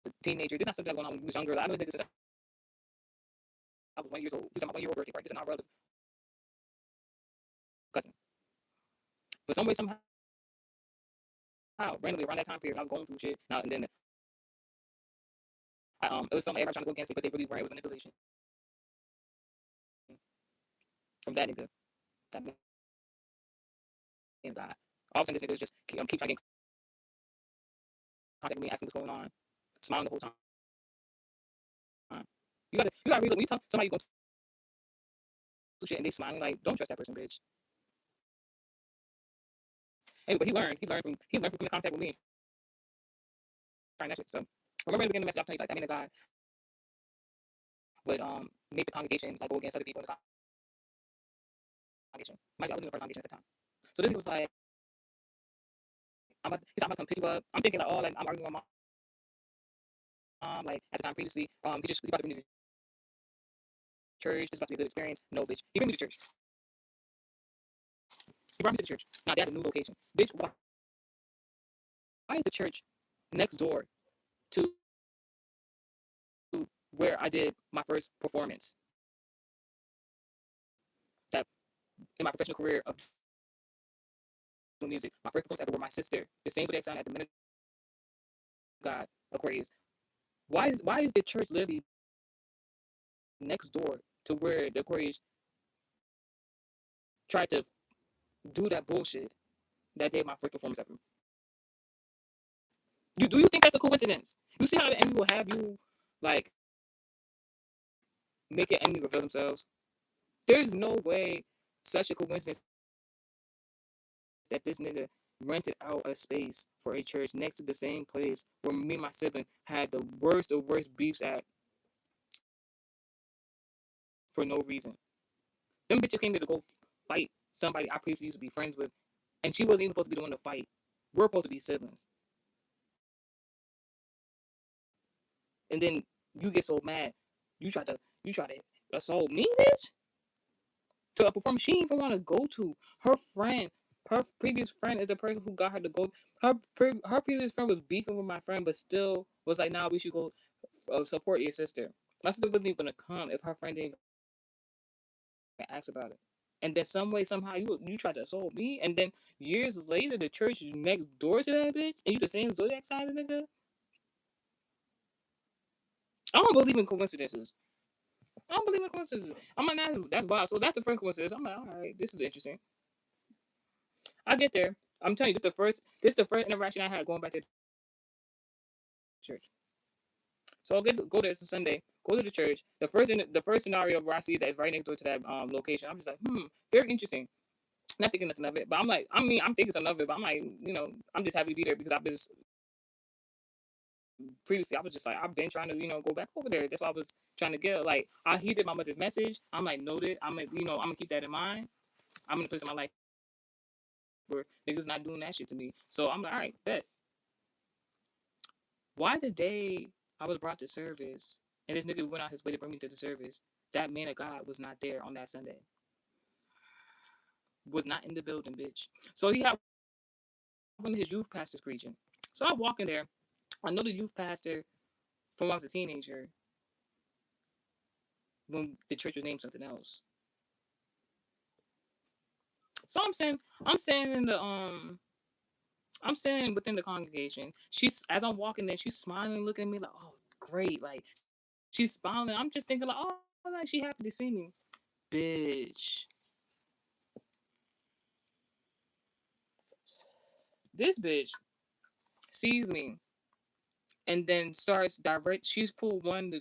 a teenager. This is not something that was going on when I was younger. Like, I know this nigga since I was 1 year old. This is my 1 year old birthday party. This is not brother cousin. But some way, somehow, randomly around that time period, I was going through shit. Now and then, it was something everybody trying to go against me, but they really weren't. It was manipulation from that nigga. That man, God. All of a sudden, this nigga was just keep trying to get in contact with me, asking what's going on, smiling the whole time. You gotta read it when you tell somebody you going through shit and they smiling, like, don't trust that person, bitch. Anyway, but he learned from coming in contact with me, trying that shit. So remember in the beginning of the message, I was telling you like that man of God would make the congregation like go against other people in the congregation. Mind you, I wasn't in the first congregation at the time. So this nigga was like, he's about to come pick you up. I'm thinking like, oh, like I'm arguing with my mom, like at the time previously. He brought me to the church. This is about to be a good experience. No, bitch. He brought me to church. He brought me to the church. Now they had a new location. Bitch, why is the church next door to where I did my first performance? That in my professional career of music, my first performance ever with my sister, the same zodiac sign at the minute God Aquarius. Why is the church literally next door to where the Aquarius tried to do that bullshit that day of my first performance ever? Do you think that's a coincidence? You see how the enemy will have you like make your enemy reveal themselves? There's no way such a coincidence that this nigga rented out a space for a church next to the same place where me and my sibling had the worst of worst beefs at for no reason. Them bitches came there to go fight somebody I previously used to be friends with, and she wasn't even supposed to be the one to fight. We're supposed to be siblings. And then you get so mad, you try to assault me, bitch, to a performance she didn't even want to go to. Her previous friend is the person who got her to go. Her previous friend was beefing with my friend, but still was like, "Nah, we should go support your sister." My sister wasn't even gonna come if her friend didn't ask about it. And then some way, somehow, you tried to assault me, and then years later, the church next door to that bitch, and you the same zodiac sign, nigga. I don't believe in coincidences. I don't believe in coincidences. I'm like, that's wild. So that's the first coincidence. I'm like, all right, this is interesting. I get there. I'm telling you, this is the first interaction I had going back to church. So I'll go there. It's a Sunday. Go to the church. The first scenario where I see that is right next door to that location. I'm just like, very interesting. Not thinking nothing of it, but I'm thinking something of it, but I'm like, I'm just happy to be there because I've been previously. I was just like, I've been trying to, go back over there. That's what I was trying to get. Like, I heeded my mother's message. I'm like, noted. I'm gonna keep that in mind. I'm in a place in my life where niggas not doing that shit to me. So I'm like, all right, bet. Why the day I was brought to service and this nigga went out his way to bring me to the service, that man of God was not there on that Sunday. Was not in the building, bitch. So he had one of his youth pastors preaching. So I walk in there. I know the youth pastor from when I was a teenager when the church was named something else. So I'm saying in the I'm sitting within the congregation. She's as I'm walking in, she's smiling, looking at me like, oh, great. Like she's smiling. I'm just thinking like, oh, like she happy to see me. Bitch. This bitch sees me and then starts direct. She's pulled one the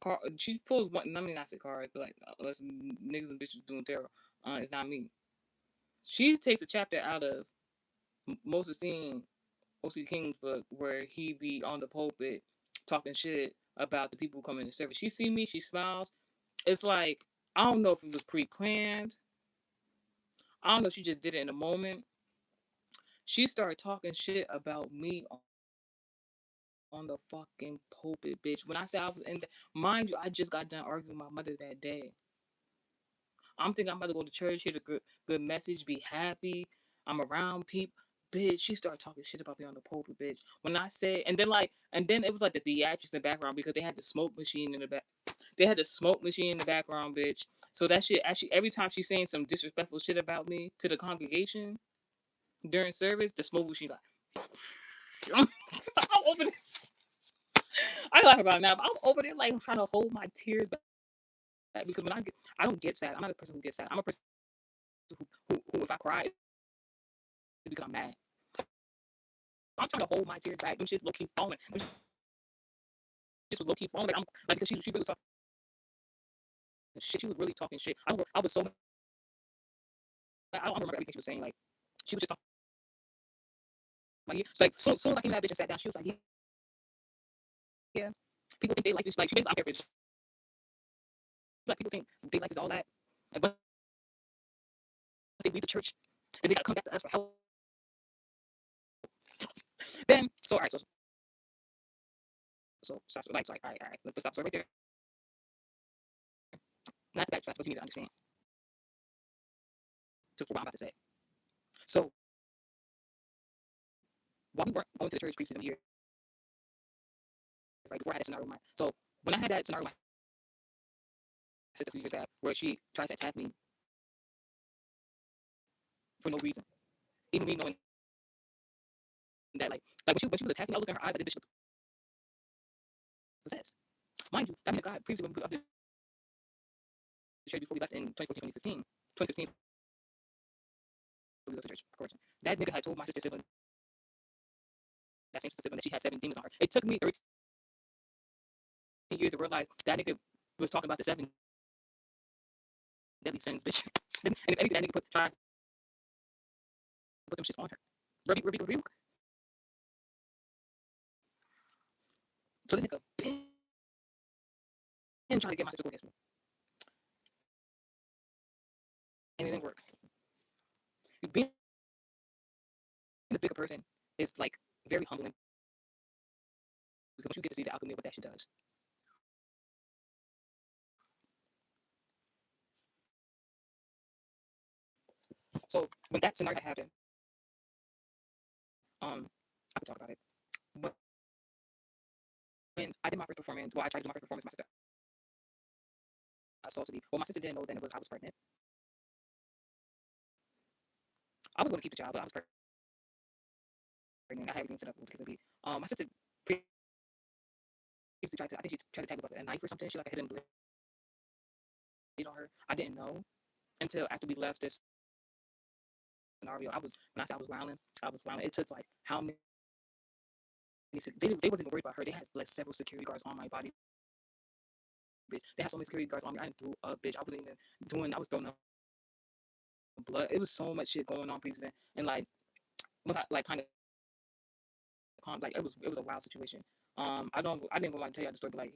car. She pulls one. I mean, not say car, but like unless niggas and bitches doing terror. It's not me. She takes a chapter out of Moses Esteem, O.C. King's book where he be on the pulpit talking shit about the people coming to service. She see me, she smiles. It's like I don't know if it was pre-planned. I don't know if she just did it in a moment. She started talking shit about me on the fucking pulpit, bitch. When I said I was in the, mind you, I just got done arguing with my mother that day. I'm thinking I'm about to go to church, hear the good message, be happy. I'm around people. Bitch, she started talking shit about me on the pulpit, bitch. When I said, and then it was like the theatrics in the background because they had the smoke machine in the back. They had the smoke machine in the background, bitch. So that shit, actually, every time she's saying some disrespectful shit about me to the congregation during service, the smoke machine like, I'm over there. I laugh about it now, but I'm over there like trying to hold my tears back because I don't get sad. I'm not a person who gets sad. I'm a person who if I cry, it's because I'm mad. I'm trying to hold my tears back. Them shits low key falling. Them shits was low key falling. Like I'm like because she really was talking shit. She was really talking shit. I was so I don't remember everything she was saying. Like she was just talking like yeah. Like soon as I came to that bitch and sat down, she was like yeah. People think they like this. Like she basically I'm paraphrasing. Like people think they like this all that. And once they leave the church, then they gotta come back to us for help. Then so all right so stop like so like all right let's stop so right there. Not to backtrack, but you need to understand to for what I'm about to say. So while we weren't going to the church previously them years, right before I had a scenario in mind. So when I had that scenario, I said a few years back, where she tries to attack me for no reason, even me knowing that like when she was attacking me, I looked in her eyes like this bitch was possessed. Mind you, that mean God previously when we was up the church before we left in 2015, we left the church, of course. That nigga had told my sister sibling, that same sister sibling, that she had 7 demons on her. It took me 13 years to realize that nigga was talking about the 7 deadly sins, bitch. And if anything, that nigga tried to put them shits on her. Rebuke. So this nigga been trying to get my sister to go against me. And it didn't work. Being a bigger person is like very humbling because once you get to see the alchemy of what that shit does. So when that scenario happened, I could talk about it. But when I did my first performance, well, I tried to do my first performance, my sister assaulted me. Well, my sister didn't know then it was I was pregnant. I was going to keep the child, but I was pregnant. I had everything set up with the kid. My sister previously tried to, I think she tried to tag me with a knife or something. She like a hidden blade on her. I didn't know until after we left this scenario. When I said I was wilding. It took like how many, they wasn't even worried about her. They had like several security guards on my body. Bitch. They had so many security guards on me. I didn't do a bitch. I wasn't even I was throwing up blood. It was so much shit going on previously. And like, once I like kind of calm, like it was a wild situation. I didn't even want to tell you the story, but like,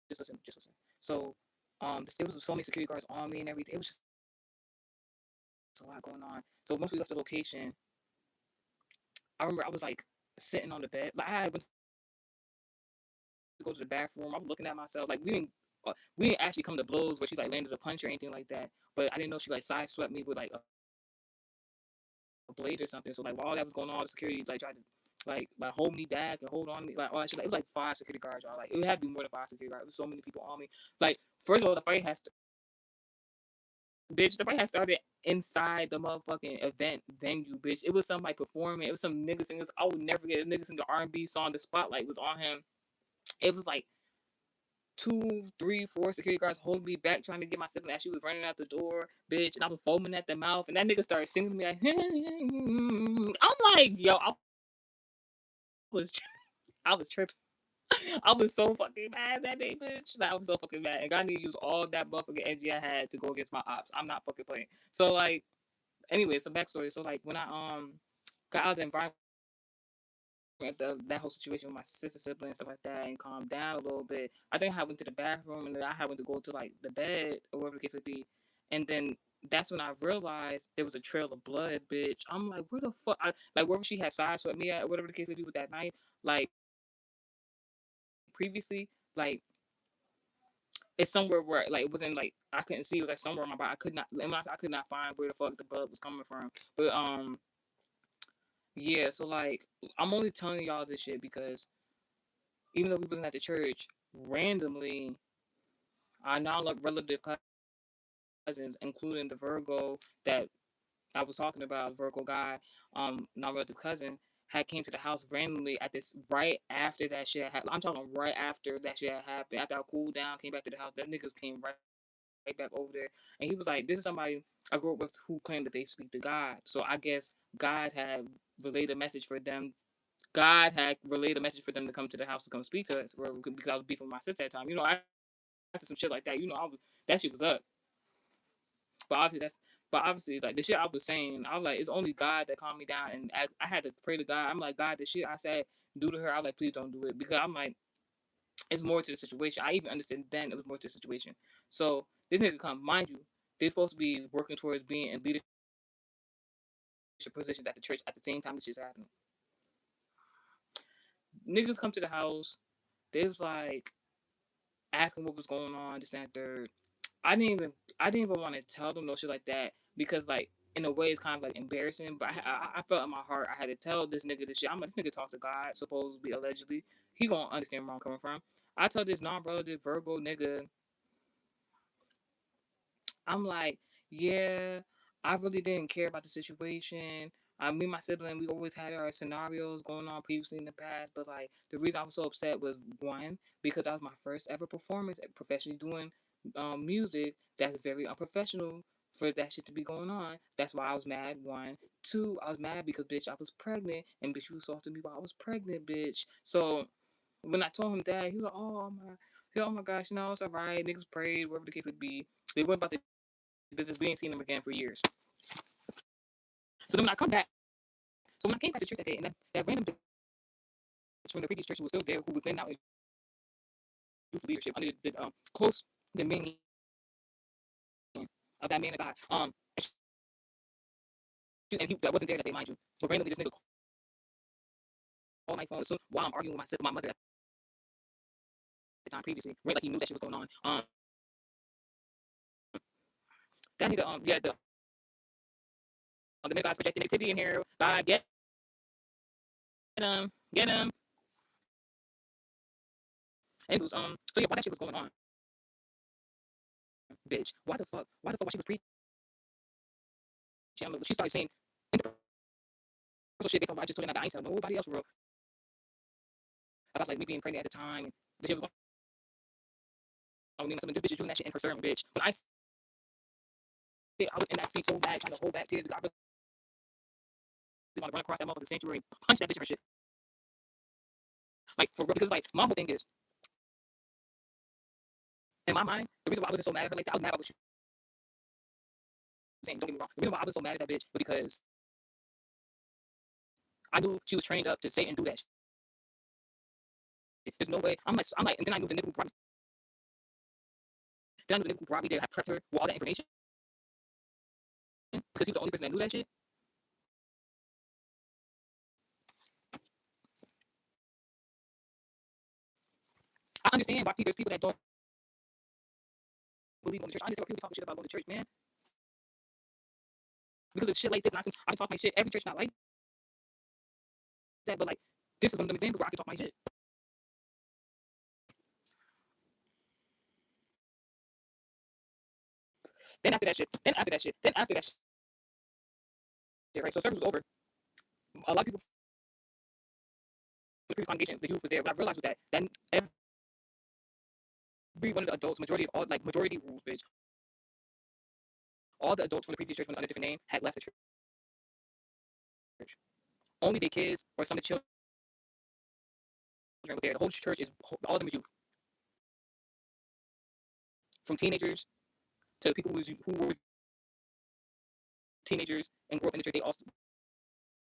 just listen. So, it was so many security guards on me and everything. It was just a lot going on. So once we left the location, I remember I was like sitting on the bed. Like I went to go to the bathroom. I was looking at myself. Like we didn't actually come to blows where she like landed a punch or anything like that. But I didn't know she like sideswept me with like blade or something. So like while all that was going on, the security like tried to like hold me back and hold on to me, like all that shit. Like, it was like 5 security guards, y'all. Like it had to be more than 5 security guards. There was so many people on me. Like first of all, the fight had started inside the motherfucking event venue, bitch. It was some like performing. It was some nigga singers. I would never get a nigga sing the R&B song. The spotlight was on him. It was like 2, 3, 4 security guards holding me back, trying to get my sibling as she was running out the door, bitch. And I was foaming at the mouth, and that nigga started singing to me like, I'm like, yo, was, I was tripping. I was so fucking mad that day, bitch. Like, I was so fucking mad, and God need to use all that motherfucking energy I had to go against my ops. I'm not fucking playing. So like, anyway, some backstory. So like, when I got out of the environment, that whole situation with my sister sibling and stuff like that, and calmed down a little bit, I think I went to the bathroom, and then I went to go to like the bed or whatever the case would be, and then that's when I realized there was a trail of blood, bitch. I'm like, where the fuck? Like wherever she had sideswiped me at, or whatever the case would be with that night, like previously, like it's somewhere where like it wasn't like I couldn't see. It was like somewhere on my body. I could not find where the fuck the blood was coming from. But yeah. So like I'm only telling y'all this shit because even though we wasn't at the church, randomly our non-relative cousins, including the Virgo that I was talking about, Virgo guy, non-relative cousin, had came to the house randomly at this right after that shit happened. I'm talking right after that shit happened. After I cooled down, came back to the house, that niggas came right back over there, and he was like, "This is somebody I grew up with who claimed that they speak to God." So I guess God had relayed a message for them. God had relayed a message for them to come to the house to come speak to us, because I was beefing with my sister at the time. After some shit like that, that shit was up. But obviously, like the shit I was saying, I was like, it's only God that calmed me down, and as I had to pray to God, I'm like, God, the shit I said do to her, I was like, please don't do it, because I'm like, it's more to the situation. I even understand then it was more to the situation. So this nigga come, mind you, they're supposed to be working towards being in leadership positions at the church at the same time this shit's happening. Niggas come to the house, they was like asking what was going on, this and that third. I didn't even want to tell them no shit like that, because like in a way it's kind of like embarrassing. But I felt in my heart I had to tell this nigga this shit. I'm like, this nigga talks to God, supposedly, allegedly. He gonna understand where I'm coming from. I told this non-relative Virgo nigga, I'm like, yeah, I really didn't care about the situation. Me and my sibling, we always had our scenarios going on previously in the past, but like the reason I was so upset was, one, because that was my first ever performance professionally doing music. That's very unprofessional for that shit to be going on. That's why I was mad. One, two, I was mad because bitch, I was pregnant, and bitch, you assaulted me while I was pregnant, bitch. So when I told him that, he was like, oh my gosh, no, it's alright. Niggas prayed, whatever the case would be. They went about the business. We ain't seen them again for years. So then when I come back, so when I came back to church that day, and that random bitch from the previous church who was still there, who was then out in youth leadership under the close dominion of that man of God. And he that wasn't there that day, mind you. But randomly, this nigga called my phone soon while I'm arguing with my mother at the time previously. Like he knew that shit was going on. That nigga, yeah, the nigga guy's projecting activity in here. God, get him. And it was so yeah, while that shit was going on, bitch, why the fuck, while she was preaching, she started saying shit based on what I just told her, and I ain't telling nobody else for real. About like me being pregnant at the time, and the shit was on me. This bitch is using that shit in her sermon, bitch. When I was in that seat so bad, trying to hold back tears, because I really want to run across that motherfucking sanctuary, punch that bitch in her shit. Like for real, because like my whole thing is, in my mind, the reason why I wasn't so mad at her like that, I was mad about what she was saying. Don't get me wrong. The reason why I was so mad at that bitch was because I knew she was trained up to say and do that shit. There's no way. And then I knew the nigga who brought me. Then I knew the nigga who brought me there had prepped her with all that information, because he was the only person that knew that shit. I understand why there's people that don't believe in the church. I understand why people talking shit about going to church, man. because of shit like this. And I can talk my shit. Every church not like that, but like this is one of them examples where I can talk my shit. Then after that shit, right? So service was over. A lot of people from the previous congregation, the youth was there. What I realized was that every one of the adults, majority rules, bitch. All the adults from the previous church, when under a different name, had left the church. Only the kids or some of the children were there. The whole church is all of them is youth, from teenagers to people who were teenagers and grew up in the church. They also,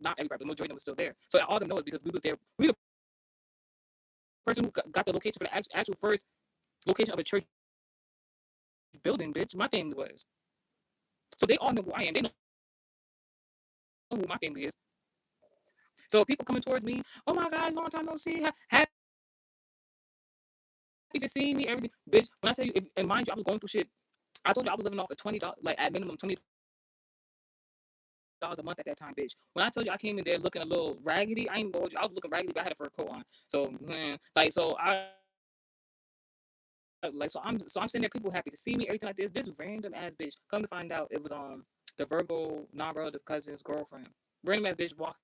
not everybody, but the majority of them was still there. So all of them know it because we was there. We the person who got the location for the actual first location of a church building, bitch. My family was. So they all know who I am. They know who my family is. So people coming towards me, oh my God, long time no see. Happy to see me, everything. Bitch, when I tell you, and mind you, I was going through shit. I told you I was living off of $20, like at minimum $20 a month at that time, bitch. When I told you I came in there looking a little raggedy, I ain't going you. I was looking raggedy, but I had a fur coat on. So, man, like, so I'm sitting there, people happy to see me, everything like this. This random ass bitch. Come to find out, it was the Virgo non-relative cousin's girlfriend. Random ass bitch walked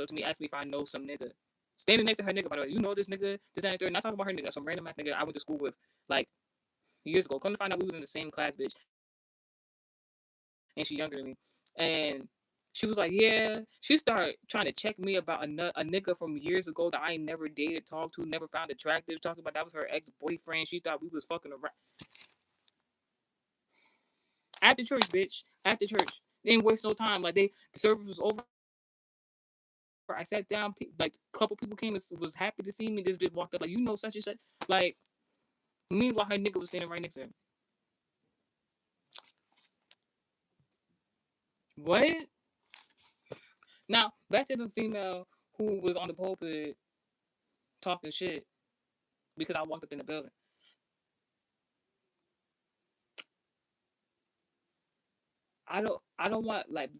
up to me, asked me if I know some nigga. Standing next to her nigga, by the way. You know this nigga, this, that, and third. Not talking about her nigga, some random ass nigga I went to school with like years ago. Come to find out we was in the same class, bitch. And she younger than me. And she was like, yeah. She started trying to check me about a nigga from years ago that I ain't never dated, talked to, never found attractive. Talking about that was her ex-boyfriend. She thought we was fucking around. After church, bitch. After church. They didn't waste no time. Like the service was over. I sat down. Like a couple people came and was happy to see me. This bitch walked up like, you know such and such. Like, meanwhile, her nigga was standing right next to her. What? Now, back to the female who was on the pulpit talking shit because I walked up in the building. I don't want like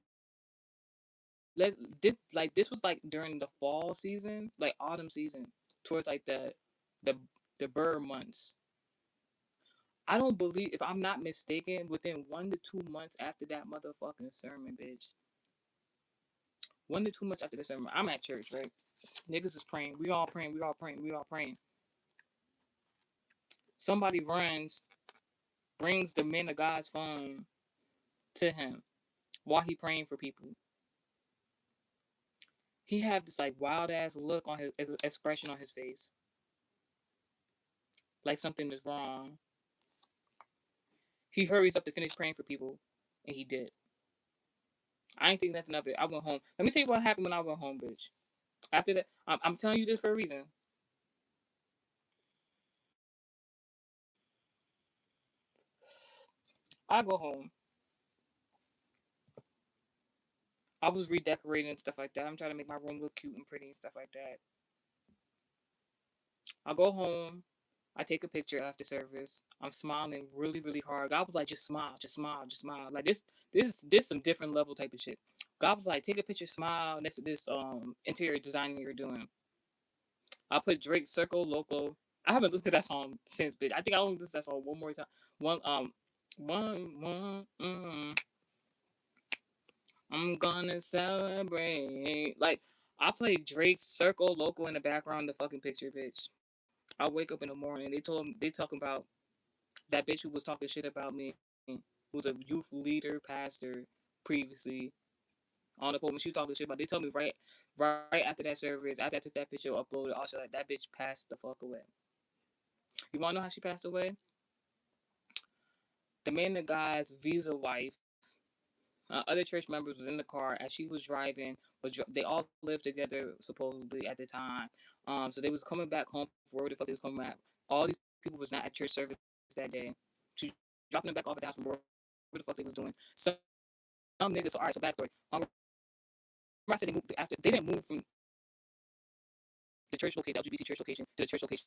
this was like during the fall season, like autumn season, towards like the the bird months. I don't believe, if I'm not mistaken, within 1 to 2 months after that motherfucking sermon, bitch. 1 to 2 months after the sermon, I'm at church, right? Niggas is praying. We all praying. We all praying. We all praying. Somebody runs, brings the man of God's phone to him while he praying for people. He have this like wild ass look on his expression on his face, like something is wrong. He hurries up to finish praying for people, and he did. I ain't think nothing of it. I went home. Let me tell you what happened when I went home, bitch. After that, I'm telling you this for a reason. I go home. I was redecorating and stuff like that. I'm trying to make my room look cute and pretty and stuff like that. I go home. I take a picture after service. I'm smiling really, really hard. God was like, just smile, just smile, just smile. Like this some different level type of shit. God was like, take a picture, smile next to this interior design you're doing. I put Drake Circle Loco. I haven't listened to that song since, bitch. I think I only listened to that song one more time. I'm gonna celebrate. Like I played Drake's Circle Local in the background, the fucking picture, bitch. I wake up in the morning. They talking about that bitch who was talking shit about me, who was a youth leader, pastor previously on the pulpit. She was talking shit about. They told me right after that service, after I took that picture, uploaded, also like that bitch passed the fuck away. You wanna know how she passed away? The man, the guy's visa wife, other church members was in the car as she was driving. They all lived together supposedly at the time. So they was coming back home for where the fuck they was coming back. All these people was not at church service that day. She dropping them back off at the house from where the fuck they was doing. Some niggas. So all right. So backstory. I said they moved after they didn't move from the church location, the LGBT church location, to the church location.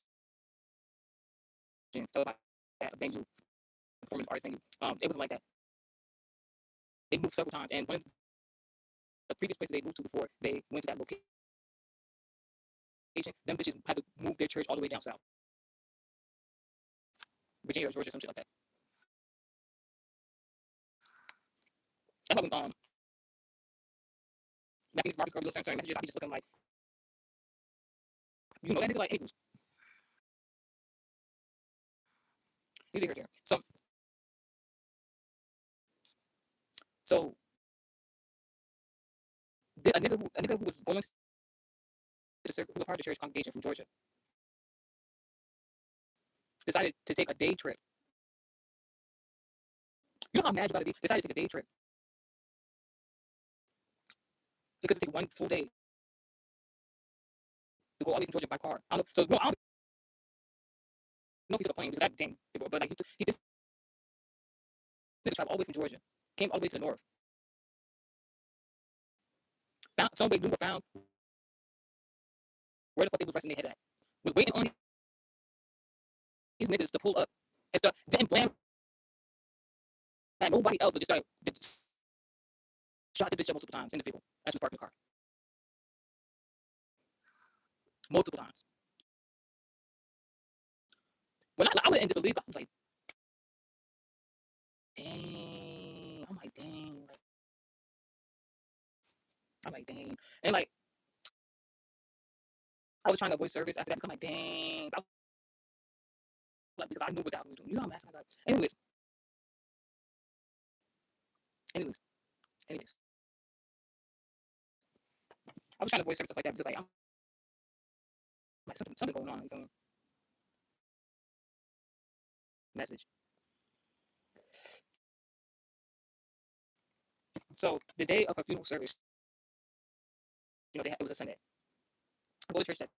So like that venue, performance arts venue. It wasn't like that. they moved several times, and one of the previous places they moved to before they went to that location, them bitches had to move their church all the way down south, Virginia or Georgia, some shit like that. That's why Matthew Marcus Garvey certain messages, I be just looking like, you know, that nigga like anything. Neither here nor there. So a nigga who was going to the circle, who was part of the church congregation from Georgia, decided to take a day trip. You know how mad you gotta be? Decided to take a day trip. They could take one full day to go all the way from Georgia by car. I don't know. So no, I don't know if he took a plane because that dang, but like he just traveled all the way from Georgia, came all the way to the north, found somebody knew or found where the fuck they was resting their head at, was waiting on these niggas to pull up and stuff. Didn't blame nobody else, but just started shot the bitch up multiple times in the vehicle as we parked in the car. Multiple times. When I went into the lead, I was like, dang. I'm like, dang. I'm like, dang. And like, I was trying to avoid service after that because I'm like, dang. Like, because I knew what that was doing. You know how mad I got. Anyways. I was trying to avoid service stuff like that because like, I'm like, something going on. Message. So the day of her funeral service, you know, it was a Sunday. I go to church that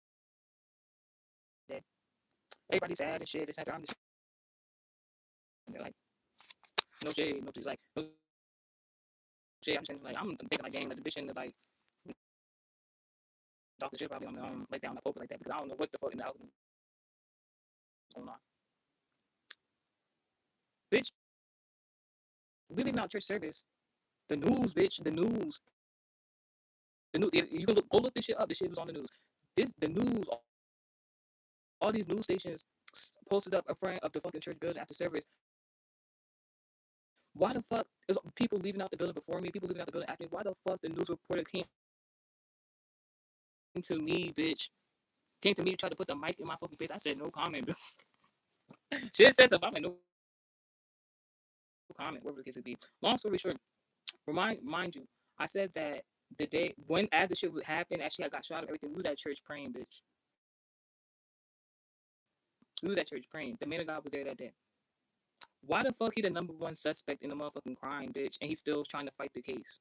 day. Everybody's sad and shit. I'm just like, no shade, no shade, like, no shade. I'm saying like, I'm thinking like, dang, like the bitch in the like, talking shit probably on the like down the pulpit like that because I don't know what the fuck in the algorithm is going on. Bitch, we leaving out church service. The news, bitch, the news. The news. You can go look this shit up. This shit was on the news. The news. All these news stations posted up in front of the fucking church building after service. Why the fuck is people leaving out the building before me? People leaving out the building after me. Why the fuck the news reporter came to me, bitch? Came to me, tried to put the mic in my fucking face. I said no comment. Shit said something. I'm like no comment. Whatever the case would be. Long story short, mind you, I said that the day when as the shit would happen, as she got shot and everything, we was at church praying, bitch. We was at church praying. The man of God was there that day. Why the fuck he the number one suspect in the motherfucking crime, bitch, and he's still trying to fight the case?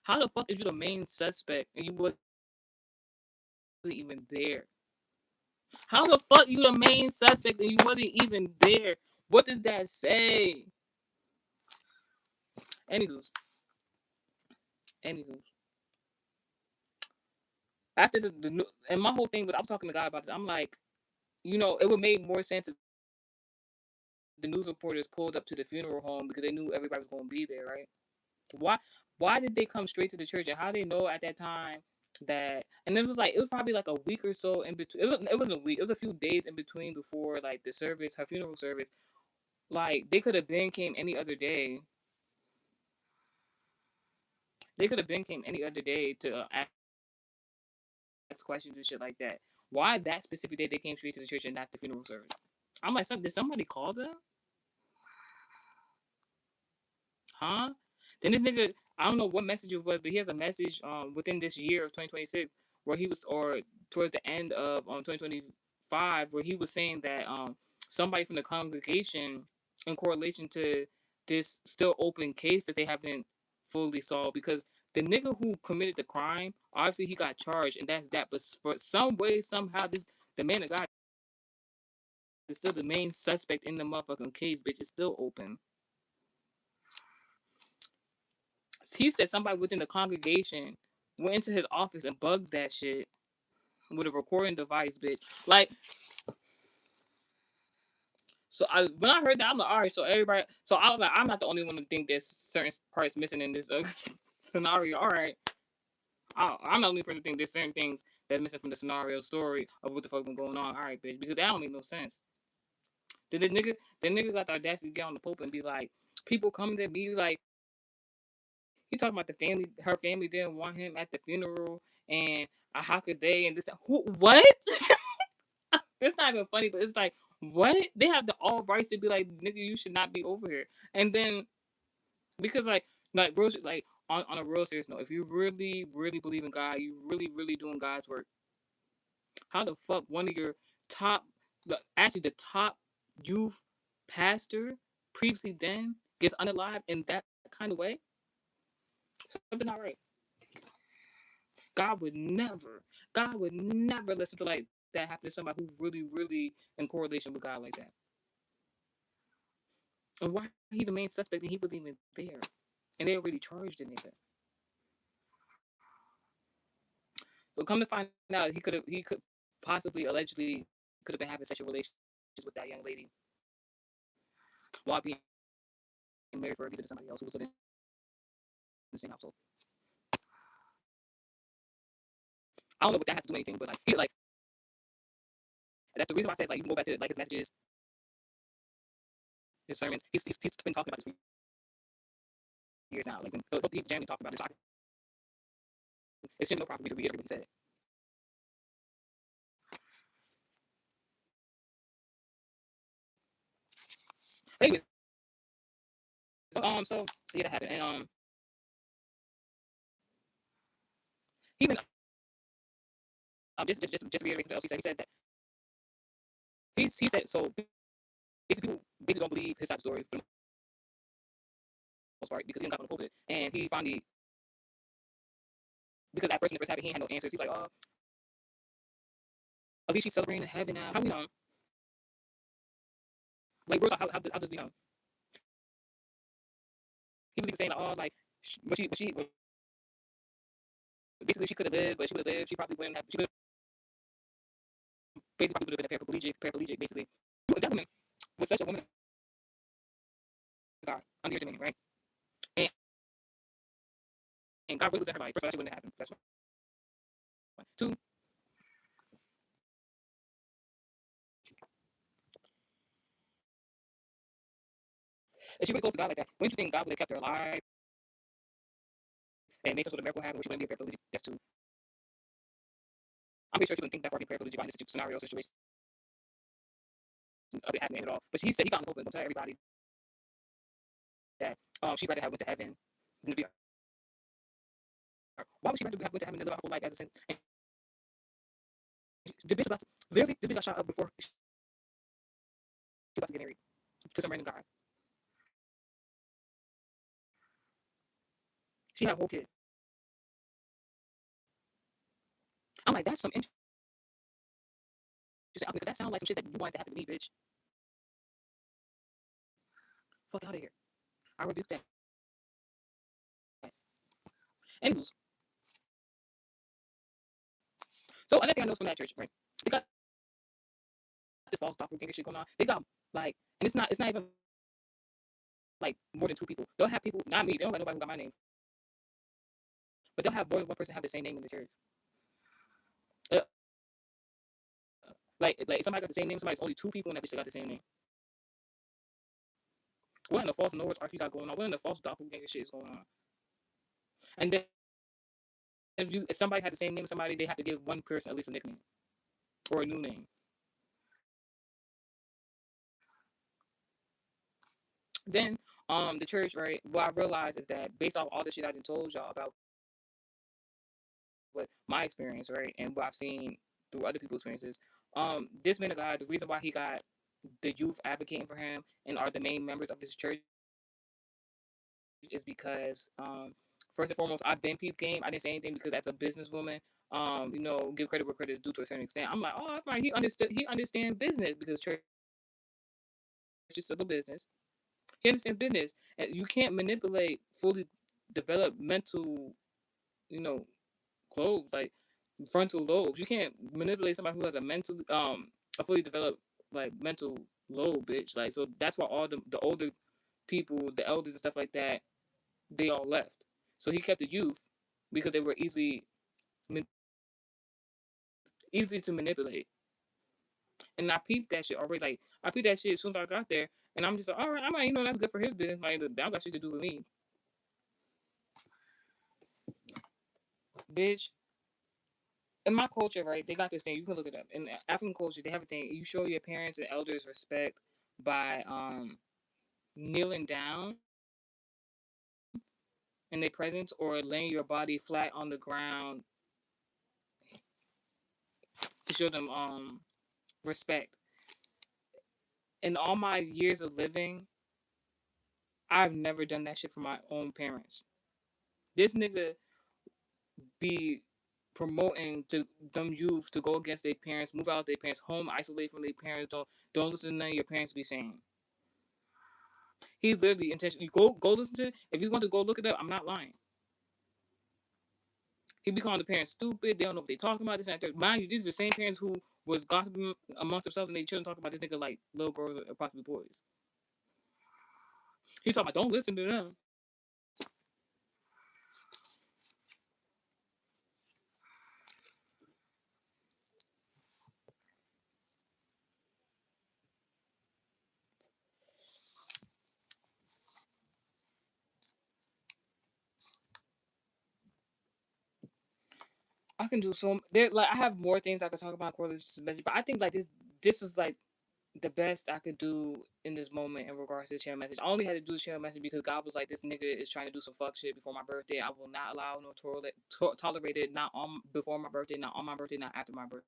How the fuck is you the main suspect and you wasn't even there? How the fuck you the main suspect and you wasn't even there? What does that say? Anywho. After the and my whole thing was I was talking to God about this. I'm like, you know, it would make more sense if the news reporters pulled up to the funeral home because they knew everybody was gonna be there, right? Why did they come straight to the church and how they know at that time that and it was probably like a week or so in between it wasn't a week, it was a few days in between before like the service, her funeral service. Like they could have been came any other day. They could have been came any other day to ask questions and shit like that. Why that specific day they came straight to the church and not the funeral service? I'm like, did somebody call them? Huh? Then this nigga, I don't know what message it was, but he has a message within this year of 2026 where he was, or towards the end of 2025, where he was saying that somebody from the congregation, in correlation to this still open case that they haven't fully solved, because the nigga who committed the crime, obviously he got charged, and that's that. But for some way, somehow, the man that got is still the main suspect in the motherfucking case, bitch. It's still open. He said somebody within the congregation went into his office and bugged that shit with a recording device, bitch. Like, So when I heard that, I'm like, all right. So everybody, so I was like, I'm not the only one to think there's certain parts missing in this scenario. All right, I'm not the only person to think there's certain things that's missing from the scenario story of what the fuck been going on. All right, bitch, because that don't make no sense. Did the niggas got the audacity to get on the pulpit and be like, people come to me like, he talking about the family, her family didn't want him at the funeral, and how could they and this who what? It's not even funny, but it's like, what? They have the all rights to be like, nigga, you should not be over here. And then because like real like on a real serious note, if you really, really believe in God, you really, really doing God's work, how the fuck one of your top actually the top youth pastor previously then gets unalived in that kind of way? Something not right. God would never, God would never let something like that happen to somebody who's really, really in correlation with God like that. And why he the main suspect and he wasn't even there? And they already charged the nigga. So come to find out, he could possibly, allegedly, could have been having sexual relations with that young lady while being married for a reason to somebody else who was living in the same household. I don't know what that has to do with anything, but like he like that's the reason why I said like you can go back to like his messages, his sermons. He's been talking about this for years now. Like when he's generally talking about this, it's no problem for me to reiterate what he said. Anyway, so yeah, that happened, and he even just reiterate something else he said that he said so basically people basically don't believe his side of the story for the most part because he didn't talk on the pulpit, and he finally because at first when it first happened he had no answers. He's like, oh, at least she's celebrating in heaven now. How we know? Like, how does we know? He was saying like, oh, like basically she could have lived, but she would have lived. She probably wouldn't have. She would basically probably would have been a paraplegic basically. That woman was such a woman of God under your dominion, right? And, and God really was in her life. First of all, that shit wouldn't have happened. That's one. Two, if she really close to God like that, wouldn't you think God would have kept her alive and made some sort of miracle happen where she wouldn't be a paraplegic? That's two. I'm pretty sure she wouldn't think that far being paraplegic in this scenario situation of it happening at all. But he said he got in the pulpit and tell everybody that she'd rather have went to heaven than to be. Why would she rather have went to heaven than live out her life as a sin? And the bitch about to, literally, this bitch got shot up before she about to get married to some random guy. She had a whole kid. I'm like, that's some interesting. Because that sounds like some shit that you wanted to happen to me, bitch. Fuck out of here. I rebuke that. Anyways, so another thing I know from that church, right? They got this false doppelganger shit going on. They got like, and it's not even like more than two people. They'll have people, not me. They don't got nobody who got my name, but they'll have more than one person have the same name in the church. Uh, like somebody got the same name. Somebody's only two people in that bitch that got the same name. What in the false Norse arc you got going on? What in the false doppelganger shit is going on? And then if somebody had the same name as somebody, they have to give one person at least a nickname or a new name. Then the church, right? What I realized is that based off all the shit I just told y'all about what my experience, right, and what I've seen through other people's experiences, this man of God, the reason why he got the youth advocating for him and are the main members of this church is because first and foremost, I've been peep game. I didn't say anything because as a businesswoman, give credit where credit is due to a certain extent. I'm like, oh, right, he understands business because church is still a business. He understands business, and you can't manipulate fully developed mental, globes like frontal lobes. You can't manipulate somebody who has a fully developed like mental load, bitch. Like, so that's why all the older people, the elders and stuff like that, they all left. So he kept the youth because they were easy to manipulate. And I peeped that shit already. Like, I peeped that shit as soon as I got there, and I'm just like, all right, I'm like, that's good for his business. Like, that got shit to do with me, bitch. In my culture, right, they got this thing. You can look it up. In African culture, they have a thing. You show your parents and elders respect by kneeling down in their presence or laying your body flat on the ground to show them respect. In all my years of living, I've never done that shit for my own parents. This nigga be promoting to them youth to go against their parents, move out their parents' home, isolate from their parents. Don't listen to none of your parents be saying. He literally intentionally go listen to it. If you want to go look it up, I'm not lying. He be calling the parents stupid. They don't know what they talking about. This and that. Mind you, these are the same parents who was gossiping amongst themselves and their children talking about this nigga like little girls or possibly boys. He talking about don't listen to them. I can do so. There, like I have more things I could talk about correlation, but I think like this is like the best I could do in this moment in regards to the share message. I only had to do the share message because God was like, this nigga is trying to do some fuck shit before my birthday. I will not allow no tolerate it. Not on before my birthday, not on my birthday, not after my birthday.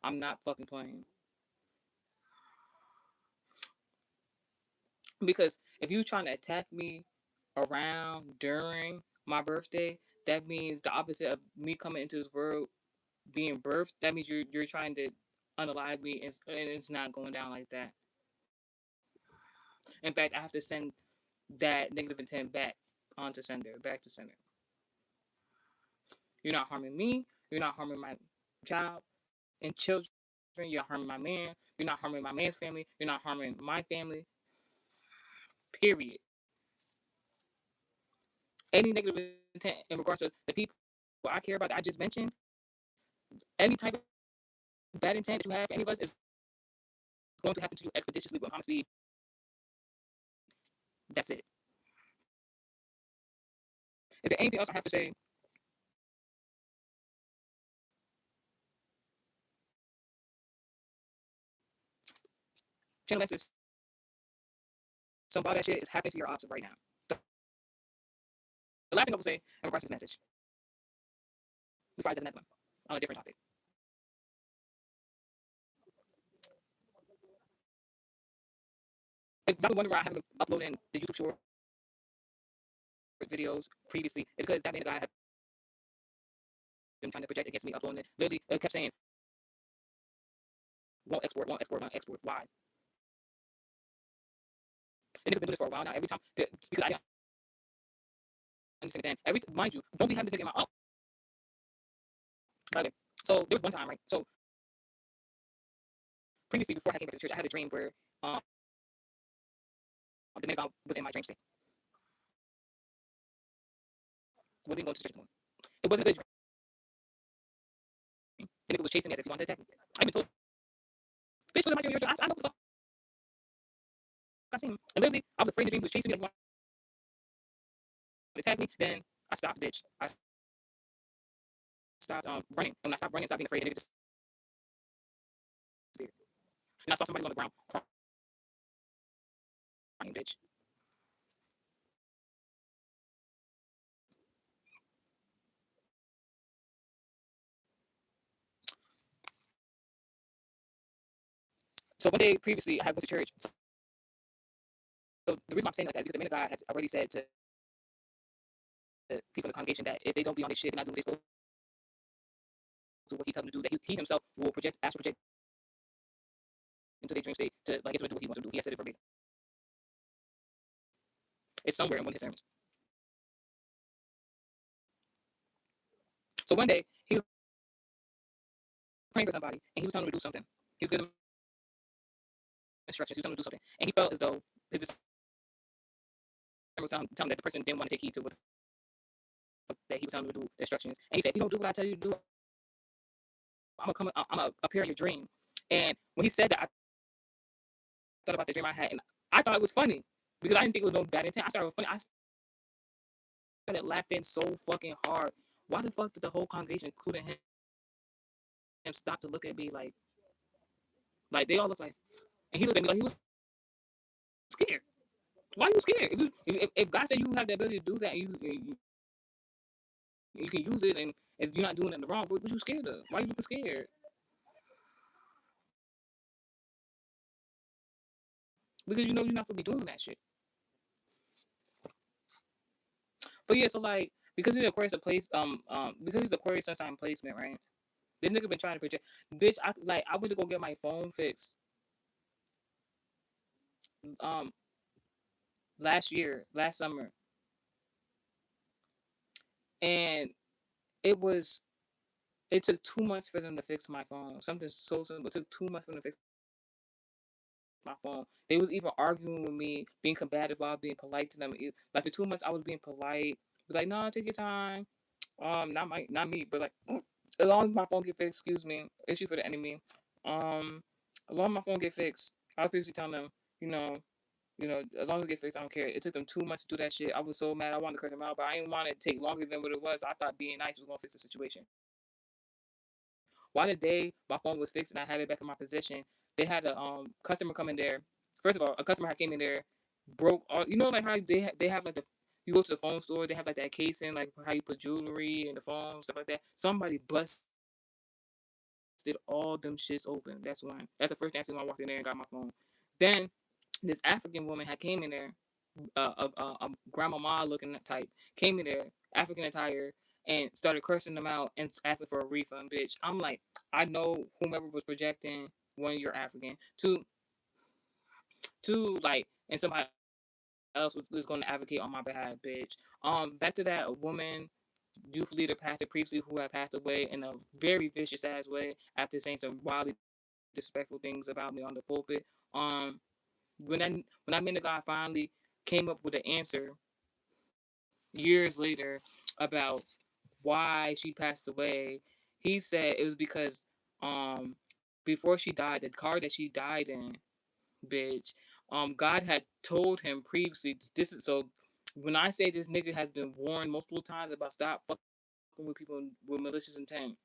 I'm not fucking playing. Because if you trying to attack me around during my birthday, that means the opposite of me coming into this world being birthed. That means you're trying to unalive me, and it's not going down like that. In fact, I have to send that negative intent back to sender. You're not harming me. You're not harming my child and children. You're not harming my man. You're not harming my man's family. You're not harming my family. Period. Any negative intent in regards to the people I care about that I just mentioned, any type of bad intent that you have for any of us is going to happen to you expeditiously with common speed. That's it. Is there anything else I have to say? Channel message. Some of that shit is happening to your opposite right now. The last thing I will say in regards to the message before I do the next one on a different topic. If y'all wonder why I haven't been uploading the YouTube short videos previously, it's because that main guy had been trying to project against me uploading it. Literally, it kept saying, won't export, won't export, won't export. Why? And it's been doing this for a while now. Every time, because I didn't understand it then. Mind you, don't be having this nigga in my up. Okay. So there was one time, right? So previously, before I came back to church, I had a dream where the nigga was in my dream state. Wasn't going to church anymore. It wasn't a good dream. The nigga was chasing me as if he wanted to attack me. I've been told, bitch, what am I doing? I know what the fuck I seen him. And literally, I was afraid the dream was chasing me as he wanted to attack me. Then I stopped, bitch. I stopped running. And when I stopped running, I stopped being afraid, the nigga just disappeared. And I saw somebody on the ground crying, bitch. So one day previously, I had went to church. So the reason I'm saying like that is because the man of God has already said to the people in the congregation that if they don't be on this shit, they're not doing what they're supposed to, what he tells them to do, that he himself will astral project into their dream state to like get them to do what he wants to do. He has said it verbatim. It's somewhere in one of his sermons. So one day he was praying for somebody and he was telling them to do something. He was giving them instructions. He was telling him to do something, and he felt as though his discernment was telling him that the person didn't want to take heed to what that he was telling him to do the instructions. And he said, "If you don't do what I tell you to do, I'm gonna appear in your dream." And when he said that, I thought about the dream I had, and I thought it was funny because I didn't think it was no bad intent. I started funny. I started laughing so fucking hard. Why the fuck did the whole congregation, including him, stop to look at me like they all look like? And he looked at me like he was scared. Why are you scared? If God said you have the ability to do that, and you can use it, and you're not doing it wrong, what you scared of? Why are you looking scared? Because you know you're not supposed to be doing that shit. But yeah, so like because he's Aquarius a place because he's Aquarius sun sign placement, right? This nigga been trying to project, bitch. I went to go get my phone fixed um last summer, and it was it took 2 months for them to fix my phone. Something so simple. It took 2 months for them to fix my phone. They was even arguing with me, being combative while being polite to them. Like for 2 months, I was being polite, be like, "No, take your time." Not me, but like, as long as my phone get fixed, excuse me, issue for the enemy. As long as my phone get fixed, I was previously telling them, you know, as long as it get fixed, I don't care. It took them 2 months to do that shit. I was so mad. I wanted to curse them out, but I didn't want it to take longer than what it was. I thought being nice was gonna fix the situation. Why the day my phone was fixed and I had it back in my position, they had a customer come in there. First of all, a customer came in there, broke all. You know, like how they have like you go to the phone store, they have like that casing, like how you put jewelry in the phone, stuff like that. Somebody busted all them shits open. That's one. That's the first thing I seen when I walked in there and got my phone. Then this African woman had came in there, a grandmama looking type, came in there, African attire, and started cursing them out and asking for a refund, bitch. I'm like, I know whomever was projecting, one, you're African, two, like, and somebody else was going to advocate on my behalf, bitch. Back to that woman, youth leader, pastor previously, who had passed away in a very vicious ass way after saying some wildly disrespectful things about me on the pulpit. Um, when that man of God finally came up with an answer years later about why she passed away, he said it was because before she died, the car that she died in, bitch, God had told him previously. This is so. When I say this nigga has been warned multiple times about stop fucking with people with malicious intent,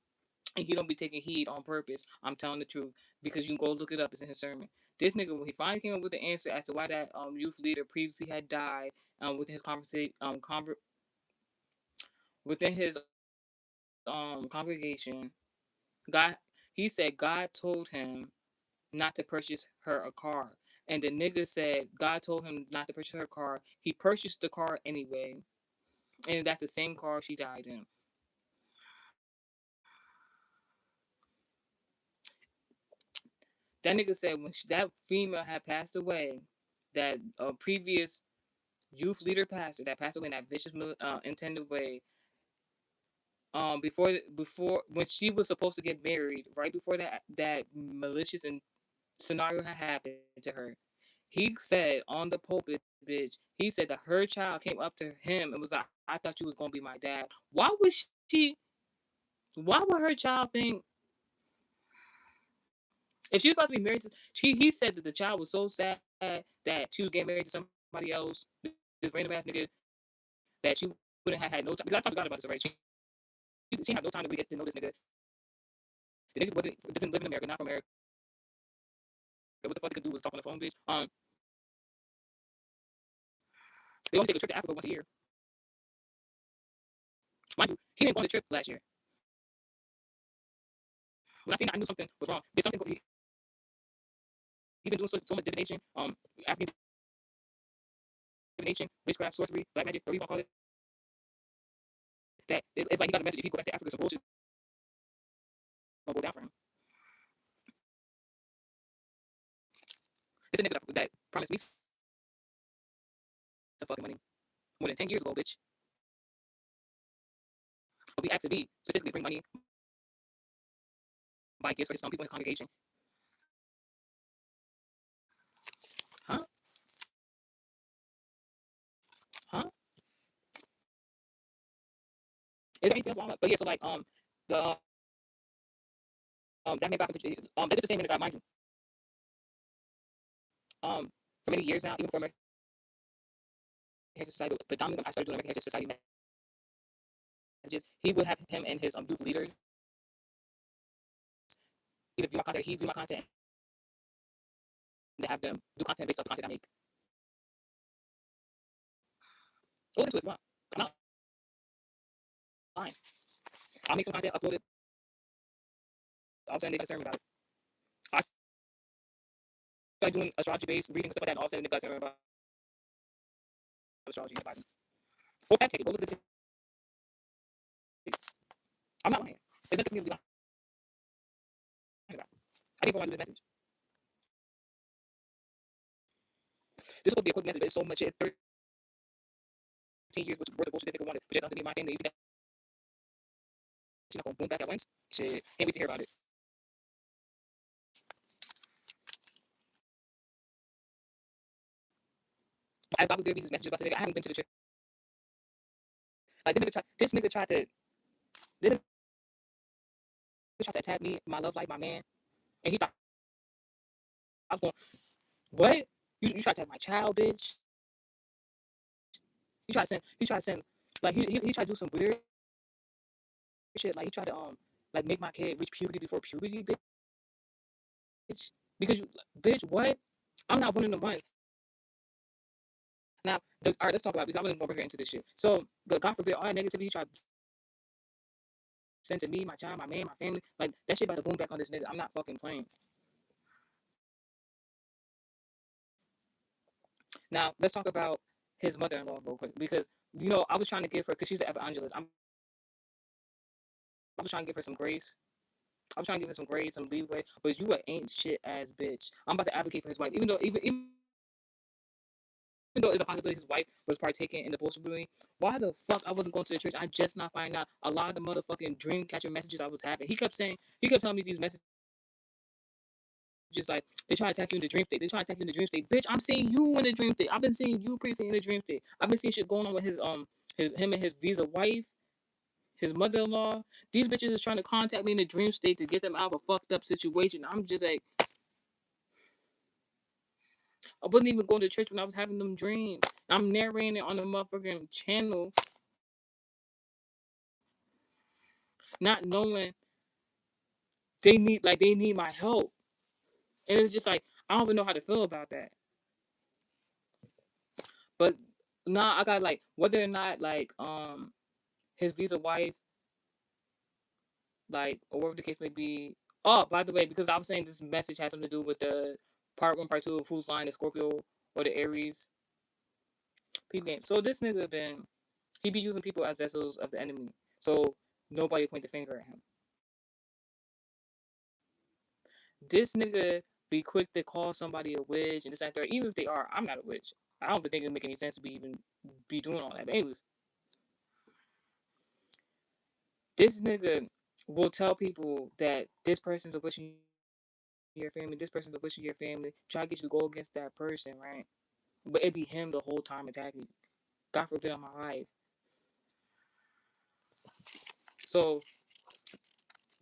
and he don't be taking heed on purpose. I'm telling the truth because you can go look it up. It's in his sermon. This nigga, when he finally came up with the answer as to why that youth leader previously had died, within his conversation within his congregation, God, he said God told him not to purchase her a car. And the nigga said God told him not to purchase her a car. He purchased the car anyway. And that's the same car she died in. That nigga said when that female had passed away, that previous youth leader pastor that passed away in that vicious, intended way, before when she was supposed to get married, right before that malicious and scenario had happened to her, he said on the pulpit, bitch, he said that her child came up to him and was like, "I thought you was gonna be my dad." Why would she? Why would her child think if she was about to be married to? He said that the child was so sad that she was getting married to somebody else, this random ass nigga, that she wouldn't have had no time. Because I talked to God about this already. She had no time to really get to know this nigga. The nigga doesn't live in America, not from America. What the fuck he could do was talk on the phone, bitch. They only take a trip to Africa once a year. Mind you, he didn't go on the trip last year. When I seen that, I knew something was wrong. There's something he been doing so much divination, African divination, witchcraft, sorcery, black magic, whatever you want to call it. That it's like he got a message. If he go back to Africa, some bullshit gonna go down for him. It's a nigga that promised me some fucking money more than 10 years ago, bitch. But we asked to be specifically bring money, buy gifts for some people in his congregation. Is there anything else wrong? But yeah, so like the that man got that is the same man that got, mind you, for many years now, even before American Heritage Society, predominantly when I started doing American Heritage Society messages, he would have him and his youth leaders either view my content or he view my content and have them do content based on the content I make. Go into it if you want. I'm not lying. I'll make some content, upload it, all of a sudden they got concerned about it. I started doing astrology based readings and stuff like that, and all of a sudden they got concerned about astrology and the Bible. Go fact check it, go look at the page. I'm not lying. There's nothing for me to be lying about. I didn't want to do this message. This would be a quick message, but it's so much shit. 13 years worth of bullshit that nigga wanted project onto me, my family. You think that shit not gonna boom back at once? Shit, can't wait to hear about it. As I was giving these messages about today, I haven't been to the church. Like this nigga tried to this nigga tried to attack me, my love life, my man, and he thought I was going, what? You tried to attack my child, bitch. He tried to send like he tried to do some weird shit. Like he tried to like make my kid reach puberty before puberty, bitch. Because you, bitch, what? I'm not one of the ones. Now, all right, let's talk about it because I wasn't gonna bring her into this shit. So, God forbid, all that negativity he tried to send to me, my child, my man, my family, like that shit about to boom back on this nigga. I'm not fucking playing. Now, let's talk about his mother-in-law real quick because I was trying to give her because she's an evangelist. I was trying to give her some grace. I was trying to give her some grace, some leeway, but you ain't shit ass bitch. I'm about to advocate for his wife, even though it's a possibility his wife was partaking in the bullshit with me. Why the fuck I wasn't going to the church? I just not finding out a lot of the motherfucking dream catcher messages I was having. He kept telling me these messages like they try to attack you in the dream state. They try to attack you in the dream state. Bitch, I'm seeing you in the dream state. I've been seeing you previously in the dream state. I've been seeing shit going on with him and his visa wife, his mother-in-law. These bitches is trying to contact me in the dream state to get them out of a fucked up situation. I'm just like, I wasn't even going to church when I was having them dreams. I'm narrating it on the motherfucking channel, not knowing they need my help. And it's just like I don't even know how to feel about that. But now I got like whether or not like his visa wife, like, or whatever the case may be. Oh, by the way, because I was saying this message has something to do with the part one, part two of whose line, the Scorpio or the Aries people game. So this nigga he be using people as vessels of the enemy. So nobody point the finger at him. This nigga be quick to call somebody a witch and this and that. Even if they are, I'm not a witch. I don't think it make any sense to be doing all that. But anyways, this nigga will tell people that this person's a witch in your family, this person's a witch in your family, try to get you to go against that person, right? But it be him the whole time attacking you. God forbid on my life. So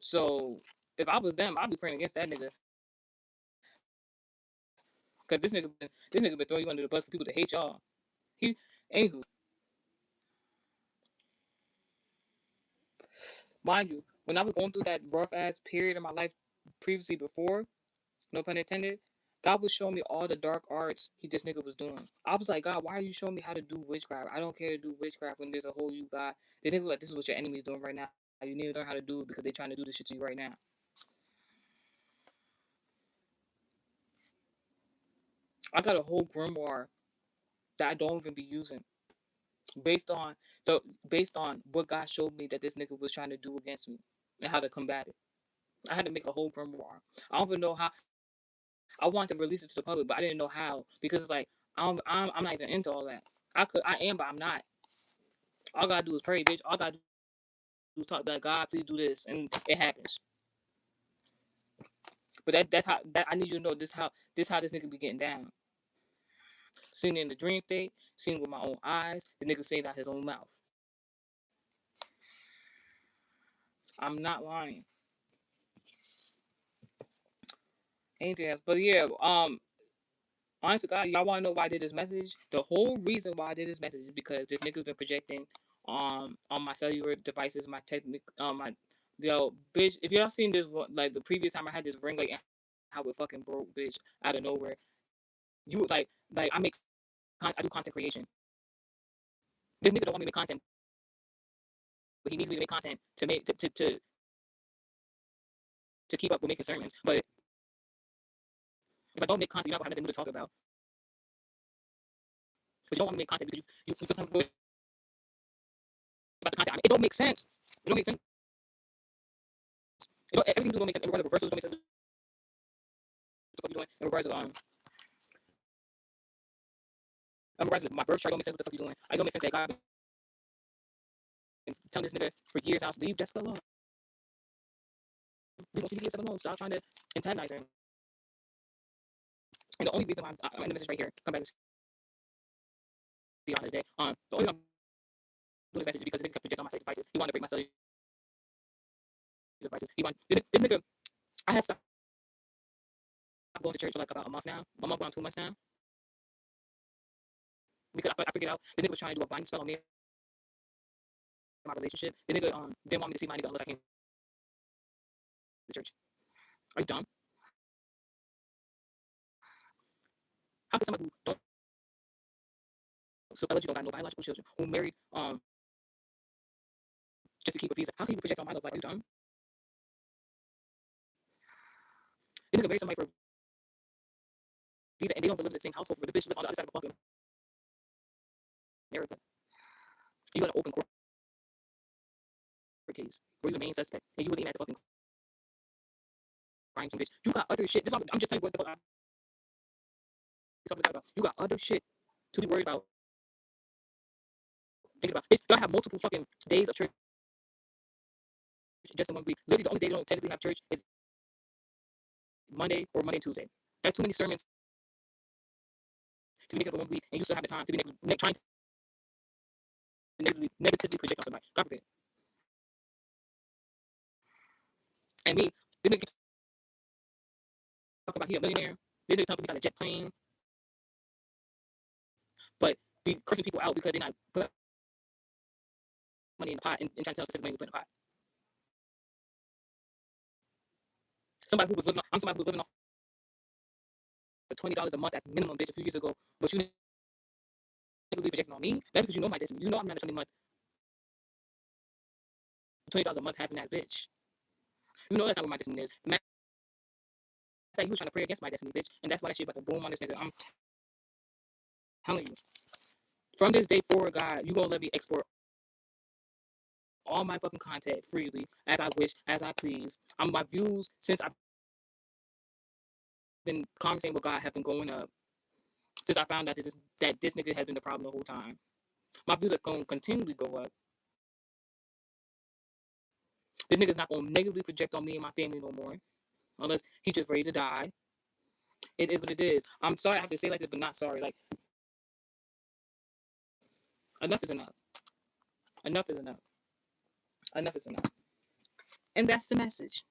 so if I was them, I'd be praying against that nigga. Cause this nigga been throwing you under the bus for people to hate y'all. He anywho, mind you, when I was going through that rough ass period in my life previously before, no pun intended, God was showing me all the dark arts this nigga was doing. I was like, God, why are you showing me how to do witchcraft? I don't care to do witchcraft when there's a whole you God. The nigga was like, this is what your enemy's doing right now. You need to learn how to do it because they're trying to do this shit to you right now. I got a whole grimoire that I don't even be using based on based on what God showed me that this nigga was trying to do against me and how to combat it. I had to make a whole grimoire. I don't even know how. I wanted to release it to the public, but I didn't know how because it's like I'm not even into all that. I am, but I'm not. All I gotta do is pray, bitch. All I gotta do is talk like God, please do this, and it happens. But that's how that I need you to know this how this nigga be getting down. Seeing it in the dream state, seeing it with my own eyes, the nigga saying out his own mouth. I'm not lying. Anything else? But yeah, honest to God, y'all want to know why I did this message? The whole reason why I did this message is because this nigga's been projecting on my cellular devices, my technic, my yo, bitch. If y'all seen this one, like the previous time I had this ring light, and how it fucking broke, bitch, out of nowhere. You like I do content creation. This nigga don't want me to make content, but he needs me to make content to make to keep up with making sermons. But if I don't make content, you're not gonna have nothing new to talk about. But you don't want me to make content because you feel something about the content. I mean, it don't make sense. It don't make sense. Everything don't make sense. In regards to reversals, don't make sense. What the fuck you doing? In regards to my birth chart, don't make sense. What the fuck you doing? I don't make sense that God been telling this nigga for years now, leave Jessica alone. Leave Jessica alone. Stop trying to antagonize her. And the only reason why I'm in the message right here, come back to the end of the day. The only reason I'm doing this message is because this nigga kept projecting on my devices. He wanted to break my cellular devices. He wanted this nigga. I have stopped going to church for like about a month now. A month around 2 months now. Because I figured out the nigga was trying to do a blind spell on me in my relationship. The nigga didn't want me to see my nigga unless I came to church. Are you dumb? How could somebody who don't so allegedly don't got no biological children who married just to keep a visa, how can you project on my love? Like, are you dumb? This nigga married somebody for a visa and they don't live in the same household. For the bitch live on the other side of the fucking America. You got an open court case where you the main suspect and you wasn't even at the fucking crime scene, bitch. You got other shit. I'm just telling you what the fuck I'm talking about. You got other shit to be worried about. Thinking about. Bitch, y'all have multiple fucking days of church just in one week. Literally, the only day they don't technically have church is Monday or Monday and Tuesday. That's too many sermons to make up in 1 week, and you still have the time to be trying to negatively project on somebody. God forbid. And me, this nigga talk about he a millionaire. This nigga talk about he got a jet plane, but be cursing people out because they're not put money in the pot and trying to tell specific money to put in the pot. I'm somebody who was living off for $20 a month at minimum, bitch, a few years ago. But you nigga be projecting on me. That's because you know my destiny. You know I'm not a 20 dollars a month having that bitch. You know that's not what my destiny is. Matter of fact, he was trying to pray against my destiny, bitch, and that's why that shit about to boom on this nigga. I'm telling you. From this day forward, God, you gonna let me export all my fucking content freely as I wish, as I please. My views since I've been conversating with God have been going up. Since I found out that this nigga has been the problem the whole time. My views are going to continually go up. This nigga's not going to negatively project on me and my family no more. Unless he just ready to die. It is what it is. I'm sorry I have to say like this, but not sorry. Like, enough is enough. Enough is enough. Enough is enough. And that's the message.